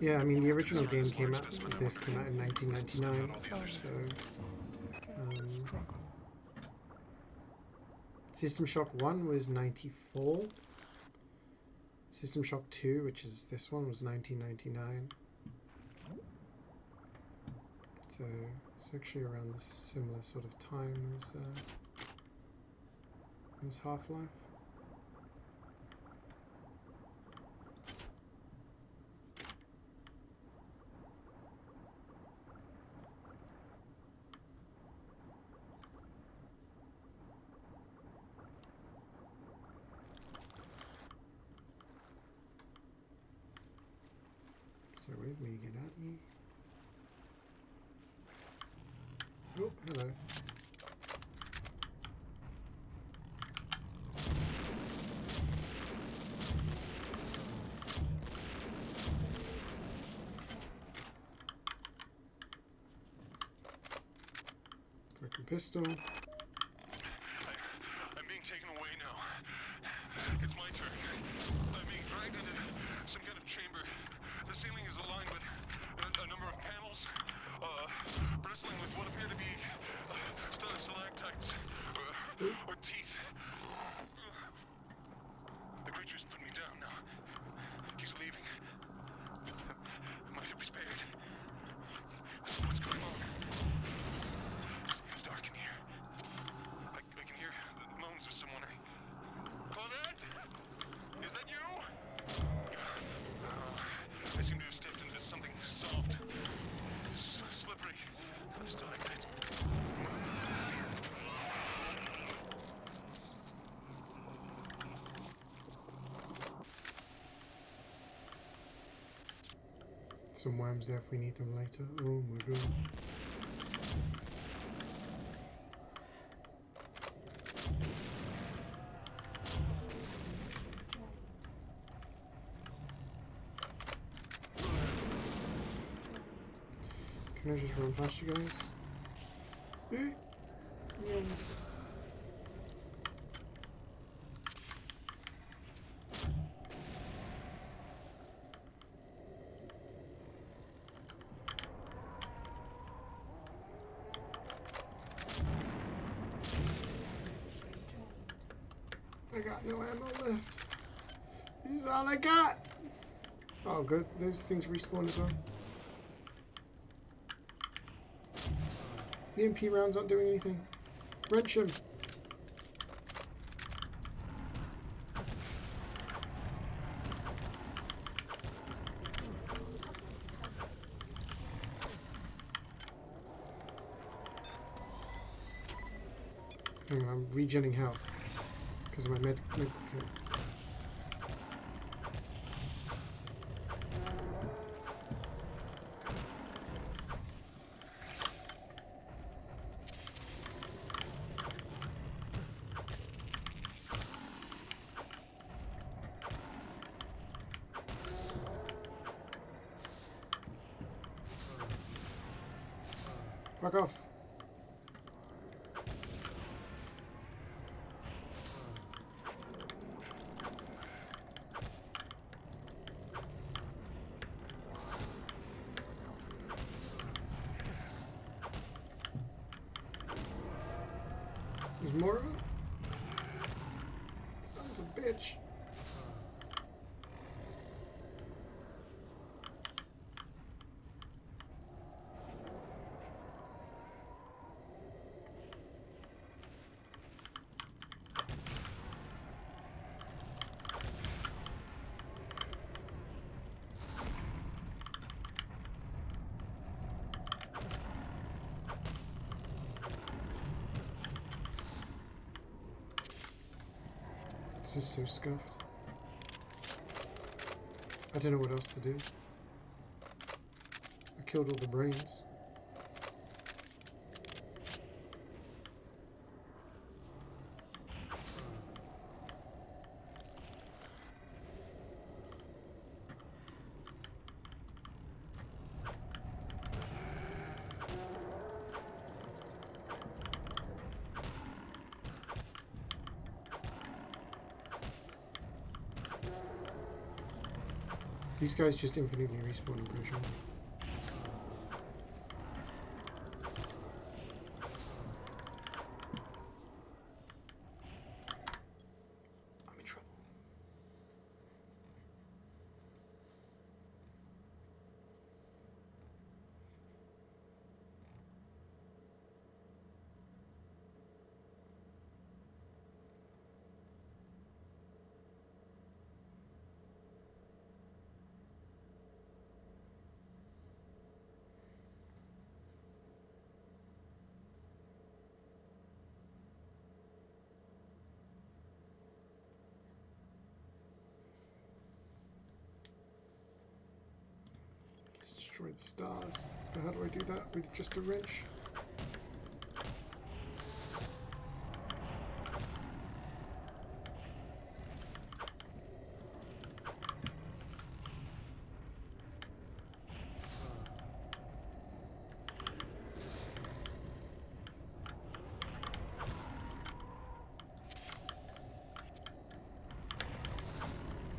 Yeah, I mean the original game came out. This came out in 1999. So, System Shock 1 was 94. System Shock 2, which is this one, was 1999. So it's actually around this similar sort of time as Half-Life. So wait for me to get at you. Oh, hello. Fucking pistol. I'm being taken away now. It's my turn. I'm being dragged into some kind of chamber. The ceiling is aligned with a number of panels, bristling with what appear to be stalactites or teeth. The creature's put me down now. He's leaving. Might it be spared? What's going on? It's dark in here. I can hear the moans of someone. Claudette? Is that you? I seem to have stepped into something soft. Slippery. Stalactites. Some worms there if we need them later. Oh my god. Can I just run past you guys? got no ammo left. This is all I got. Oh, good. Those things respawn as well. The MP rounds aren't doing anything. Wrench him. Hang on, I'm regenning health because of my med kit. Fuck off. There's more of it? Son of a bitch. This is so scuffed. I don't know what else to do. I killed all the brains. These guys just infinitely respawn, I'm pretty sure. I'm in trouble. Destroy the stars. But how do I do that with just a wrench?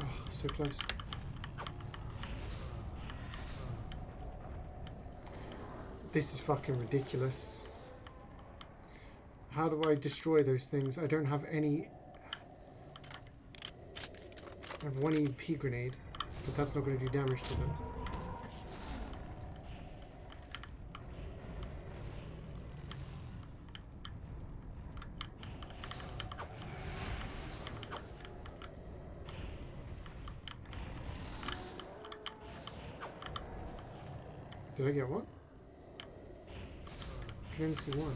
Oh, so close. This is fucking ridiculous. How do I destroy those things? I don't have any... I have one EP grenade, but that's not going to do damage to them. Did I get one? I can only see one.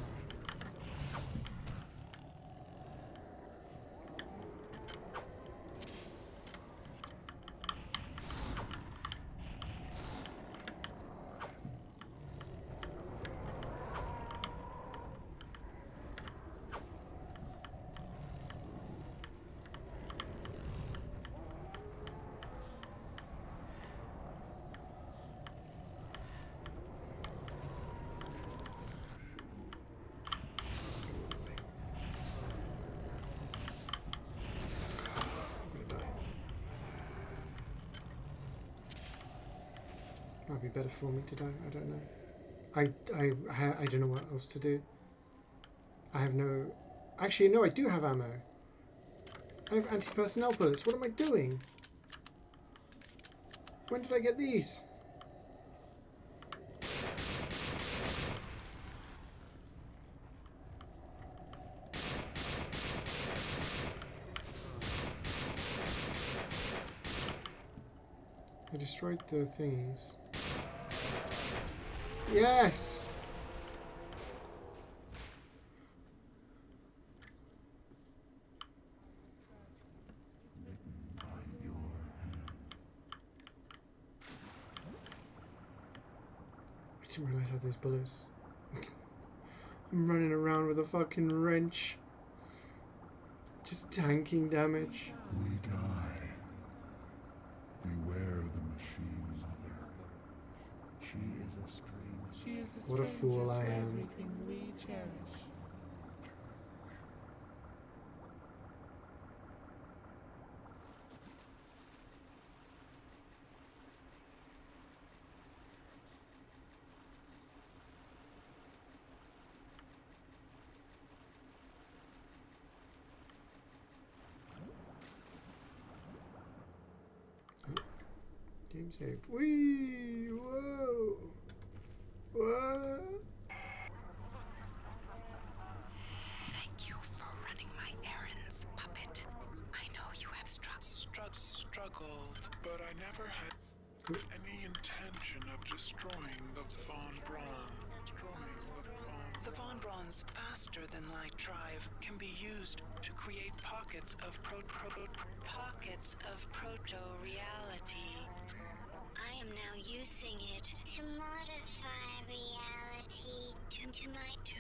Might be better for me to die. I don't know. I don't know what else to do. I have no... Actually, no, I do have ammo. I have anti-personnel bullets. What am I doing? When did I get these? I destroyed the thingies. Yes! I didn't realize I had those bullets. I'm running around with a fucking wrench. Just tanking damage. We die. Beware the machine mother. She is a stranger. She is a What a fool stranger I to am. everything we cherish. Game saved. Whee! Whoa! What? Thank you for running my errands, puppet. I know you have struggled, but I never had any intention of destroying the Von Braun. The Von Braun's faster-than-light drive can be used to create pockets of proto-reality. I am now using it to modify reality to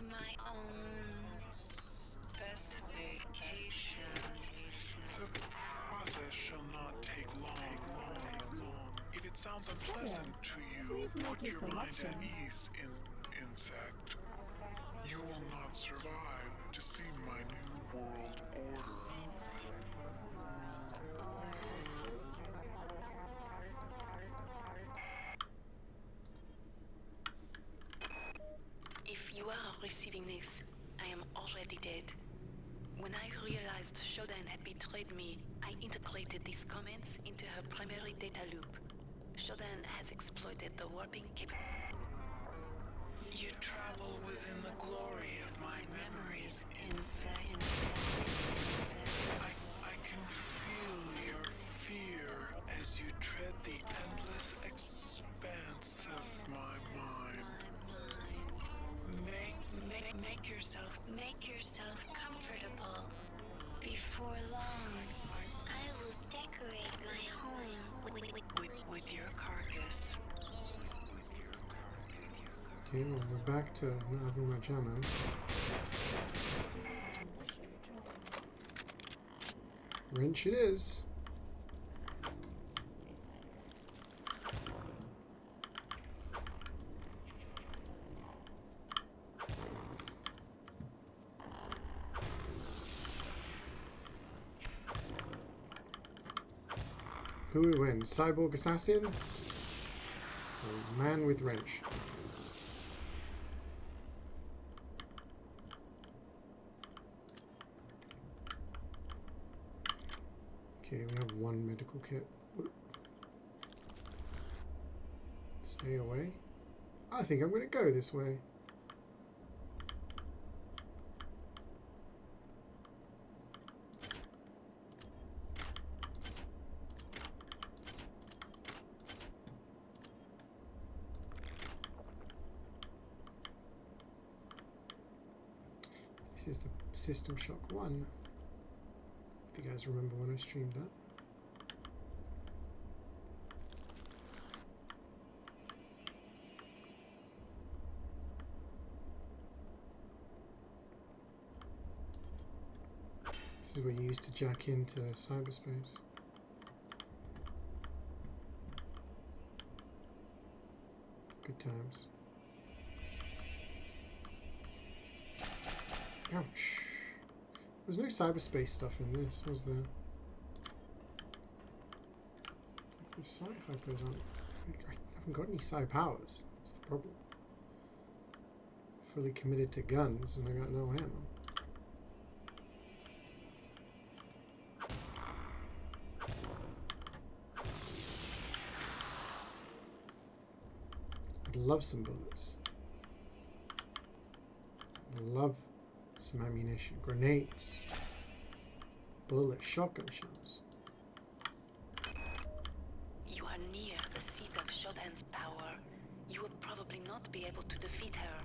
my own specifications. The process shall not take long. If it sounds unpleasant to you, Please make put your your mind selection. at ease, insect. You will not survive to see my new world order. If you are receiving this, I am already dead. When I realized Shodan had betrayed me, I integrated these comments into her primary data loop. Shodan has exploited the warping capability. You travel within the glory of my memories, insect. I can feel your fear as you tread the endless expanse of my mind. Make yourself comfortable. Before long, I will decorate my home with your carcass. Okay, well, we're back to not having much ammo. Wrench it is. Who would win? Cyborg assassin? Or man with wrench? Okay, we have one medical kit. Stay away. I think I'm going to go this way. This is the System Shock 1. If you guys remember when I streamed that. This is what you used to jack into cyberspace. Good times. Ouch. There's no cyberspace stuff in this, was there? The psi hypers aren't. I haven't got any psi powers. That's the problem. Fully committed to guns and I got no ammo. love some bullets. Love some ammunition. Grenades. Bullets. Shotgun shells. You are near the seat of Shodan's power. You will probably not be able to defeat her,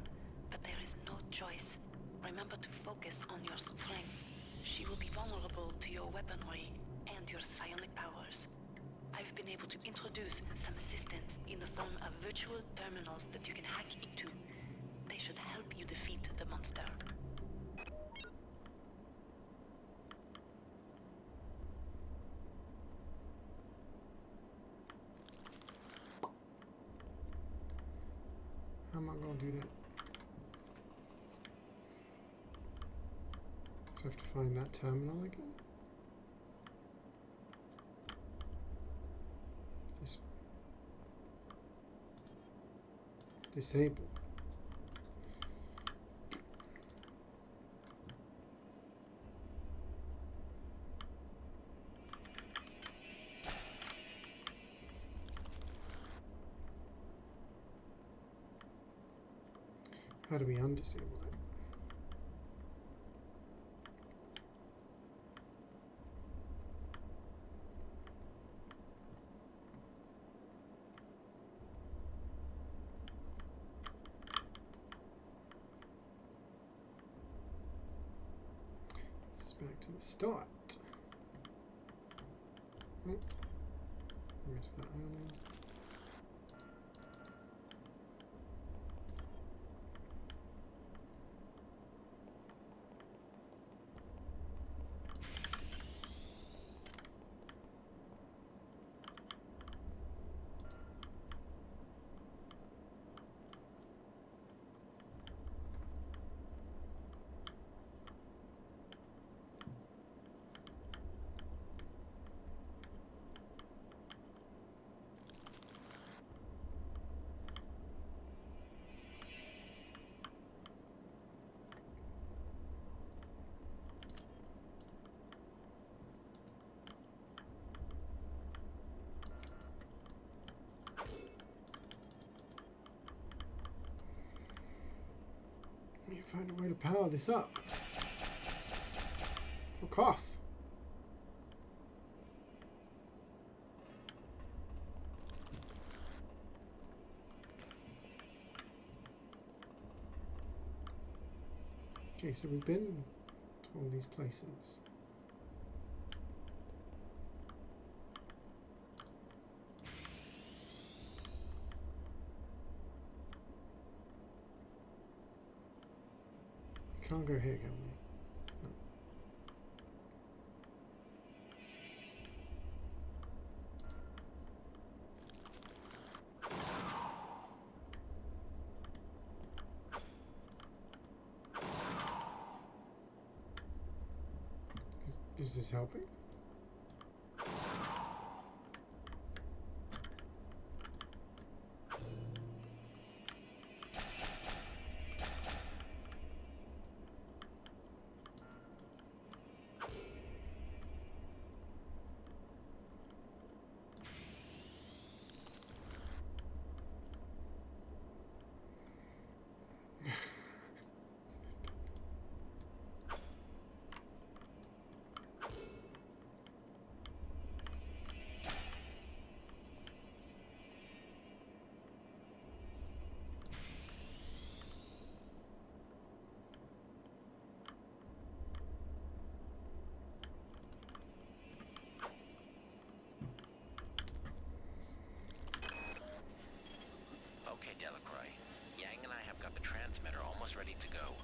but there is no choice. Remember to focus on your strengths. She will be vulnerable to your weaponry and your psionic powers. I've been able to introduce some assistance in the form of virtual terminals that you can hack into. They should help you defeat the monster. How am I going to do that? So I have to find that terminal again. This disable. How do we undisable it? This is back to the start. Oh, missed that earlier. I need to find a way to power this up. Fuck off. Okay, so we've been to all these places. We can't go here, can we? No. Is this helping? Okay, Delacroix. Yang and I have got the transmitter almost ready to go.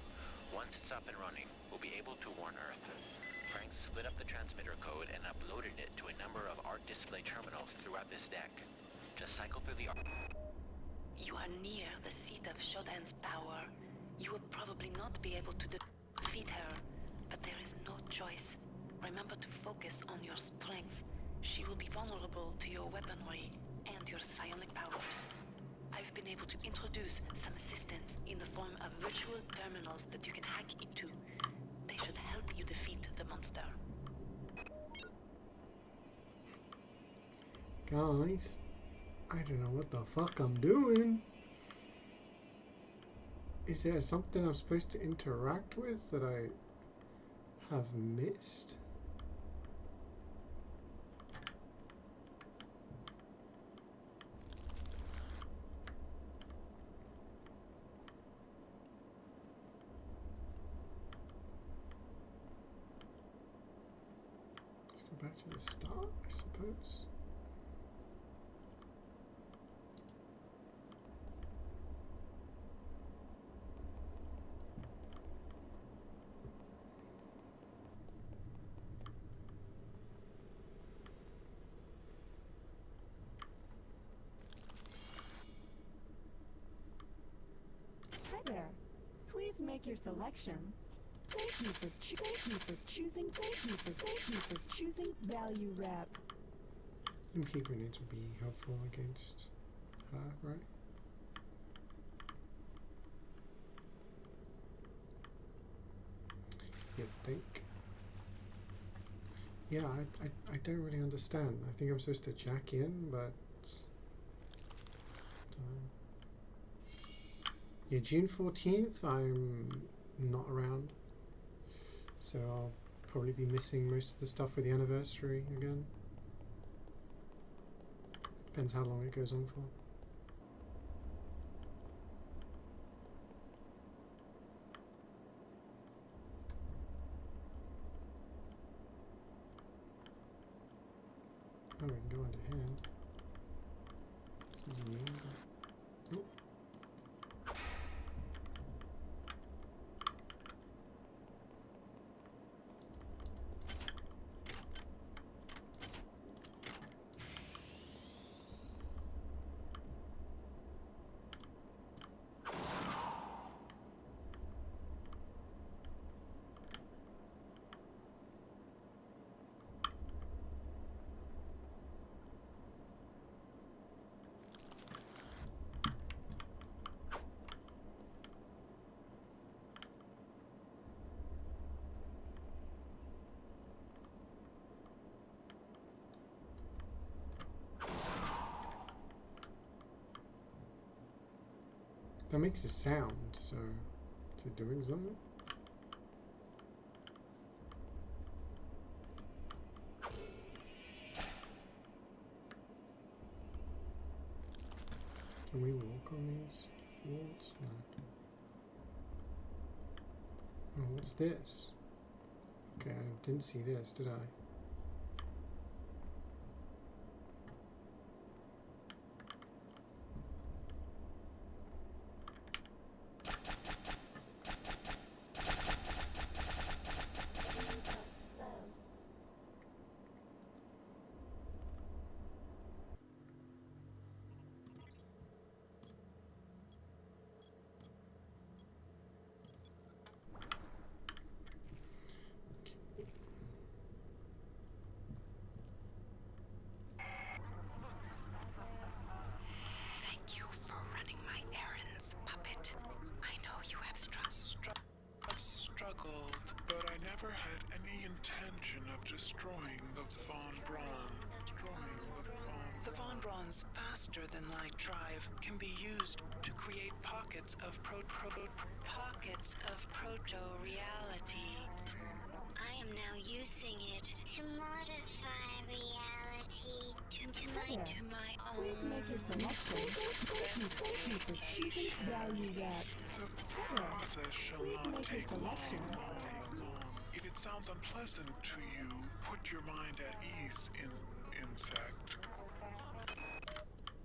Once it's up and running, we'll be able to warn Earth. Frank split up the transmitter code and uploaded it to a number of art display terminals throughout this deck. Just cycle through the art. You are near the seat of Shodan's power. You will probably not be able to defeat her, but there is no choice. Remember to focus on your strengths. She will be vulnerable to your weaponry and your psionic powers. I've been able to introduce some assistance in the form of virtual terminals that you can hack into. They should help you defeat the monster. Guys, I don't know what the fuck I'm doing. Is there something I'm supposed to interact with that I have missed? Let's go back to the start, I suppose. Hi there. Please make your selection. Thank you for choosing value wrap. MP grenades would be helpful against her, right? You'd think. Yeah, I don't really understand. I think I'm supposed to jack in, but yeah, June 14th, I'm not around, so I'll probably be missing most of the stuff for the anniversary again. Depends how long it goes on for. Oh, we can go into here. This is new, but... oh. That makes a sound, so is it doing something? Can we walk on these walls? No. Oh, what's this? Okay, I didn't see this, did I? Thank you for running my errands, puppet. I know you have struggled, but I never had any intention of destroying the Von Braun. The Von Braun's faster-than-light drive can be used to create pockets of proto-reality. I am now using it to modify reality to my own. Please make your selection. Thank you for choosing value wrap. The process shall Please not make your take selection. long. If it sounds unpleasant to you, put your mind at ease, insect.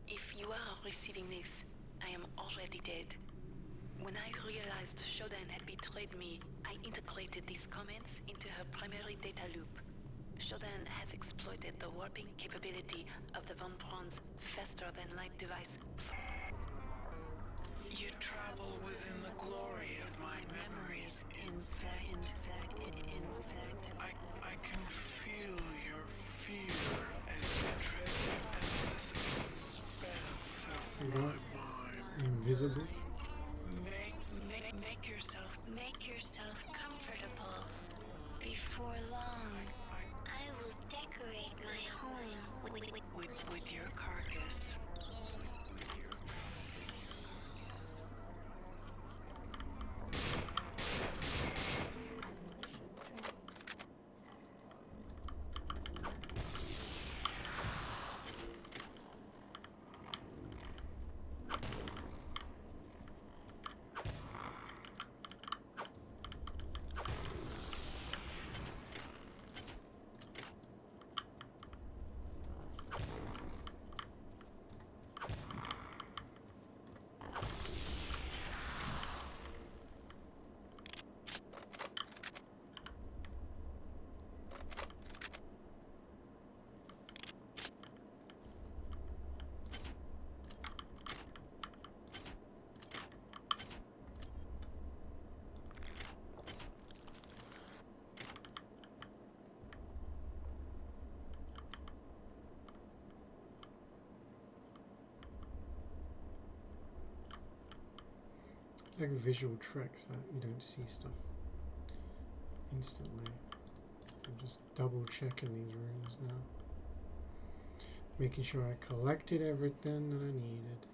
If you are receiving this, I am already dead. When I realized Shodan had betrayed me, I integrated these comments into her primary data loop. Shodan has exploited the warping capability of the Von Braun's faster-than-light device. You travel within the glory of my memories, insect. I can feel your fear as you tread the endless expanse of my mind. Invisible. Make yourself comfortable. Before long, I will decorate my home With your carcass. Like visual tricks that you don't see stuff instantly. I'm just double checking these rooms now. Making sure I collected everything that I needed.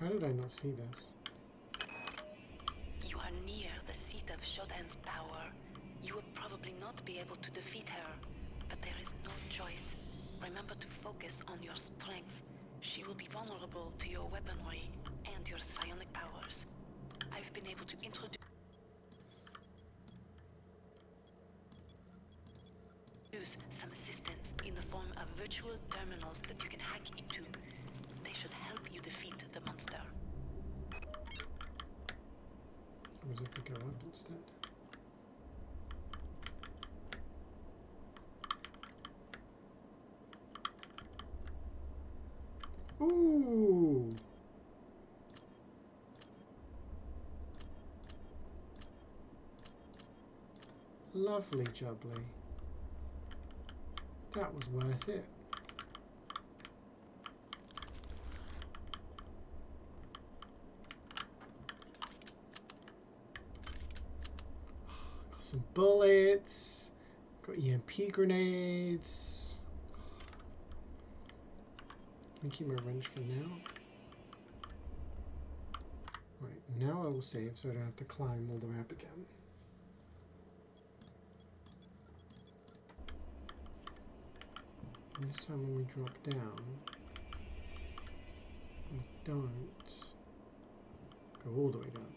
How did I not see this? You are near the seat of Shodan's power. You will probably not be able to defeat her, but there is no choice. Remember to focus on your strengths. She will be vulnerable to your weaponry and your psionic powers. I've been able to introduce some assistance in the form of virtual terminals that you can hack into. They should help you defeat the monster. What if we go up instead? Ooh! Lovely jubbly. That was worth it. Got some bullets. Got EMP grenades. Let me keep my wrench for now. Right, now I will save so I don't have to climb all the way up again. And this time when we drop down, we don't go all the way down.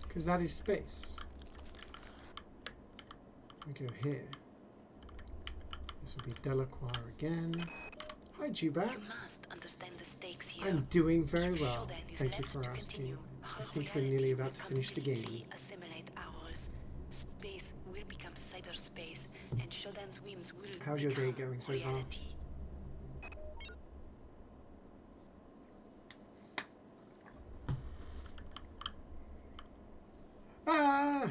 Because that is space. We go here. This will be Delacroix again. Hi, Jubats. I'm doing very well. Thank you for asking. I think we're nearly about to finish the game. Assimilate ours. Space will become cyberspace, and Shodan's whims will How's your day going so far? Ah!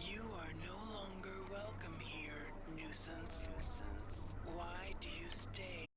You are no longer welcome here, nuisance. Why do you stay?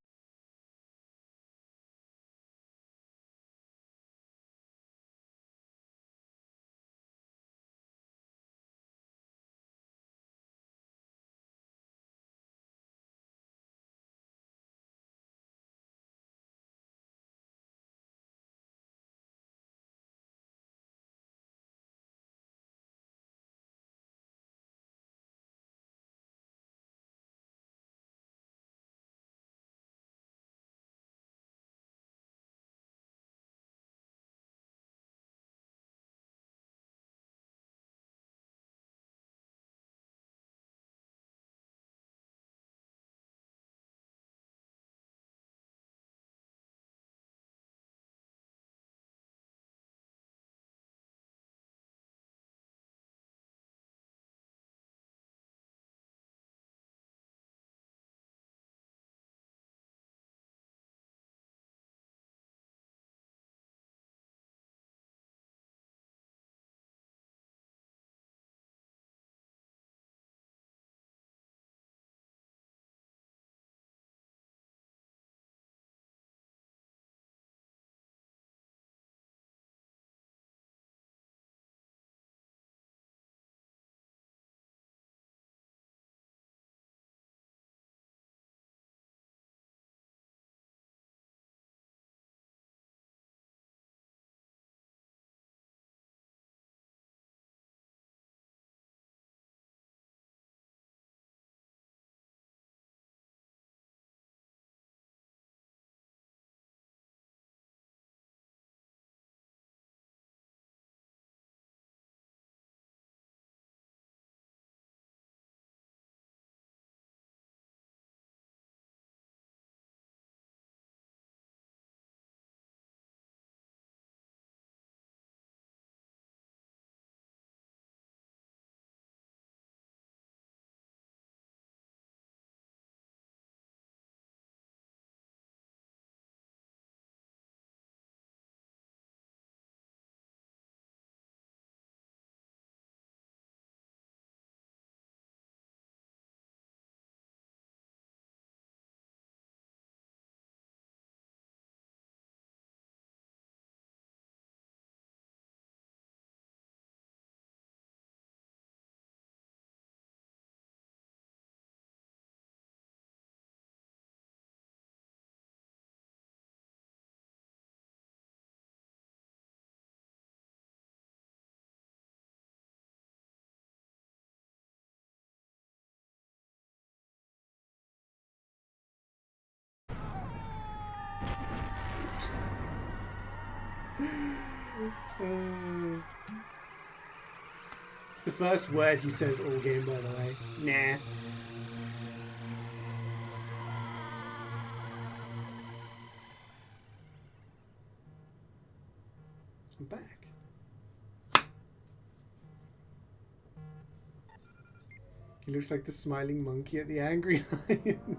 It's the first word he says all game, by the way. Nah. I'm back. He looks like the smiling monkey at the angry lion.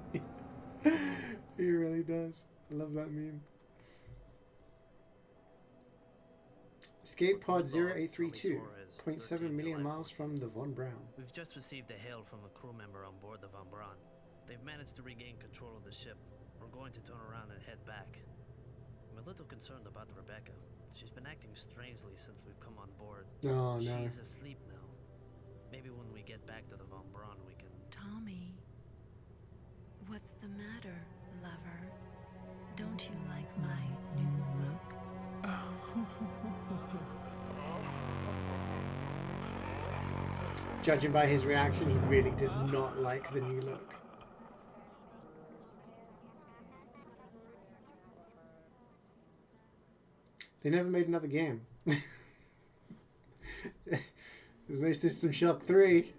He really does. I love that meme. Escape pod 0832, 0.7 million miles from the Von Braun. We've just received a hail from a crew member on board the Von Braun. They've managed to regain control of the ship. We're going to turn around and head back. I'm a little concerned about Rebecca. She's been acting strangely since we've come on board. Oh, no. She's asleep now. Maybe when we get back to the Von Braun, we can... Tommy, what's the matter, lover? Don't you like my new look? Judging by his reaction, he really did not like the new look. They never made another game. There's no System Shock 3.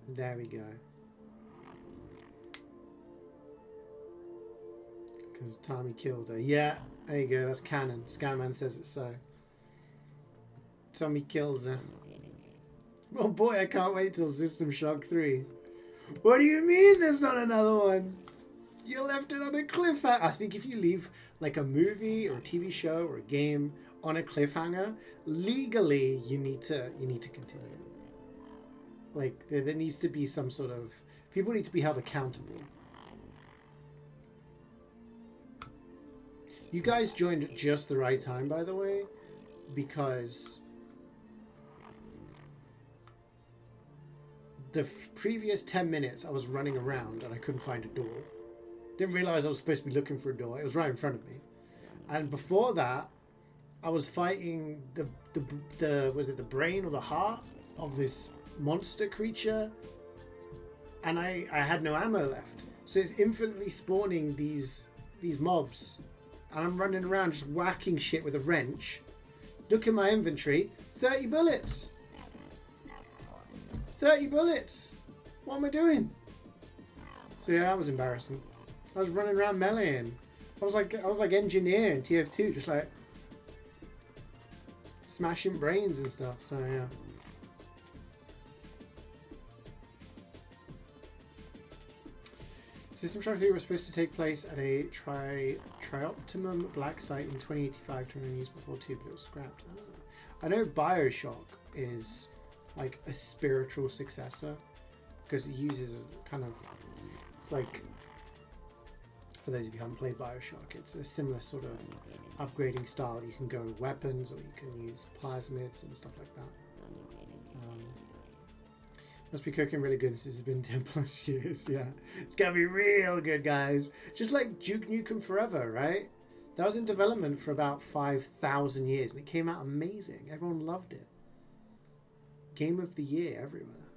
There we go. Because Tommy killed her. Yeah, there you go. That's canon. Skyman says it's so. Tommy kills her. Oh boy, I can't wait till System Shock 3. What do you mean there's not another one? You left it on a cliffhanger. I think if you leave like a movie or a TV show or a game on a cliffhanger, legally you need to continue. Like there needs to be some sort of, people need to be held accountable. You guys joined at just the right time, by the way, because the previous 10 minutes I was running around and I couldn't find a door. Didn't realize I was supposed to be looking for a door. It was right in front of me. And before that, I was fighting the was it the brain or the heart of this monster creature, and I had no ammo left. So it's infinitely spawning these mobs, and I'm running around just whacking shit with a wrench. Look at my inventory, 30 bullets. 30 bullets. What am I doing? So yeah, that was embarrassing. I was running around meleeing. I was like engineer in TF2, just like smashing brains and stuff. So yeah. System Shock 3 was supposed to take place at a Trioptimum Black site in 2085 to run used before 2, but it was scrapped. I know Bioshock is like a spiritual successor because it uses a kind of, it's like, for those of you who haven't played Bioshock, it's a similar sort of upgrading style. You can go with weapons or you can use plasmids and stuff like that. Must be cooking really good since it's been 10 plus years. Yeah, it's gonna be real good, guys. Just like Duke Nukem Forever, right? That was in development for about 5,000 years and it came out amazing. Everyone loved it. Game of the year everywhere.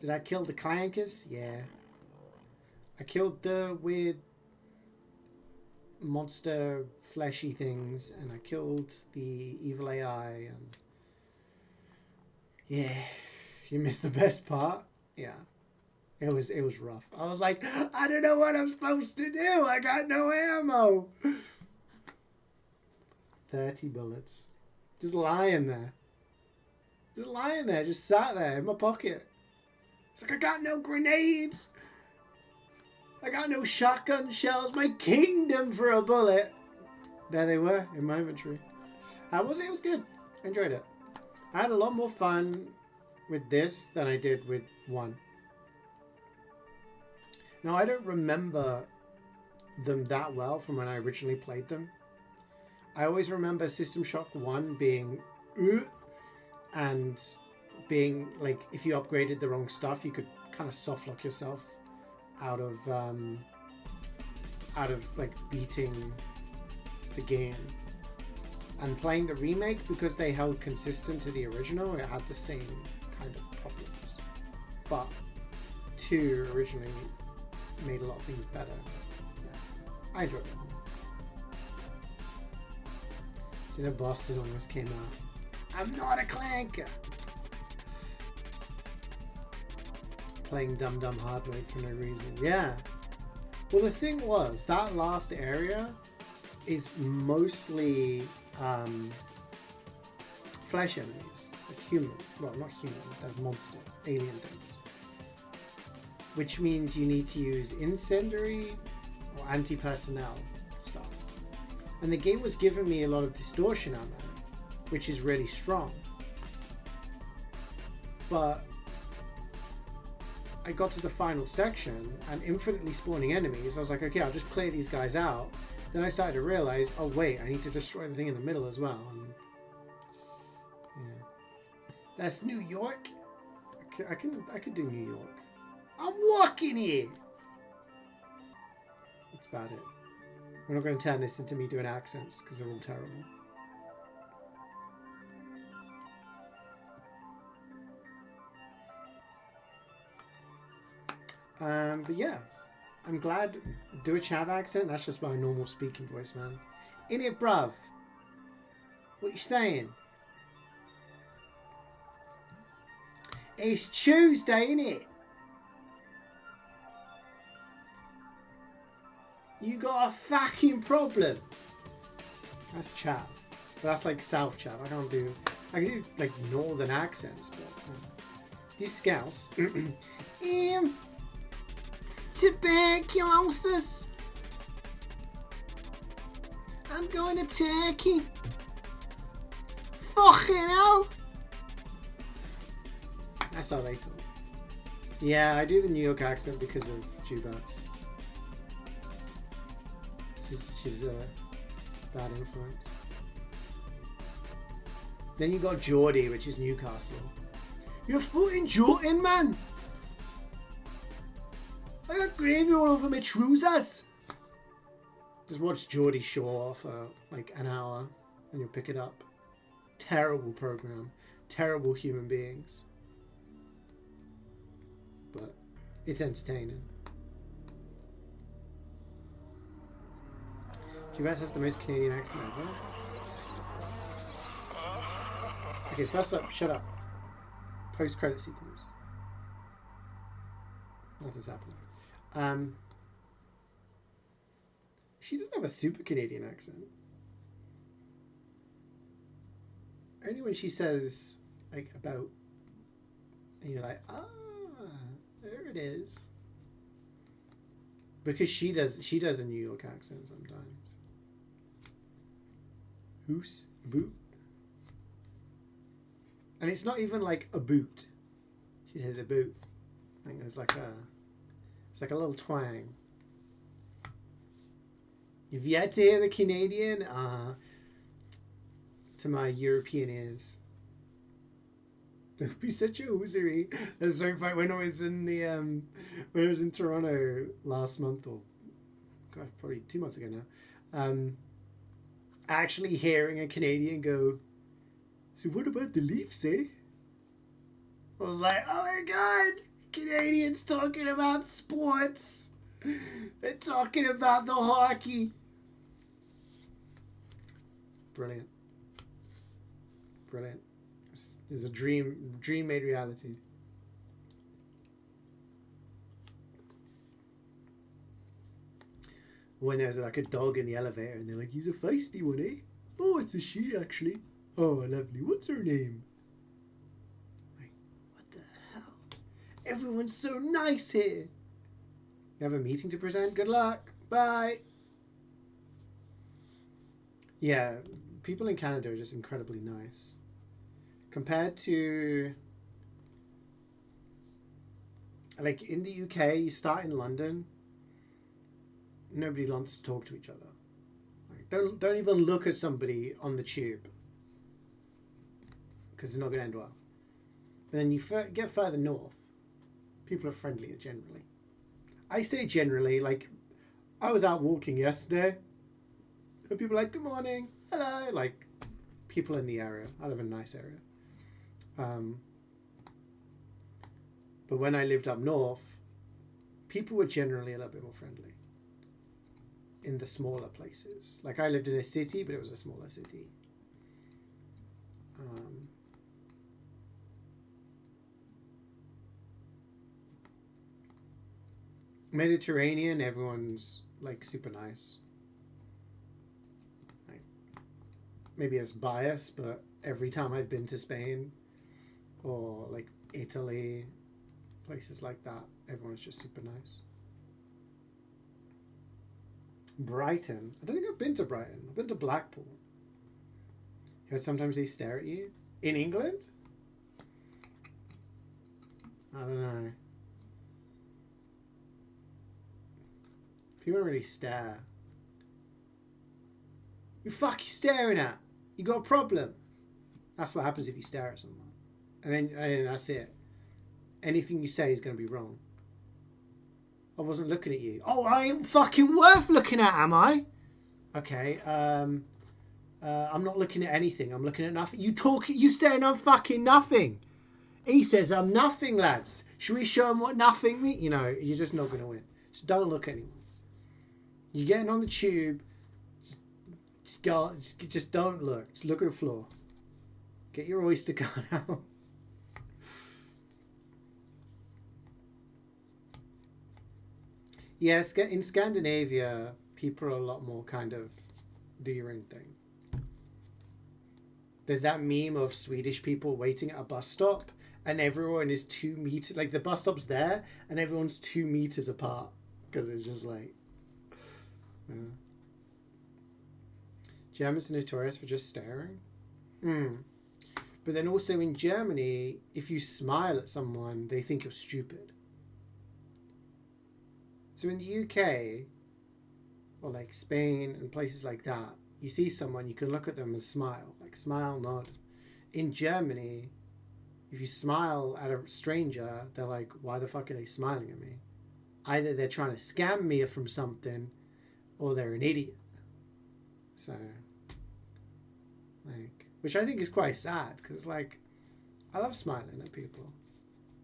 Did I kill the clankers? Yeah. I killed the weird monster fleshy things, and I killed the evil AI, and yeah, you missed the best part. Yeah, it was rough. I was like, I don't know what I'm supposed to do. I got no ammo. 30 bullets, just lying there, just sat there in my pocket. It's like, I got no grenades. I got no shotgun shells. My kingdom for a bullet. There they were in my inventory. How was it? It was good. I enjoyed it. I had a lot more fun with this than I did with 1. Now, I don't remember them that well from when I originally played them. I always remember System Shock 1 being and being like, if you upgraded the wrong stuff, you could kind of soft lock yourself out of like beating the game. And playing the remake, because they held consistent to the original, it had the same kind of but 2 originally made a lot of things better. Yeah, I enjoyed it. See, the Boston almost came out. I'm not a clanker! Playing Dum Dum Hard Mode for no reason. Yeah. Well, the thing was, that last area is mostly flesh enemies. Like human. Well, not human. They're monster. Alien things. Which means you need to use incendiary or anti-personnel stuff. And the game was giving me a lot of distortion ammo, which is really strong. But I got to the final section and infinitely spawning enemies. I was like, okay, I'll just clear these guys out. Then I started to realize, oh wait, I need to destroy the thing in the middle as well. And, yeah. That's New York. I could do New York. I'm walking here. That's about it. We're not going to turn this into me doing accents because they're all terrible. But yeah, I'm glad. Do a chav accent? That's just my normal speaking voice, man. In it, bruv. What you saying? It's Tuesday, innit? You got a fucking problem. That's chav. But that's like South chav. I can do like northern accents, but these scouts. Tuberculosis. I'm going to Turkey. Fucking hell. That's how they talk. Yeah, I do the New York accent because of Jukebox. She's a bad influence. Then you got Geordie, which is Newcastle. You're footing Jordan, man. I got gravy all over my trousers. Just watch Geordie Shore for like an hour and you'll pick it up. Terrible program. Terrible human beings. But it's entertaining. US has the most Canadian accent ever. Okay, first up, shut up. Post-credit sequence. Nothing's happening. She doesn't have a super Canadian accent. Only when she says, like, about, and you're like, ah, there it is. Because she does a New York accent sometimes. Who's boot? And it's not even like a boot. She says a boot. I think it's like a little twang. You've yet to hear the Canadian to my European ears. Don't be such a hoosery. That's so funny. When I was in Toronto last month, or God, probably 2 months ago now, actually hearing a Canadian go, so what about the Leafs, eh? I was like, oh my God, Canadians talking about sports. They're talking about the hockey. Brilliant. Brilliant. It was a dream made reality. When there's like a dog in the elevator and they're like, he's a feisty one, eh? Oh, it's a she actually. Oh, lovely. What's her name? Like, what the hell? Everyone's so nice here. You have a meeting to present? Good luck. Bye. Yeah, people in Canada are just incredibly nice. Compared to, like, in the UK, you start in London, nobody wants to talk to each other. Like, don't even look at somebody on the tube, because it's not going to end well. And then you get further north, people are friendlier generally. I say generally, like, I was out walking yesterday, and people are like, good morning, hello, like, people in the area. I live in a nice area. But when I lived up north, people were generally a little bit more friendly in the smaller places. Like I lived in a city, but it was a smaller city. Mediterranean, everyone's like super nice. Like, maybe it's bias, but every time I've been to Spain or like Italy, places like that, everyone's just super nice. Brighton. I don't think I've been to Brighton. I've been to Blackpool. You heard sometimes they stare at you? In England? I don't know. People don't really stare. You fuck you staring at? You got a problem? That's what happens if you stare at someone. And then that's it. Anything you say is going to be wrong. I wasn't looking at you. Oh, I ain't fucking worth looking at, am I? Okay, I'm not looking at anything. I'm looking at nothing. You saying I'm fucking nothing. He says I'm nothing, lads. Should we show him what nothing means? You know, you're just not going to win. Just don't look at anyone. You're getting on the tube. Just don't look. Just look at the floor. Get your Oyster card out. Yes, in Scandinavia, people are a lot more kind of do your own thing. There's that meme of Swedish people waiting at a bus stop and everyone is 2 meters, like the bus stop's there and everyone's 2 meters apart because it's just like, yeah. Germans are notorious for just staring. But then also in Germany, if you smile at someone, they think you're stupid. So in the UK, or like Spain and places like that, you see someone, you can look at them and smile. Like smile, nod. In Germany, if you smile at a stranger, they're like, why the fuck are they smiling at me? Either they're trying to scam me from something, or they're an idiot. So, like, which I think is quite sad, because like, I love smiling at people.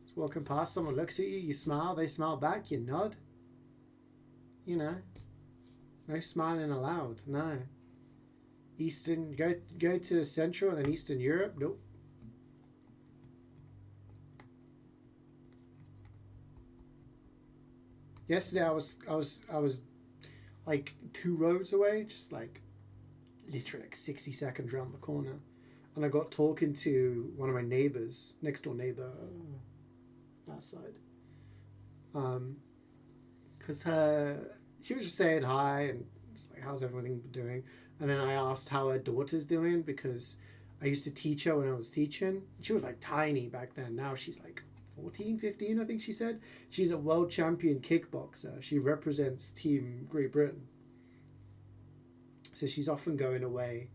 Just walking past, someone looks at you, you smile, they smile back, you nod. You know, no smiling allowed. No. Eastern, go to Central and then Eastern Europe. Nope. Yesterday I was like 2 roads away, just like literally like 60 seconds around the corner, and I got talking to one of my neighbors, next door neighbor, that side. Because she was just saying hi and like, how's everything doing? And then I asked how her daughter's doing, because I used to teach her when I was teaching. She was like tiny back then. Now she's like 14, 15, I think she said. She's a world champion kickboxer. She represents Team Great Britain. So she's often going away.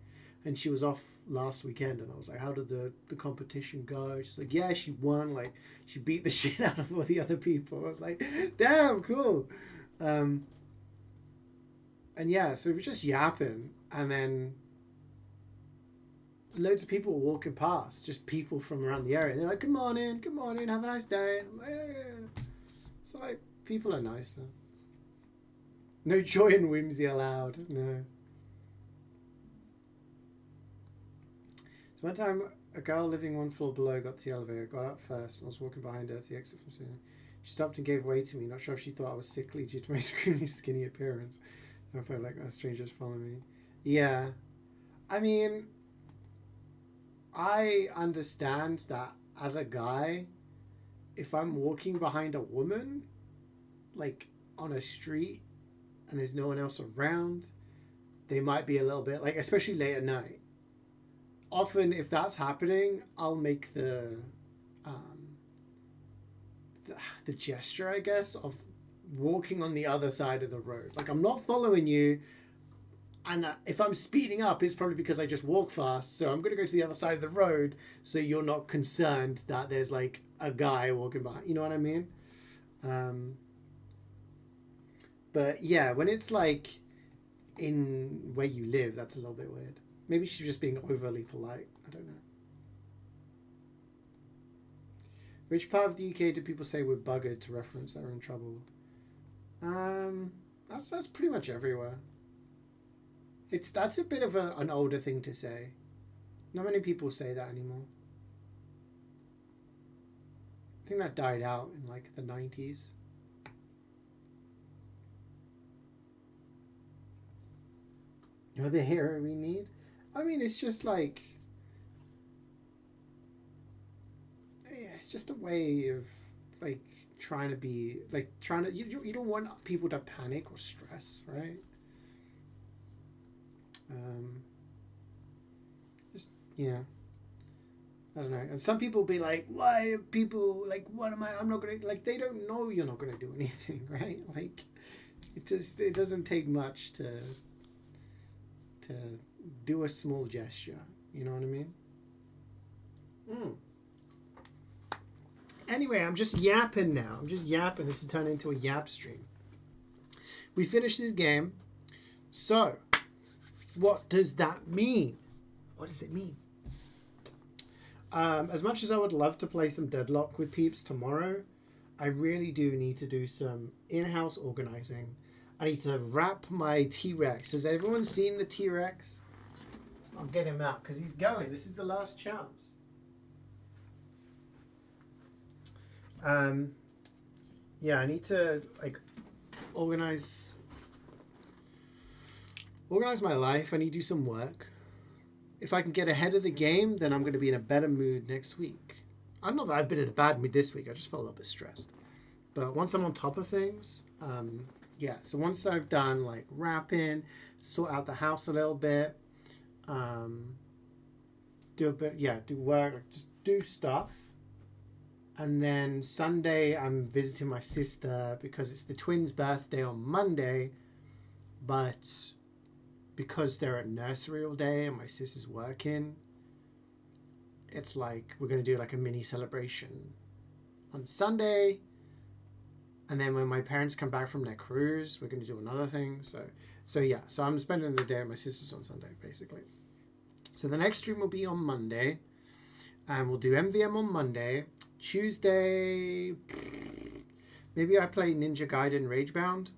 And she was off last weekend, and I was like, how did the competition go? She's like, yeah, she won. Like, she beat the shit out of all the other people. I was like, damn, cool. And yeah, so it was just yapping, and then loads of people were walking past, just people from around the area. And they're like, good morning, have a nice day. And I'm like, yeah. So like, people are nicer. No joy and whimsy allowed. No. So one time, a girl living 1 floor below got to the elevator, got up first, and I was walking behind her to the exit from cinema. She stopped and gave way to me, not sure if she thought I was sickly due to my extremely skinny appearance. I felt like a stranger's following me. Yeah. I mean, I understand that as a guy, if I'm walking behind a woman, like on a street, and there's no one else around, they might be a little bit, like, especially late at night. Often, if that's happening, I'll make the gesture, I guess, of walking on the other side of the road. Like, I'm not following you, and if I'm speeding up, it's probably because I just walk fast, so I'm going to go to the other side of the road so you're not concerned that there's like a guy walking by. You know what I mean? But yeah, when it's like in where you live, that's a little bit weird. Maybe she's just being overly polite. I don't know. Which part of the UK do people say we're buggered to reference they're in trouble? That's pretty much everywhere. That's a bit of an older thing to say. Not many people say that anymore. I think that died out in like the 90s. You're the hero we need? I mean, it's just like... Yeah, it's just a way of like trying to be... Like trying to... You don't want people to panic or stress, right? Just, yeah. I don't know. And some people be like, why are people like, what am I'm not gonna, like, they don't know you're not gonna do anything, right? Like, it doesn't take much to do a small gesture, you know what I mean? Anyway, I'm just yapping now. This is turning into a yap stream. We finished this game. So, what does that mean? What does it mean? As much as I would love to play some Deadlock with peeps tomorrow, I really do need to do some in-house organizing. I need to wrap my T-Rex. Has everyone seen the T-Rex? I'll get him out because he's going. This is the last chance. Yeah, I need to like organize my life. I need to do some work. If I can get ahead of the game, then I'm going to be in a better mood next week. I don't know that I've been in a bad mood this week. I just felt a little bit stressed. But once I'm on top of things, yeah. So once I've done like wrapping, sort out the house a little bit, do work, just do stuff. And then Sunday, I'm visiting my sister because it's the twins' birthday on Monday. But because they're at nursery all day and my sister's working, it's like we're going to do like a mini celebration on Sunday. And then when my parents come back from their cruise, we're going to do another thing. So yeah, so I'm spending the day at my sister's on Sunday, basically. So the next stream will be on Monday. And we'll do MVM on Monday. Tuesday, maybe I play Ninja Gaiden Ragebound.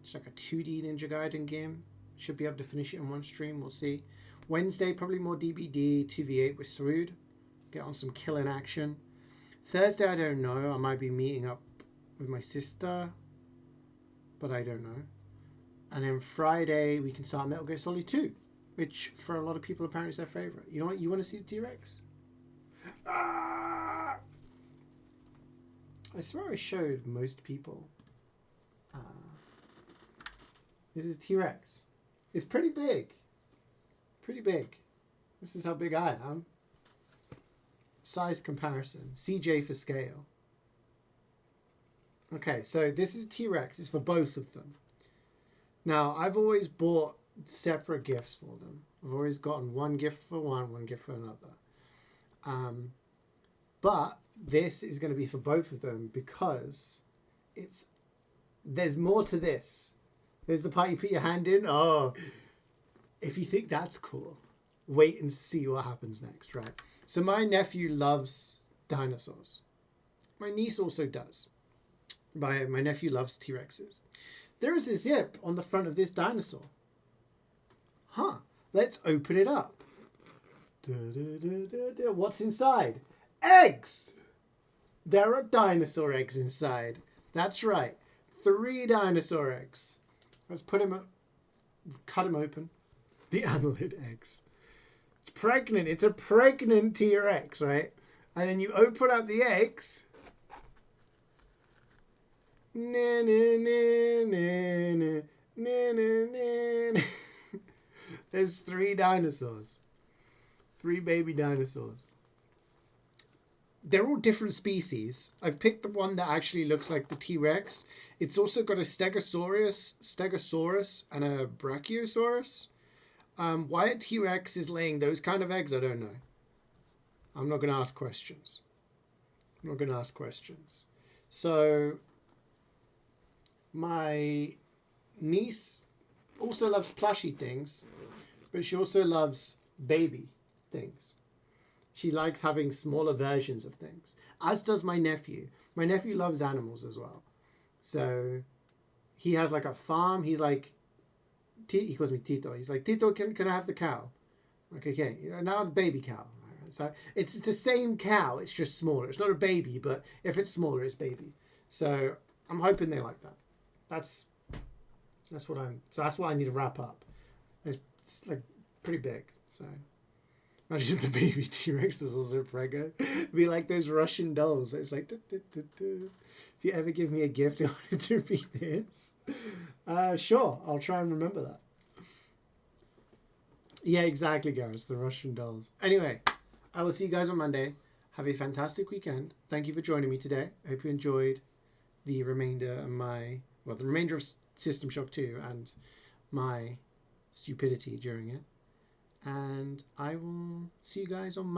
It's like a 2D Ninja Gaiden game. Should be able to finish it in one stream. We'll see. Wednesday, probably more DBD, 2v8 with Srood. Get on some killing action. Thursday, I don't know. I might be meeting up with my sister. But I don't know. And then Friday, we can start Metal Gear Solid 2. Which, for a lot of people, apparently is their favourite. You know what? You want to see the T-Rex? Ah! I swear I showed most people. This is a T-Rex. It's pretty big. Pretty big. This is how big I am. Size comparison. CeeJaey for scale. Okay, so this is T-Rex. It's for both of them. Now, I've always bought separate gifts for them. I've always gotten one gift for one gift for another. But this is going to be for both of them because there's more to this. There's the part you put your hand in. Oh, if you think that's cool, wait and see what happens next, right? So my nephew loves dinosaurs. My niece also does. My nephew loves T-Rexes. There is a zip on the front of this dinosaur. Huh. Let's open it up. What's inside? Eggs! There are dinosaur eggs inside. That's right. 3 dinosaur eggs. Let's cut him open. The annelid eggs. It's pregnant. It's a pregnant T-Rex, right? And then you open up the eggs. There's 3 dinosaurs. 3 baby dinosaurs. They're all different species. I've picked the one that actually looks like the T-Rex. It's also got a Stegosaurus, and a Brachiosaurus. Why a T-Rex is laying those kind of eggs, I don't know. I'm not going to ask questions. So, my niece also loves plushy things, but she also loves baby things. She likes having smaller versions of things, as does my nephew. My nephew loves animals as well. So he has like a farm. He's like, he calls me Tito. He's like, Tito, can I have the cow? Like, okay, now the baby cow. So it's the same cow, it's just smaller. It's not a baby, but if it's smaller, it's baby. So I'm hoping they like that. That's what I need to wrap up. It's like pretty big. So imagine if the baby T-Rex is also Prego. It'd be like those Russian dolls. It's like, if you ever give me a gift, I want it to be this. Sure, I'll try and remember that. Yeah, exactly, Gareth. The Russian dolls. Anyway, I will see you guys on Monday. Have a fantastic weekend. Thank you for joining me today. I hope you enjoyed the remainder of System Shock 2 and my stupidity during it. And I will see you guys on Monday.